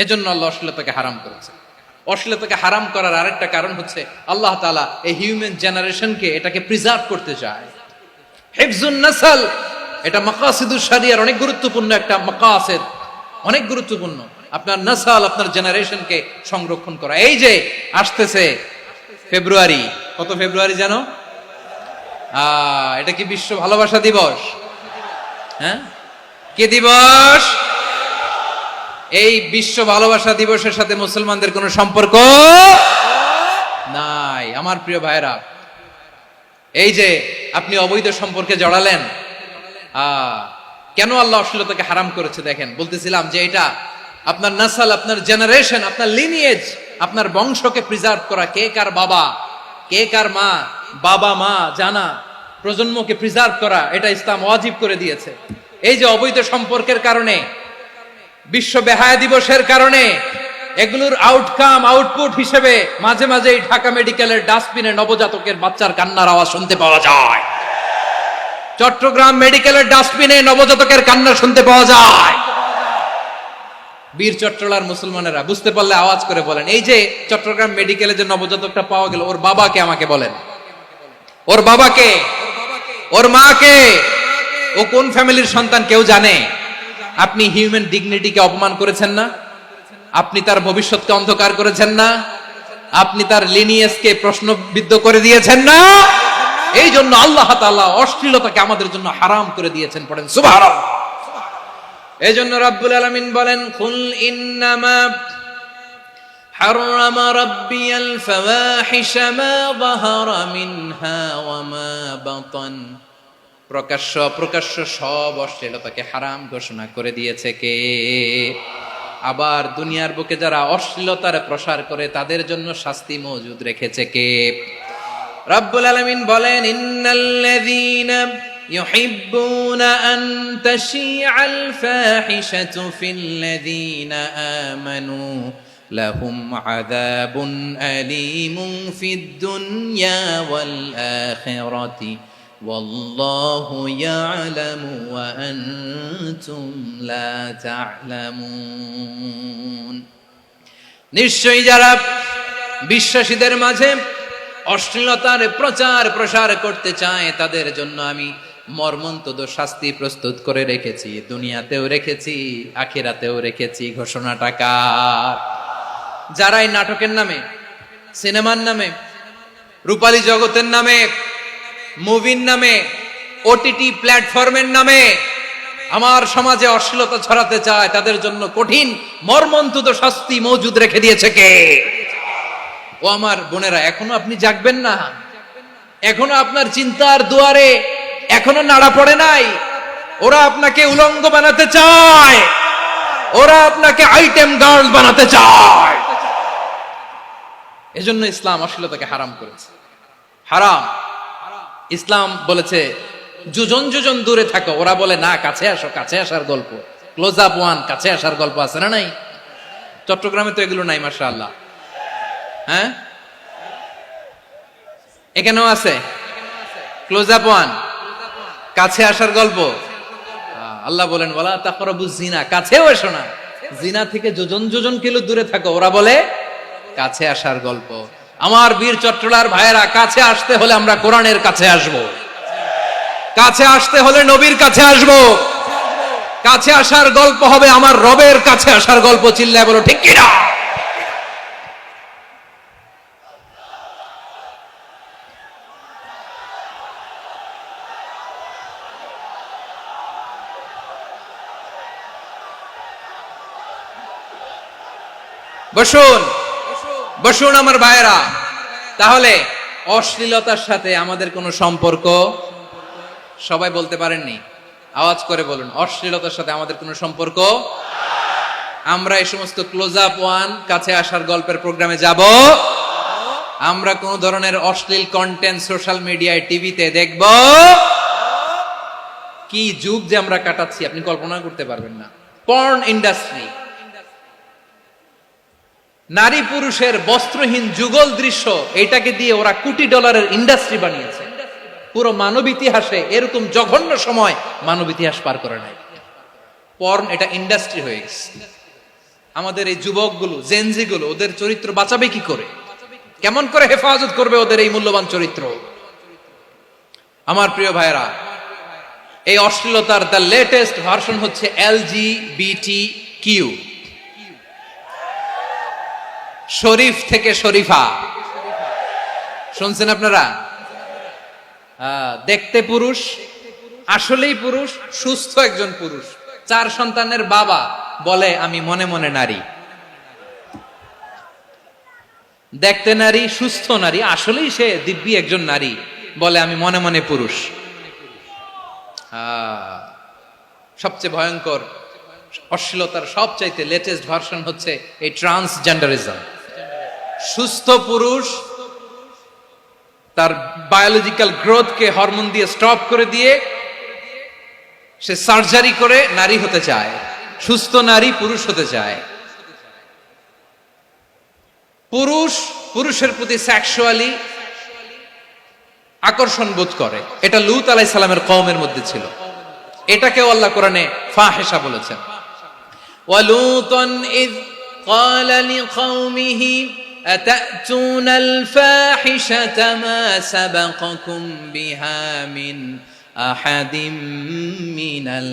[SPEAKER 1] এজন্য আল্লাহ অশ্লীলতাকে হারাম করেছেন। অশ্লীলতাকে হারাম করার আরেকটা কারণ হচ্ছে আল্লাহ তাআলা এই হিউম্যান জেনারেশনকে এটাকে প্রিজার্ভ করতে চায়। হিফজুন নাসল, এটা মাকাসিদুশ শরিয়ার অনেক গুরুত্বপূর্ণ একটা মাকাসিদ, অনেক গুরুত্বপূর্ণ। আপনার নাসল, আপনার জেনারেশনকে সংরক্ষণ করা। এই যে আসতেছে ফেব্রুয়ারি, কত ফেব্রুয়ারি জানো? এটা কি বিশ্ব ভালোবাসা দিবস? হ্যাঁ, কি দিবস? এই বিশ্ব ভালোবাসা দিবসের সাথে মুসলমানদের কোনো সম্পর্ক নাই। আমার প্রিয় ভাইরা, এই যে আপনি অবৈধ সম্পর্কে জড়ালেন, কেন আল্লাহ অশ্লীলতাকে হারাম করেছে দেখেন। বলতেছিলাম যে এটা আপনার নাসল, আপনার জেনারেশন, আপনার লিনিয়েজ, আপনার বংশকে প্রিজার্ভ করা। কে কার বাবা, কে কার মা, বাবা মা জানা, প্রজন্মকে প্রিজার্ভ করা, এটা ইসলাম ওয়াজিব করে দিয়েছে। এই যে অবৈধ সম্পর্কের কারণে, বিশ্ব বেহায়া দিবসের কারণে, এগুলোর আউটকাম, আউটপুট হিসেবে মাঝে মাঝে এই ঢাকা মেডিকেলের ডাস্টবিনে নবজাতকের বাচ্চার কান্নার আওয়াজ শুনতে পাওয়া যায়। চট্টগ্রাম মেডিকেলের ডাস্টবিনে নবজাতকের কান্না শুনতে পাওয়া যায়। বীর চট্টলার মুসলমানেরা বুঝতে পারলে আওয়াজ করে বলেন, এই যে চট্টগ্রাম মেডিকেলে যে নবজাতকটা পাওয়া গেল, ওর বাবাকে আমাকে বলেন, ওর বাবাকে, ওর মাকে, ও কোন ফ্যামিলির সন্তান কেউ জানে? আপনি হিউম্যান ডিগনিটিকে অপমান করেছেন না? আপনি তার ভবিষ্যৎকে অন্ধকার করেছেন না? আপনি তার লিনিয়েজকে প্রশ্নবিদ্ধ করে দিয়েছেন না? এই জন্য আল্লাহ তাআলা অশ্লীলতাকে আমাদের জন্য হারাম করে দিয়েছেন। পড়েন সুবহানাল্লাহ। এই জন্য রাব্বুল আলামিন বলেন, কুল ইন্নামা হারামা রাব্বিয়াল ফাওয়াহিশা মা যাহারা মিনহা ওয়া মা বাতান। প্রকাশ্য অপ্রকাশ্য সব অশ্লীলতাকে হারাম ঘোষণা করে দিয়েছে কে? আবার দুনিয়ার বুকে যারা অশ্লীলতার প্রসার করে তাদের জন্য শাস্তি মজুদ রেখেছে কে? রাব্বুল আলামিন বলেন, ইন্নাল্লাযীনা ইউহিব্বুনা আন তাশিআল ফাহিশাতু ফিল্লাযীনা আমানু লাহুম আযাবুন আলীমুন ফিদ দুনিয়া ওয়াল আখিরাতি ওয়াল্লাহু ইয়ালামু ওয়া আনতুম লা তা'লামুন। নিশ্চয়ই যারা বিশ্বাসীদের মাঝে অশ্লীলতার প্রচার প্রসার করতে চায় তাদের জন্য আমি মর্মন্তুদ শাস্তি প্রস্তুত করে রেখেছি, দুনিয়াতেও রেখেছি, আখিরাতেও রেখেছি। ঘোষণাটা কার? যারা এই নাটকের নামে, সিনেমার নামে, রূপালী জগতের নামে, মুভির নামে, ওটিটি প্ল্যাটফর্মের নামে আমার সমাজে অশ্লীলতা ছড়াতে চায়, তাদের জন্য কঠিন মর্মন্তুদ শাস্তি মজুদ রেখে দিয়েছে কে? ও আমার বোনেরা, এখনো আপনি জাগবেন না? এখনো আপনার চিন্তার দুয়ারে এখনো নাড়া পড়ে নাই? ওরা আপনাকে উলঙ্গ বানাতে চায়, ওরা আপনাকে আইটেম গার্ল বানাতে চায়। এজন্য ইসলাম অশ্লীলতাকে হারাম করেছে। হারাম। ইসলাম বলেছে যোজন যোজন দূরে থাকো, ওরা বলে না কাছে আসো, কাছে আসার গল্প, ক্লোজ আপ ওয়ান, কাছে আসার গল্প আছে না নাই? চট্টগ্রামে তো এগুলো নাই মাশাআল্লাহ। হ্যাঁ, এখানেও আছে ক্লোজ আপ ওয়ান, কাছে আসার গল্প। আল্লাহ বলেন ওয়ালা তাকরাবুজ জিনা, কাছেও এসো না, জিনা থেকে যোজন যোজন কিলো দূরে থাকো, ওরা বলে কাছে আসার গল্প। আমার বীর চট্টলার ভাইয়েরা, কাছে আসতে হলে আমরা কোরআনের কাছে আসব, কাছে আসতে হলে নবীর কাছে আসব, কাছে আসার গল্প হবে আমার রবের কাছে আসার গল্প। চিল্লায় বলো ঠিক কিনা? বসুন বসুন আমার ভাইয়েরা। তাহলে অশ্লীলতার সাথে আমাদের কোনো সম্পর্ক? সবাই বলতে পারেননি, আওয়াজ করে বলুন, অশ্লীলতার সাথে আমাদের কোনো সম্পর্ক? আমরা এই সমস্ত ক্লোজ আপ ওয়ান, কাছে আসার গল্পের প্রোগ্রামে যাব? আমরা কোন ধরনের অশ্লীল কন্টেন্ট সোশ্যাল মিডিয়ায়, টিভিতে দেখব? কি যুগ যে আমরা কাটাচ্ছি আপনি কল্পনা করতে পারবেন না। পর্ন ইন্ডাস্ট্রি, নারী পুরুষের বস্ত্রহীন যুগল দৃশ্য, এটাকে দিয়ে ওরা কোটি ডলারের ইন্ডাস্ট্রি বানিয়েছে। পুরো মানব ইতিহাসে এরকম জঘন্য সময় মানব ইতিহাস পার করে নাই। পর্ন এটা ইন্ডাস্ট্রি হয়ে গেছে। আমাদের এই যুবকগুলো, জেনজিগুলো, ওদের চরিত্র বাঁচাবে কি করে? কেমন করে হেফাজত করবে ওদের এই মূল্যবান চরিত্র? আমার প্রিয় ভাইরা, এই অশ্লীলতার দ্য লেটেস্ট ভার্সন হচ্ছে LGBT-Q, শরীফ থেকে শরীফা। শুনছেন আপনারা? দেখতে পুরুষ, আসলেই পুরুষ, সুস্থ একজন পুরুষ, 4 সন্তানের বাবা, বলে আমি মনে মনে নারী। দেখতে নারী, সুস্থ নারী, আসলেই সে দিব্যি একজন নারী, বলে আমি মনে মনে পুরুষ। সবচেয়ে ভয়ঙ্কর অশ্লীলতার সবচাইতে লেটেস্ট ভার্সন হচ্ছে এই ট্রান্সজেন্ডারিজম। সুস্থ পুরুষ তার বায়োলজিক্যাল গ্রোথকে হরমোন দিয়ে স্টপ করে দিয়ে সে সার্জারি করে নারী হতে চায়, সুস্থ নারী পুরুষ হতে চায়। পুরুষ পুরুষের প্রতি সেক্সুয়ালি আকর্ষণ বোধ করে, এটা লূত আলাইহিস সালামের কওমের মধ্যে ছিল। এটাকেও আল্লাহ কোরআনে ফাহিশা বলেছেন। ওয়ালুতান ইয ক্বালা লিকাওমিহি আতাতুনাল ফাহিশাতা মা সাবাকাকুম বিহা মিন আহাদিম মিনাল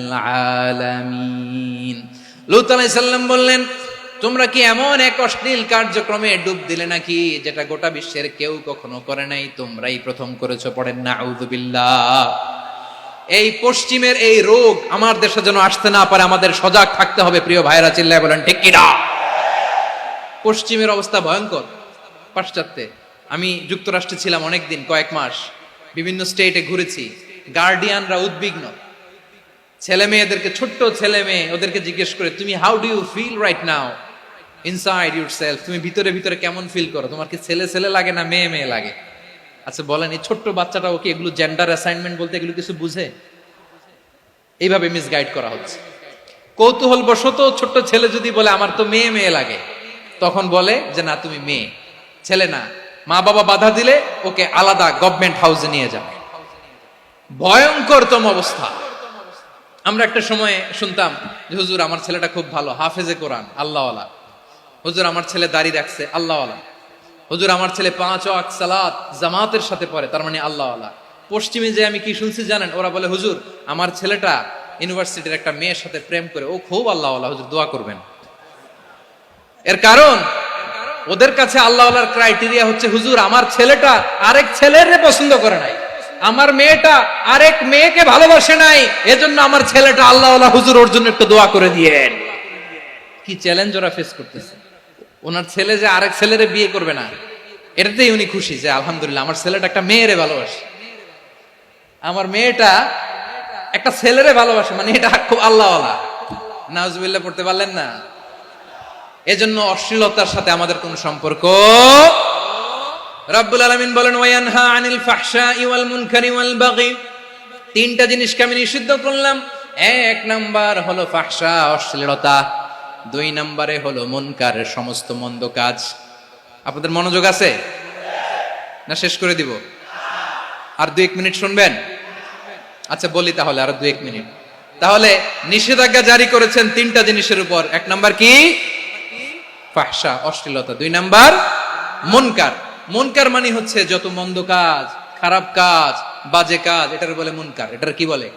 [SPEAKER 1] আলামিন। লূত আলাইহিস সালাম বললেন, তোমরা কি এমন এক অশ্লীল কার্যক্রমে ডুব দিলে নাকি যেটা গোটা বিশ্বের কেউ কখনো করে নাই, তোমরাই প্রথম করেছো। পড়েন নাউযুবিল্লাহ। এই পশ্চিমের এই রোগ আমার দেশে যেন আসতে না পারে, আমাদের সজাগ থাকতে হবে। প্রিয় ভাইরা, চিল্লায় বলেন ঠিক কিনা? পশ্চিমের অবস্থা ভয়ঙ্কর। পাশ্চাত্যে, আমি যুক্তরাষ্ট্রে ছিলাম অনেকদিন, কয়েক মাস, বিভিন্ন স্টেটে ঘুরেছি। গার্ডিয়ানরা উদ্বিগ্ন, ছেলে মেয়েদেরকে, ছোট্ট ছেলে মেয়ে, ওদেরকে জিজ্ঞেস করে, তুমি how do you feel right now inside yourself? তুমি ভিতরে ভিতরে কেমন ফিল করো? তোমার কি ছেলে ছেলে লাগে না মেয়ে মেয়ে লাগে? আচ্ছা বলেন, এই ছোট্ট বাচ্চাটা ওকে এগুলো জেন্ডার অ্যাসাইনমেন্ট বলতে এগুলো কিছু বুঝে? এইভাবে মিসগাইড করা হচ্ছে। কৌতূহল বশত ছোট্ট ছেলে যদি বলে আমার তো মেয়ে মেয়ে লাগে, তখন বলে যে না তুমি মেয়ে, ছেলে না। মা বাবা বাধা দিলে ওকে আলাদা গভর্নমেন্ট হাউসে নিয়ে যাবে। ভয়ঙ্করতম অবস্থা। আমরা একটা সময়ে শুনতাম যে হুজুর আমার ছেলেটা খুব ভালো, হাফেজে কোরআন, আল্লাহওয়ালা। হুজুর আমার ছেলে দাড়ি রাখছে, আল্লাহওয়ালা। হুজুর আমার ছেলে 5 ওয়াক্ত সালাত জামাতের সাথে পড়ে, তার মানে আল্লাহ আল্লাহ। পশ্চিমে যে আমি কি শুনছি জানেন, ওরা বলে হুজুর আমার ছেলেটা ইউনিভার্সিটির একটা মেয়ের সাথে প্রেম করে, ও খুব আল্লাহ আল্লাহ, হুজুর দোয়া করবেন। এর কারণ ওদের কাছে আল্লাহ আল্লাহর ক্রাইটেরিয়া হচ্ছে হুজুর আমার ছেলেটা আরেক ছেলের পছন্দ করে নাই, আমার মেয়েটা আরেক মেয়েকে ভালোবাসে নাই, এজন্য আমার ছেলেটা আল্লাহ আল্লাহ, হুজুর ওর জন্য একটু দোয়া করে দিয়েন। কি চ্যালেঞ্জ ওরা ফেস করতেছে। ওনার ছেলে যে আরেক ছেলেরে বিয়ে করবে না, এটাতেই উনি খুশি যে আলহামদুলিল্লাহ আমার ছেলেটা একটা মেয়েরে ভালোবাসে, আমার মেয়েটা একটা ছেলেরে ভালোবাসে, মানে এটা খুব আল্লাহ আল্লাহ। নাউজুবিল্লাহ পড়তে পারলেন না? এজন্য অশ্লীলতার সাথে আমাদের কোনো সম্পর্ক। রব্বুল আলামিন বলেন ওয়ায়ানহা আনিল ফাহশাই ওয়াল মুনকারি ওয়াল বাগি, তিনটা জিনিসকে আমি নিষিদ্ধ করলাম। এক নাম্বার হলো ফাহশা, অশ্লীলতা। 2 নম্বরে হলো মুনকারের সমস্ত মন্দ কাজ। আপনাদের মনোযোগ আছে না? শেষ করে দিব? আর 2-1 মিনিট শুনবেন? আচ্ছা বলি তাহলে, আর 2-1 মিনিট। তাহলে নিষেধাজ্ঞা জারি করেছেন 3টা জিনিসের উপর। 1 নাম্বার কি? ফাহশা, অশ্লীলতা। 2 নাম্বার মুনকার। মুনকার মানে হচ্ছে যত মন্দ কাজ, খারাপ কাজ, বাজে কাজ, এটার বলে মুনকার। এটার কি বলে?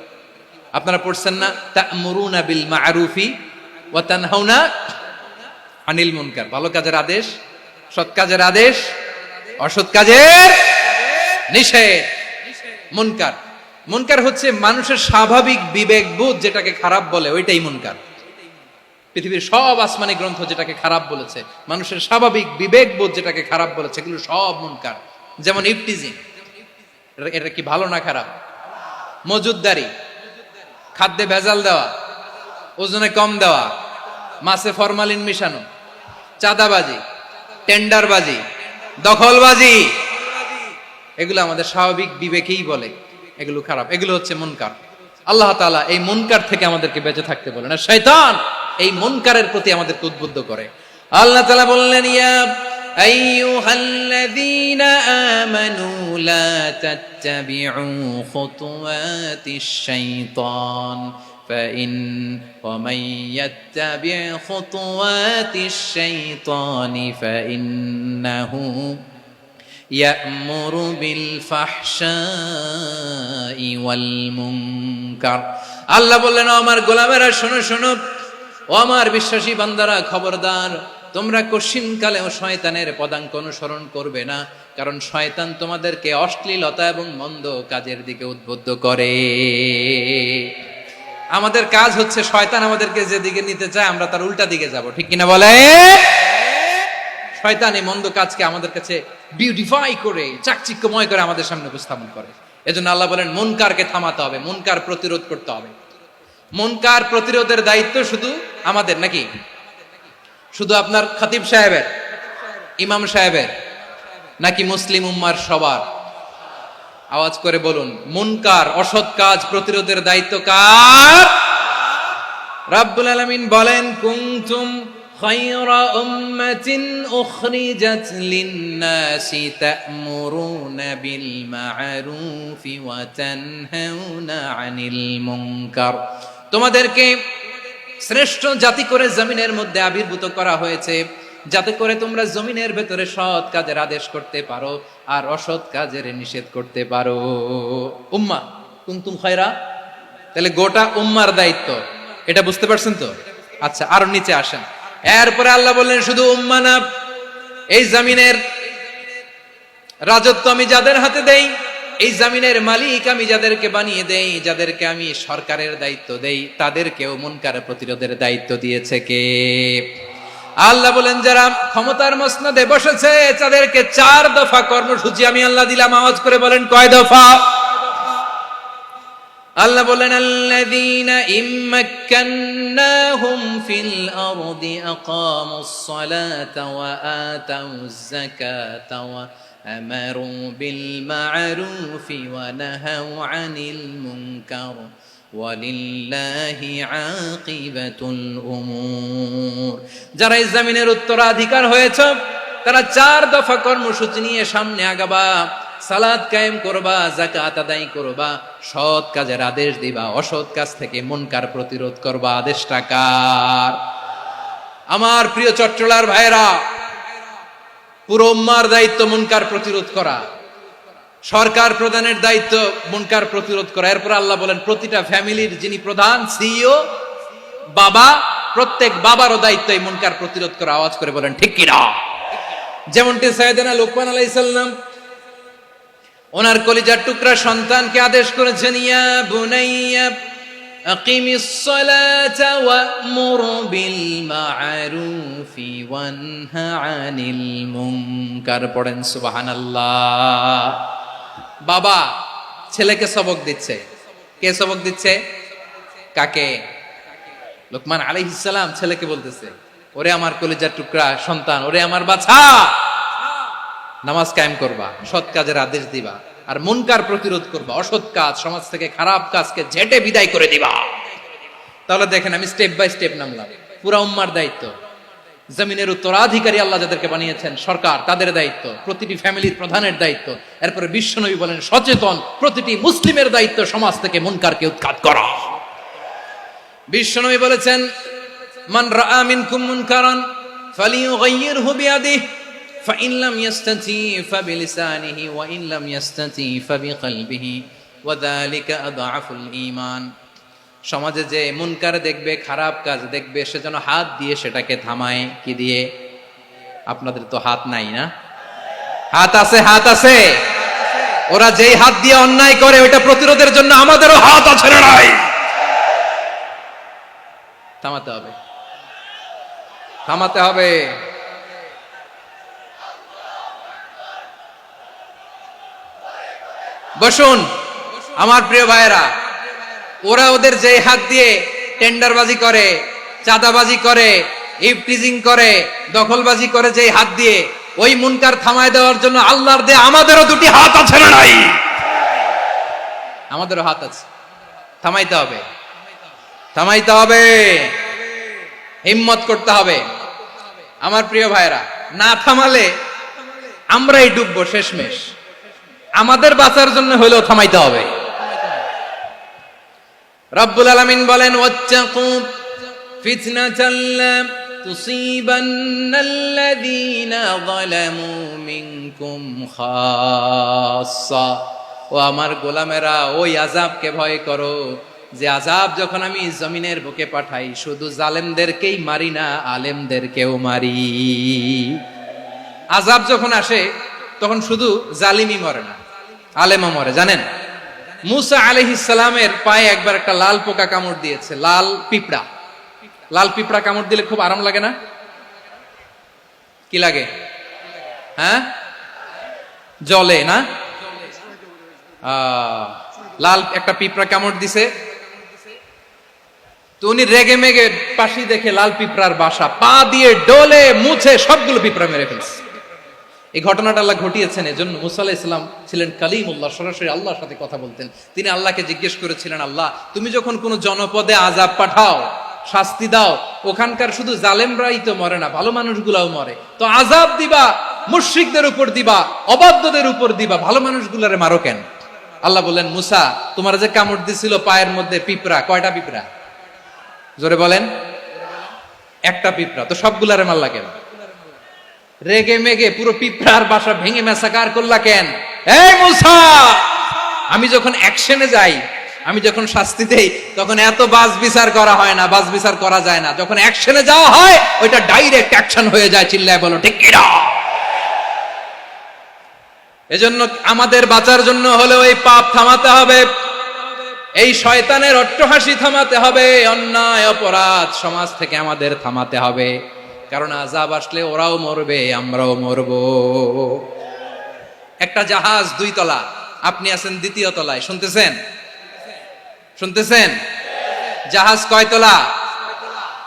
[SPEAKER 1] আপনারা পড়ছেন না তা'মুরুনা বিল মা'রুফি ওয়া তানহাউনা আনিল মুনকার। ভালো কাজের আদেশ, সৎ কাজের আদেশ, অসৎ কাজের নিষেধ। মুনকার, মুনকার হচ্ছে মানুষের স্বাভাবিক বিবেকবোধ যেটাকে খারাপ বলে, ওইটাই মুনকার। পৃথিবীর সব আসমানি গ্রন্থ যেটাকে খারাপ বলেছে, মানুষের স্বাভাবিক বিবেকবোধ যেটাকে খারাপ বলেছে, এগুলো সব মুনকার। যেমন ইফটিজিং, এটা কি ভালো না খারাপ? মজুদদারি, খাদ্যে ভেজাল দেওয়া, ওজনে কম দেওয়া, মাছে ফরমালিন মিশানো, চাঁদাবাজি, টেন্ডারবাজি, দখলবাজি, এগুলো আমাদের স্বাভাবিক বিবেকেই বলে এগুলো খারাপ, এগুলো হচ্ছে মুনকার। আল্লাহ তাআলা এই মুনকার থেকে আমাদেরকে বেঁচে থাকতে বলেন, আর শয়তান এই মুনকারের প্রতি আমাদেরকে উদ্বুদ্ধ করে। আল্লাহ তাআলা বললেন ইয়া আইয়ুহাল্লাযীনা আমানু লা তাত্তাবিউ খুতুওয়াতিশ শাইতান ফাইন ওয়া মান ইয়াত্তাবি' খুতুওয়াতিশ শাইতানি ফাইন্নাহু ইয়া'মুরু বিল ফাহশাই ওয়াল মুনকার। আল্লাহ বললেন ও আমার গোলামেরা শোনো শোনো, ও আমার বিশ্বাসী বান্দারা খবরদার, তোমরা কশিনকালেও শয়তানের পদাঙ্ক অনুসরণ করবে না, কারণ শয়তান তোমাদেরকে অশ্লীলতা এবং মন্দ কাজের দিকে উদ্বুদ্ধ করে। আমাদের কাজ হচ্ছে শয়তান আমাদেরকে যেদিকে নিতে চায় আমরা তার উল্টা দিকে যাব, ঠিক কিনা বলে? শয়তান এই মন্দ কাজকে আমাদের কাছে বিউটিফাই করে, চাকচিক্যময় করে আমাদের সামনে উপস্থাপন করে। এজন্য আল্লাহ বলেন মুনকারকে থামাতে হবে, মুনকার প্রতিরোধ করতে হবে। মুনকার প্রতিরোধের দায়িত্ব শুধু আমাদের নাকি? শুধু আপনার খতিব সাহেবের, ইমাম সাহেবের, নাকি মুসলিম উম্মার সবার? আওয়াজ করে বলুন, মুনকার অসৎ কাজ প্রতিরোধের দায়িত্ব কার? রাব্বুল আলামিন বলেন কুনতুম খায়রা উম্মাতিন উখরিজাত লিন-নাসি তা'মুরুনা বিল মা'রুফি ওয়া তানহাউনা আনিল মুনকার। তোমাদেরকে শ্রেষ্ঠ জাতি করে জমিনের মধ্যে আবির্ভূত করা হয়েছে, যাতে করে তোমরা জমিনের ভেতরে সৎ কাজের আদেশ করতে পারো আর অসৎ কাজের নিষেধ করতে পারো। উম্মা কুনতুম খায়রা, তাহলে গোটা উম্মার দায়িত্ব, এটা বুঝতে পারছেন তো? আচ্ছা আরো নিচে আসেন। এরপরে আল্লাহ বললেন শুধু উম্মা না, এই জমিনের রাজত্ব আমি যাদের হাতে দেই, এই জমিনের মালিক আমি যাদেরকে বানিয়ে দেই, যাদেরকে আমি সরকারের দায়িত্ব দেই, তাদেরকেও মুনকার প্রতিরোধের দায়িত্ব দিয়েছে কে? আল্লাহ বলেন যারা ক্ষমতার মসনদে বসেছে তাদেরকে 4 দফা কর্মসূচি আমি আল্লাহ দিলাম। আওয়াজ করে বলেন কয় দফা? আল্লাহ বলেন আল্লাযীনা ইম্মাক্কান্নাহুম ফিল আরদি আকামুস সালাতা ওয়া আতাউয যাকাতা ওয়া আমারু বিল মা'রুফি ওয়া নাহাউ আনিল মুনকার ওয়ালিল্লাহি আকিবাতুল উমুর। যারা এই জমিনের উত্তরাধিকার হয়েছে তারা 4 দফা কর্মসূচি নিয়ে সামনে আগাবা। সালাত কায়েম করবা, যাকাত আদায় করবা, সৎ কাজের আদেশ দিবা, অসৎ কাজ থেকে মুনকার প্রতিরোধ করবা। আদেশটা কার? আমার প্রিয় চট্টলার ভাইরা, পুরো উম্মার দায়িত্ব মুনকার প্রতিরোধ করা, সরকার প্রধানের দায়িত্ব মুনকার প্রতিরোধ করা। এরপর আল্লাহ বলেন প্রতিটা ফ্যামিলির যিনি প্রধান সিইও বাবা, প্রত্যেক বাবারও দায়িত্ব এই মুনকার প্রতিরোধ করা। আওয়াজ করে বলেন ঠিক কিনা? যেমনটি সাইয়েদনা লুকমান আলাইহিস সালাম ওনার কলিজার টুকরা সন্তানকে আদেশ করেছেন, ইয়া বুনাইয়া আকিমিস সালাতা ওয়া'মুর বিল মা'রুফি ওয়ানহা আনিল মুনকার। পড়েন সুবহানাল্লাহ। বাবা ছেলেকে সবক দিচ্ছে। কে সবক দিচ্ছে? কাকে? লুকমান আলাইহিস সালাম ছেলেকে বলতেছে, ওরে আমার কলিজার টুকরা সন্তান, ওরে আমার বাছা, নামাজ কায়েম করবা, সৎ কাজের আদেশ দিবা, আর মুনকার প্রতিরোধ করবা, অসৎ কাজ, সমাজ থেকে খারাপ কাজকে ঝেঁটে বিদায় করে দিবা। তাহলে দেখেন আমি স্টেপ বাই স্টেপ নামলাম। পুরা উম্মার দায়িত্ব, জমিনের উত্তরাধিকারী আল্লাহ যাদেরকে বানিয়েছেন সরকার, তাদের দায়িত্ব, প্রতিটি ফ্যামিলির প্রধানের দায়িত্ব। এরপরে বিশ্বনবী বলেন সচেতন প্রতিটি মুসলিমের দায়িত্ব সমাজ থেকে মুনকারকে উৎখাত করা। বিশ্বনবী বলেছেন, মান রাআ মিনকুম মুনকারান ফালিয়ুগাইয়িরহু বিয়াদিহি ফাইন লাম ইয়াস্তাতি ফাবিলিসানিহি ওয়া ইন লাম ইয়াস্তাতি ফাবিকলবিহি ওয়া যালিকা আযআফুল ঈমান। সমাজে যে মুনকার দেখবে, খারাপ কাজ দেখবে, সে যেন হাত দিয়ে সেটাকে থামায়। কি দিয়ে? আপনাদের তো হাত নাই না? হাত আছে, হাত আছে। ওরা যেই হাত দিয়ে অন্যায় করে ওটা প্রতিরোধের জন্য আমাদেরও হাত আছে না নাই? থামাতে হবে, থামাতে হবে। বসুন আমার প্রিয় ভাইয়েরা, ওরা ওদের যে হাত দিয়ে টেন্ডারবাজি করে, চাঁদাবাজি করে, ইফটিজিং করে, দখলবাজি করে, যে হাত দিয়ে, ওই মুনকার থামায় দেওয়ার জন্য আল্লাহর দেয়া আমাদেরও দুটি হাত আছে না নাই? আমাদেরও হাত আছে। থামাইতে হবে, থামাইতে হবে, হিম্মত করতে হবে। আমার প্রিয় ভাইরা, না থামালে আমরাই ডুববো শেষমেশ। আমাদের বাঁচার জন্য হলেও থামাইতে হবে। রব্বুল আলামিন বলেন, ওয়াত্তাকু ফিতনাতাল লা তুসিবান্নাল্লাযীনা যালামু মিনকুম খাসসা। ও আমার গোলামেরা, ওই আযাবকে ভয় করো যে আযাব যখন আমি জমিনের বুকে পাঠাই শুধু জালেমদেরকেই মারি না, আলেমদেরকেও মারি। আযাব যখন আসে তখন শুধু জালিমই মরে না, আলেমও মরে। জানেন মুসা আলাইহিস সালামের পায়ে একবার একটা লাল পোকা কামড় দিয়েছে, লাল পিঁপড়া। লাল পিঁপড়া কামড় দিলে খুব আরাম লাগে না? কি লাগে? হ্যাঁ, জলে না? লাল একটা পিঁপড়া কামড় দিছে, তো উনি রেগে মেগে পাশি দেখে লাল পিঁপড়ার বাসা, পা দিয়ে ডলে মুছে সবগুলো পিঁপড়া মেরে ফেলছে। এই ঘটনাটা আল্লাহ ঘটিয়েছেন এজন্য মুসা আলাইহিস সালাম ছিলেন কালিমুল্লাহ, সরাসরি আল্লাহর সাথে কথা বলতেন। তিনি আল্লাহকে জিজ্ঞেস করেছিলেন, আল্লাহ তুমি যখন কোন জনপদে আযাব পাঠাও, শাস্তি দাও, ওখানকার শুধু জালেমরাই তো মরে না, ভালো মানুষগুলাও মরে, তো আযাব দিবা মুশরিকদের উপর দিবা, অবাধ্যদের উপর দিবা, ভালো মানুষগুলারে মারো কেন? আল্লাহ বললেন, মুসা তোমার যে কামড় দিছিল পায়ের মধ্যে পিঁপড়া, কয়টা পিঁপড়া? জোরে বলেন। একটা পিঁপড়া, তো সবগুলারে মারলা কেন? রেগে মেগে পুরো পিঁপড়ার বাসা ভেঙে ম্যাসাকার করলা কেন? এই মুসা, আমি যখন অ্যাকশনে যাই, আমি যখন শাস্তি দেই, তখন এত বাস বিচার করা হয় না, বাস বিচার করা যায় না। যখন অ্যাকশনে যাওয়া হয় ওইটা ডাইরেক্ট অ্যাকশন হয়ে যায়। চিল্লায় বলো ঠিক কিনা? এজন্য আমাদের বাঁচার জন্য হলেও এই পাপ থামাতে হবে, এই শয়তানের অট্টহাসি থামাতে হবে, অন্যায় অপরাধ সমাজ থেকে আমাদের থামাতে হবে। কারণ আযাব আসলে ওরাও মরবে, আমরাও মরব। একটা জাহাজ 2 তলা, আপনি আছেন 2য় তলায়। শুনতেছেন? শুনতেছেন? জাহাজ কয় তলা?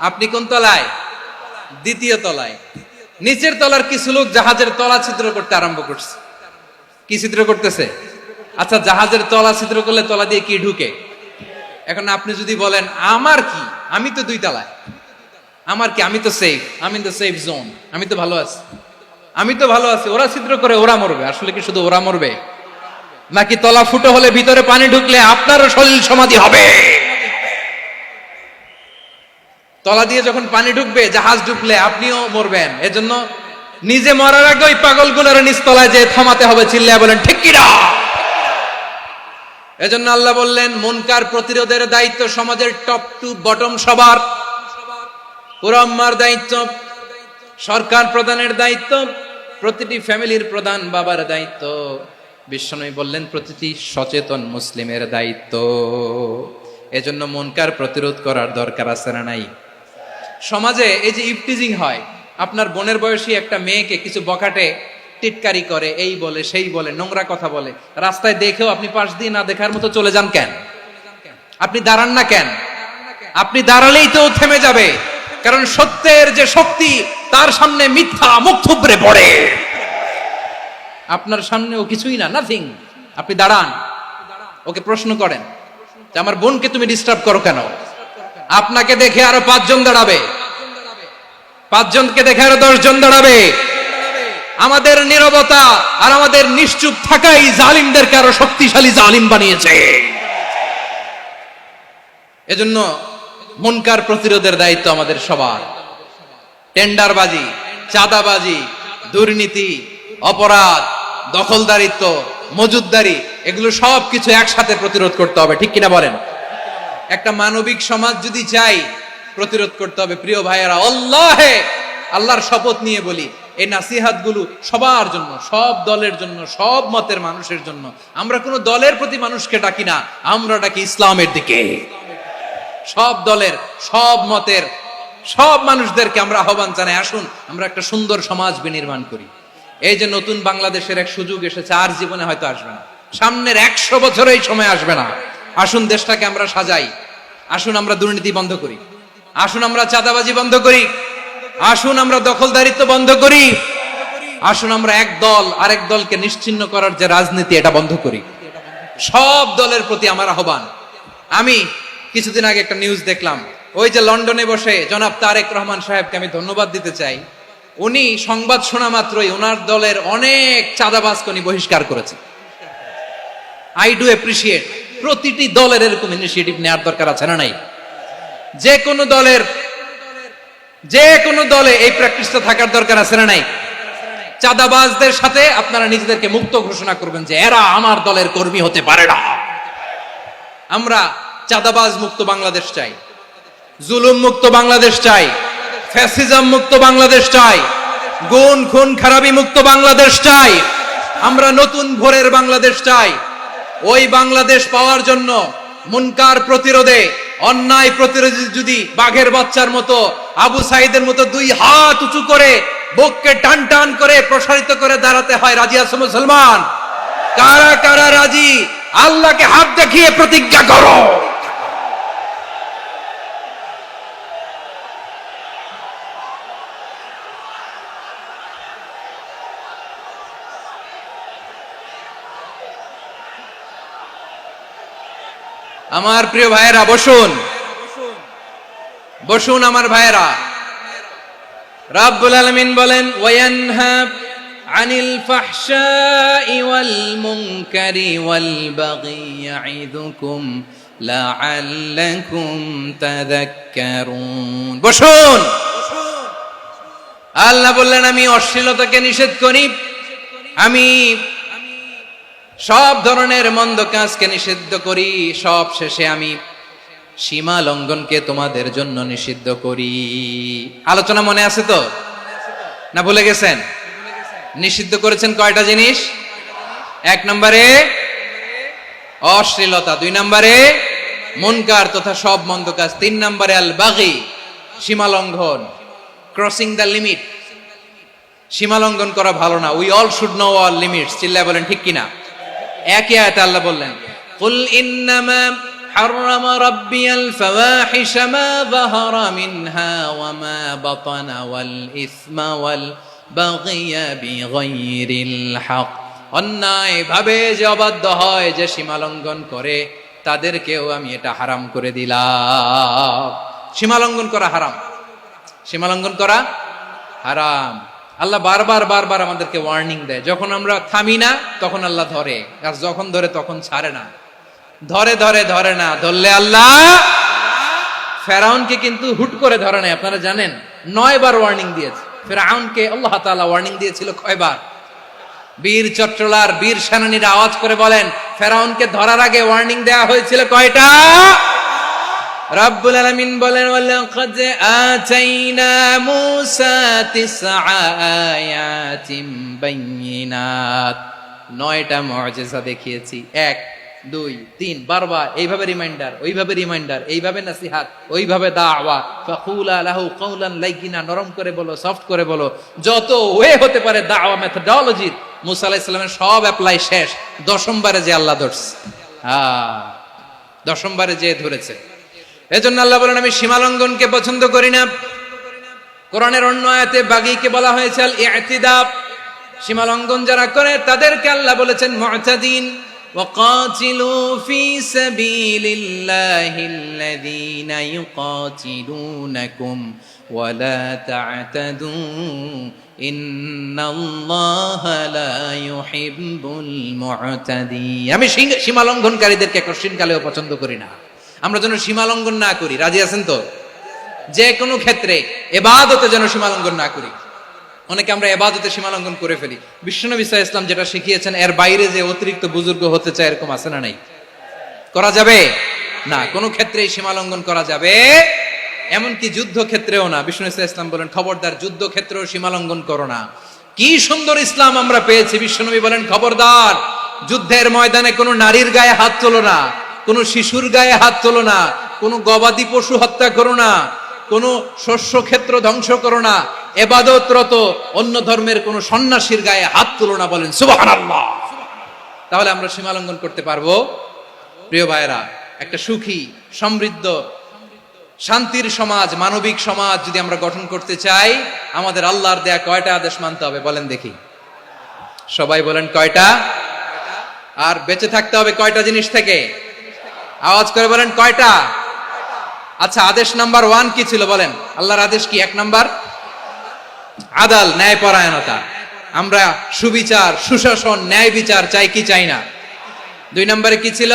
[SPEAKER 1] আপনি কোন তলায়? 2য় তলায়। নিচের তলার কিছু লোক জাহাজের তলা ছিদ্র করতে আরম্ভ করছে। কি ছিদ্র করতেছে? আচ্ছা, জাহাজের তলা ছিদ্র করলে তলা দিয়ে কি ঢুকে? এখন আপনি যদি বলেন আমার কি, আমি তো 2 তলায়, আমার কি, আমি তো সেফ, আমি ইন দ্য সেফ জোন, আমি তো ভালো আছি, আমি তো ভালো আছি, ওরা ছিদ্র করে ওরা মরবে। আসলে কি শুধু ওরা মরবে, নাকি তলা ফুটো হলে ভিতরে পানি ঢুকলে আপনারও সলিল সমাধি হবে? তলা দিয়ে যখন পানি ঢুকবে, জাহাজ ঢুকলে আপনিও মরবেন। এজন্য নিজে মরার আগে ওই পাগলগুলোর নিচতলায় যে থামাতে হবে, চিল্লায় বলেন ঠিক কিনা? এজন্য আল্লাহ বললেন মুনকার প্রতিরোধের দায়িত্ব সমাজের টপ টু বটম সবার। পুরো আম্মার দায়িত্ব, সরকার প্রধানের দায়িত্ব, প্রতিটি ফ্যামিলির প্রধান বাবার দায়িত্ব, বিশ্বনবী বললেন প্রতিটি সচেতন মুসলিমের দায়িত্ব। এজন্য মুনকার প্রতিরোধ করার দরকার আছে না নাই? সমাজে এই যে ইফটিজিং হয়, আপনার বোনের বয়সী একটা মেয়েকে কিছু বখাটে টিটকারি করে, এই বলে সেই বলে, নোংরা কথা বলে, রাস্তায় দেখেও আপনি পাশ দিয়ে না দেখার মতো চলে যান কেন? আপনি দাঁড়ান না কেন? আপনি দাঁড়ালেই তো থেমে যাবে, কারণ সত্যের যে শক্তি তার সামনে মিথ্যা মুখ থুবড়ে পড়ে। আপনার সামনে ও কিছুই না, নাথিং। আপনি দাঁড়ান, ওকে প্রশ্ন করেন যে আমার বোনকে তুমি ডিস্টার্ব করো কেন? আপনাকে দেখে আরো 5 জন দাঁড়াবে, 5 জনকে দেখে আরো 10 জন দাঁড়াবে। আমাদের নীরবতা আর আমাদের নিশ্চুপ থাকাই জালিমদেরকে আরো শক্তিশালী জালিম বানিয়েছে। এজন্য মুনকার প্রতিরোধের দায়িত্ব আমাদের সবার। টেন্ডারবাজি, চাঁদাবাজি, দুর্নীতি, অপরাধ, দখলদারিত্ব, মজুদদারি, এগুলো সব কিছু একসাথে প্রতিরোধ করতে হবে, ঠিক কিনা বলেন? একটা মানবিক সমাজ যদি চাই, প্রতিরোধ করতে হবে। প্রিয় ভাইয়েরা, আল্লাহর শপথ নিয়ে বলি, এই নাসিহাত গুলো সবার জন্য, সব দলের জন্য, সব মতের মানুষের জন্য। আমরা কোনো দলের প্রতি মানুষকে ডাকি না, আমরা ডাকি ইসলামের দিকে। সব দলের, সব মতের, সব মানুষদেরকে আমরা আহ্বান জানাই, আসুন আমরা একটা সুন্দর সমাজ বিনির্মাণ করি। এই যে নতুন বাংলাদেশের এক সুযোগ এসেছে, আর জীবনে হয়তো আসবে না, সামনের 100 বছর এই সময় আসবে না। আসুন দেশটাকে আমরা সাজাই, আসুন আমরা দুর্নীতি বন্ধ করি, আসুন আমরা চাঁদাবাজি বন্ধ করি, আসুন আমরা দখলদারিত্ব বন্ধ করি, আসুন আমরা এক দল আরেক দলকে নিশ্চিহ্ন করার যে রাজনীতি, এটা বন্ধ করি। সব দলের প্রতি আমার আহ্বান। আমি কিছুদিন আগে একটা নিউজ দেখলাম, ওই যে লন্ডনে বসে জনাব তারেক রহমান সাহেবকে আমি ধন্যবাদ দিতে চাই। উনি সংবাদ শোনা মাত্রই ওনার দলের অনেক চাঁদাবাজকে উনি বহিষ্কার করেছে। I do appreciate. প্রতিটি দলের এরকম ইনিশিয়েটিভ নেওয়ার দরকার আছে না নাই? যে কোনো দলে এই প্র্যাকটিসটা থাকার দরকার আছে না নাই? চাঁদাবাজদের সাথে আপনারা নিজেদেরকে মুক্ত ঘোষণা করবেন যে এরা আমার দলের কর্মী হতে পারে না। আমরা চাঁদাবাজ মুক্ত বাংলাদেশ চাই, জুলুম মুক্ত বাংলাদেশ চাই, ফ্যাসিজম মুক্ত বাংলাদেশ চাই, গুণ খুন খারাপি মুক্ত বাংলাদেশ চাই। আমরা নতুন ভোরের বাংলাদেশ চাই। ওই বাংলাদেশ পাওয়ার জন্য মুনকার প্রতিরোধে, অন্যায় প্রতিরোধে যদি বাঘের বাচ্চার মতো, আবু সাইদের মতো 2 হাত উঁচু করে, বুককে টান টান করে প্রসারিত করে দাঁড়াতে হয়, রাজি আছো মুসলমান? কারা কারা রাজি? আল্লাহকে হাত দেখিয়ে প্রতিজ্ঞা করো। আমার প্রিয় ভাইয়েরা, বসুন বসুন আমার ভাইয়েরা। রাব্বুল আলামিন বলেন, ওয়ায়ানহা আনিল ফাহশাই ওয়াল মুনকারি ওয়াল বাগি ইয়াইদুকুম লাআল্লাকুম তাযাক্কারুন। বসুন। আল্লাহ বললেন, আমি অশ্লীলতাকে নিষেধ করি, আমি সব ধরনের মন্দ কাজকে নিষিদ্ধ করি, সব শেষে আমি সীমা লঙ্ঘনকে তোমাদের জন্য নিষিদ্ধ করি। আলোচনা মনে আছে তো, না ভুলে গেছেন? নিষিদ্ধ করেছেন কয়টা জিনিস? 1 নম্বরে অশ্লীলতা, 2 নম্বরে মুনকার তথা সব মন্দ কাজ, 3 নম্বরে আল বাগি, সীমা লঙ্ঘন, ক্রসিং দ্য লিমিট। সীমা লঙ্ঘন করা ভালো না। We all should know all limits. চিল্লায় বলেন ঠিক কিনা? একই আয়াতে আল্লাহ বললেন, কুল ইন্নামা হাররামা রাব্বিয়াল ফাওয়াহিশা মা যাহারা মিনহা ওয়া মা বাতানা ওয়াল ইসমা ওয়াল বাগিয়া বিগাইরিল হক। অন্যায় ভাবে যে অবাধ্য হয়, যে সীমা লঙ্ঘন করে, তাদেরকেও আমি এটা হারাম করে দিলাম। সীমা লঙ্ঘন করা হারাম, সীমা লঙ্ঘন করা হারাম। আল্লাহ বারবার আমাদেরকে ওয়ার্নিং দেয়। যখন আমরা থামি না তখন আল্লাহ ধরে, আর যখন ধরে তখন ছাড়ে না। ধরে না, ধরলে আল্লাহ। ফেরাউনকে কিন্তু হুট করে ধরে নাই, আপনারা জানেন, 9 বার ওয়ার্নিং দিয়েছে। ফিরআউনকে আল্লাহ তাআলা ওয়ার্নিং দিয়েছিল কয়বার? বীর চট্টলার বীর সেনানীরা আওয়াজ করে বলেন, ফিরআউনকে ধরার আগে ওয়ার্নিং দেওয়া হয়েছিল কয়টা? রব্বুল আলামিন বলেন, ওয়ালাকাদ আতাইনা মূসা তিসআ আয়াতিন বাইয়িনাত, 9টা মুআজিজা দেখিয়েছি। 1 2 3 বারবার এইভাবে রিমাইন্ডার, ওইভাবে রিমাইন্ডার, এইভাবে নসিহত, ওইভাবে দাওয়া। ফাকুলা লাহু কাওলান লাইয়িনা, নরম করে বলো, সফট করে বলো, যত ওয়ে হতে পারে দাওয়া মেথডোলজি মুসা আলাইহিস সালামের সব অ্যাপ্লাই শেষ। 10ম বারে যে আল্লাহ ধরছে, 10ম বারে যে ধরেছে। এজন্য আল্লাহ বলেন, আমি সীমালঙ্ঘনকে পছন্দ করি না। কোরআনের অন্য আয়াতে বাগীকে বলা হয়েছে আল ইতিদা, সীমালঙ্ঘন যারা করে তাদেরকে আল্লাহ বলেছেন মুতাদিন। ওয়াকাতিলু ফি সাবিলিল্লাহিল্লাযীনা ইউকাতিলুনাকুম ওয়ালা তা'তাদু ইন্নাল্লাহা লা ইউহিব্বুল মুতাদিন। আমি সীমালঙ্ঘনকারীদেরকে কোশ্চিনকালেও পছন্দ করি না। আমরা যেন সীমালঙ্ঘন না করি, রাজি আছেন তো? যে কোনো ক্ষেত্রে ইবাদতে যেন সীমালঙ্ঘন না করি। অনেকে আমরা ইবাদতে সীমালঙ্ঘন করে ফেলি। বিশ্বনবী সাল্লাল্লাহু আলাইহি ওয়াসাল্লাম যেটা শিখিয়েছেন এর বাইরে যে অতিরিক্ত বুজুর্গ হতে চায়, এরকম আছে না নাই? করা যাবে না, কোনো ক্ষেত্রেই সীমালঙ্ঘন করা যাবে, এমনকি যুদ্ধ ক্ষেত্রেও না। বিশ্বনবী সাল্লাল্লাহু আলাইহি ওয়াসাল্লাম বলেন, খবরদার যুদ্ধ ক্ষেত্রেও সীমালঙ্ঘন করো না। কি সুন্দর ইসলাম আমরা পেয়েছি। বিশ্বনবী বলেন, খবরদার যুদ্ধের ময়দানে কোনো নারীর গায়ে হাত তোলো না, কোন শিশুর গায়ে হাত তোলো না, কোন গবাদি পশু হত্যা করো না, কোন শস্য ক্ষেত্র ধ্বংস করো না, ইবাদতরত অন্য ধর্মের কোন সন্ন্যাসীর গায়ে হাত তোলো না। বলেন সুবহানাল্লাহ। তাহলে আমরা সীমালঙ্ঘন করতে পারবো? প্রিয় ভাইরা, একটা সুখী, সমৃদ্ধ, শান্তির সমাজ, মানবিক সমাজ যদি আমরা গঠন করতে চাই, আমাদের আল্লাহর দেয়া কয়টা আদেশ মানতে হবে বলেন দেখি? সবাই বলেন কয়টা? আর বেঁচে থাকতে হবে কয়টা জিনিস থেকে? আওয়াজ করে বলেন কয়টা? আচ্ছা, আদেশ নাম্বার 1 কি ছিল বলেন? আল্লাহর আদেশ কি? 1 নাম্বার আদাল, ন্যায়পরায়ণতা। আমরা সুবিচার, সুশাসন, ন্যায় বিচার চাই কি চাই না? 2 নম্বরে কি ছিল?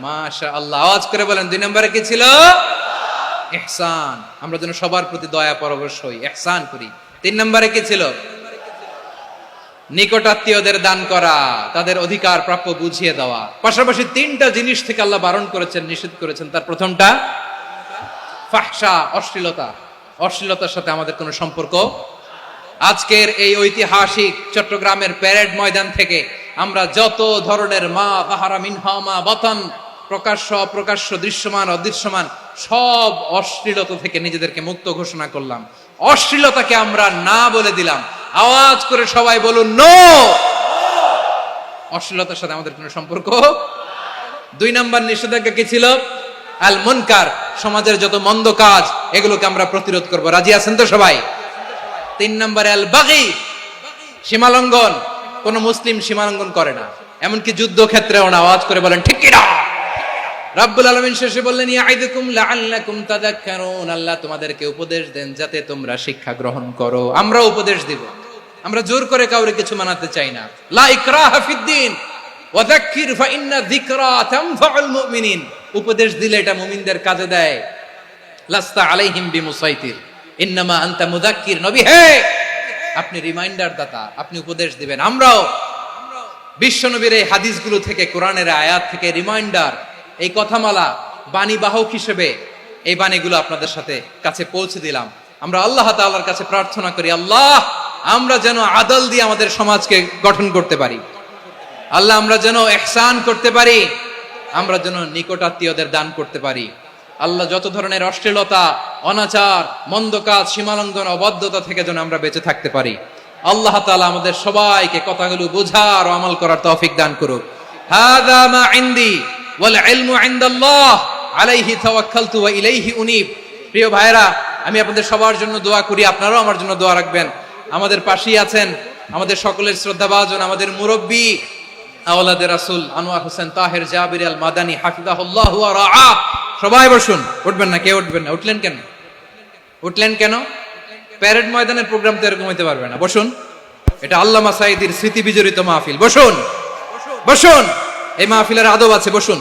[SPEAKER 1] মাশাআল্লাহ, আওয়াজ করে বলেন 2 নম্বরে কি ছিল? ইহসান, আমরা যেন সবার প্রতি দয়া পরবশ হই, ইহসান করি। 3 নম্বরে কি ছিল? নিকটাত্মীয়দের দান করা, তাদের অধিকার প্রাপ্য বুঝিয়ে দেওয়া। পাশাপাশি 3টা জিনিস থেকে আল্লাহ বারণ করেছেন, নিষেধ করেছেন। তার প্রথমটা ফাহশা, অশ্লীলতা। অশ্লীলতার সাথে আমাদের কোনো সম্পর্ক। আজকের এই ঐতিহাসিক চট্টগ্রামের প্যারেড ময়দান থেকে আমরা যত ধরনের মা যাহারা মিনহা মা বাতান, প্রকাশ্য অপ্রকাশ্য, দৃশ্যমান অদৃশ্যমান, সব অশ্লীলতা থেকে নিজেদেরকে মুক্ত ঘোষণা করলাম। অশ্লীলতাকে আমরা না বলে দিলাম। আওয়াজ করে সবাই বলুন নো। অশ্লীলতার সাথে আমাদের কোনো সম্পর্ক। 2 নম্বর নিষেধাজ্ঞা কি ছিল? আল মুনকার, সমাজের যত মন্দ কাজ এগুলোকে আমরা প্রতিরোধ করব। রাজি আছেন তো সবাই? 3 নম্বরে আল বাগী, সীমালঙ্ঘন। কোন মুসলিম সীমালঙ্ঘন করে না, এমনকি যুদ্ধ ক্ষেত্রেও না। আওয়াজ করে বলেন ঠিক কি না? রব্বুল আলামিন শেষে বললেন, ইয়াইদুকুম লাআল্লাকুম তাযাক্কারুন, আল্লাহ তোমাদেরকে উপদেশ দেন যাতে তোমরা শিক্ষা গ্রহণ করো। আমরা উপদেশ দিব, আমরা জোর করে কাউরে কিছু মানাতে চাই না। লা ইকরাহা ফিদ্দিন ওয়া যাক্কির ফাইন্না যিকরা তানফাউল মুমিনিন। উপদেশ দিলে এটা মুমিনদের কাজে দেয়। লাস্তা আলাইহিম বিমুসাইতির ইন্নামা আনতা মুযাক্কির। নবী হে, আপনি রিমাইন্ডার দাতা, আপনি উপদেশ দিবেন। আমরাও বিশ্বনবীর এই হাদিসগুলো থেকে, কোরআনের আয়াত থেকে রিমাইন্ডার, এই কথামালা, বাণী বাহক হিসেবে এই বাণীগুলো আপনাদের সাথে কাছে পৌঁছে দিলাম। আমরা আল্লাহ তাআলার কাছে প্রার্থনা করি, আল্লাহ আমরা যেন আদল দিয়ে আমাদের সমাজকে গঠন করতে পারি। আল্লাহ আমরা যেন ইহসান করতে পারি, আমরা যেন নিকটাত্মীয়দের দান করতে পারি। আল্লাহ যত ধরনের অশ্লীলতা, অনাচার, মন্দ কাজ, সীমালঙ্ঘন, অবাধ্যতা থেকে যেন আমরা বেঁচে থাকতে পারি। আল্লাহ তাআলা আমাদের সবাইকে কথাগুলো বোঝার ও আমল করার তৌফিক দান করুক। হাযা মা ইনদি ওয়াল ইলমু ইনদাল্লাহ আলাইহি তাওয়াক্কালতু ওয়া ইলাইহি উনীব। প্রিয় ভাইরা, আমি আপনাদের সবার জন্য দোয়া করি, আপনারাও আমার জন্য দোয়া রাখবেন। আমাদের পাশেই আছেন আমাদের সকলের শ্রদ্ধাভাজন, আমাদের মুরব্বী আওলাদে রাসূল আনোয়ার হোসেন তাহের জাবির আল মাদানী হাফিজাহুল্লাহু ওয়া রাআ। সবাই বসুন। উঠবেন না, কেউ উঠবেন না। উঠলেন কেন? উঠলেন কেন? প্যারেড ময়দানের প্রোগ্রাম তো এরকম হইতে পারবে না। বসুন, এটা আল্লামা সাঈদীর স্মৃতি বিজড়িত মাহফিল। বসুন, বসুন, এই মাহফিলের আদব আছে। বসুন।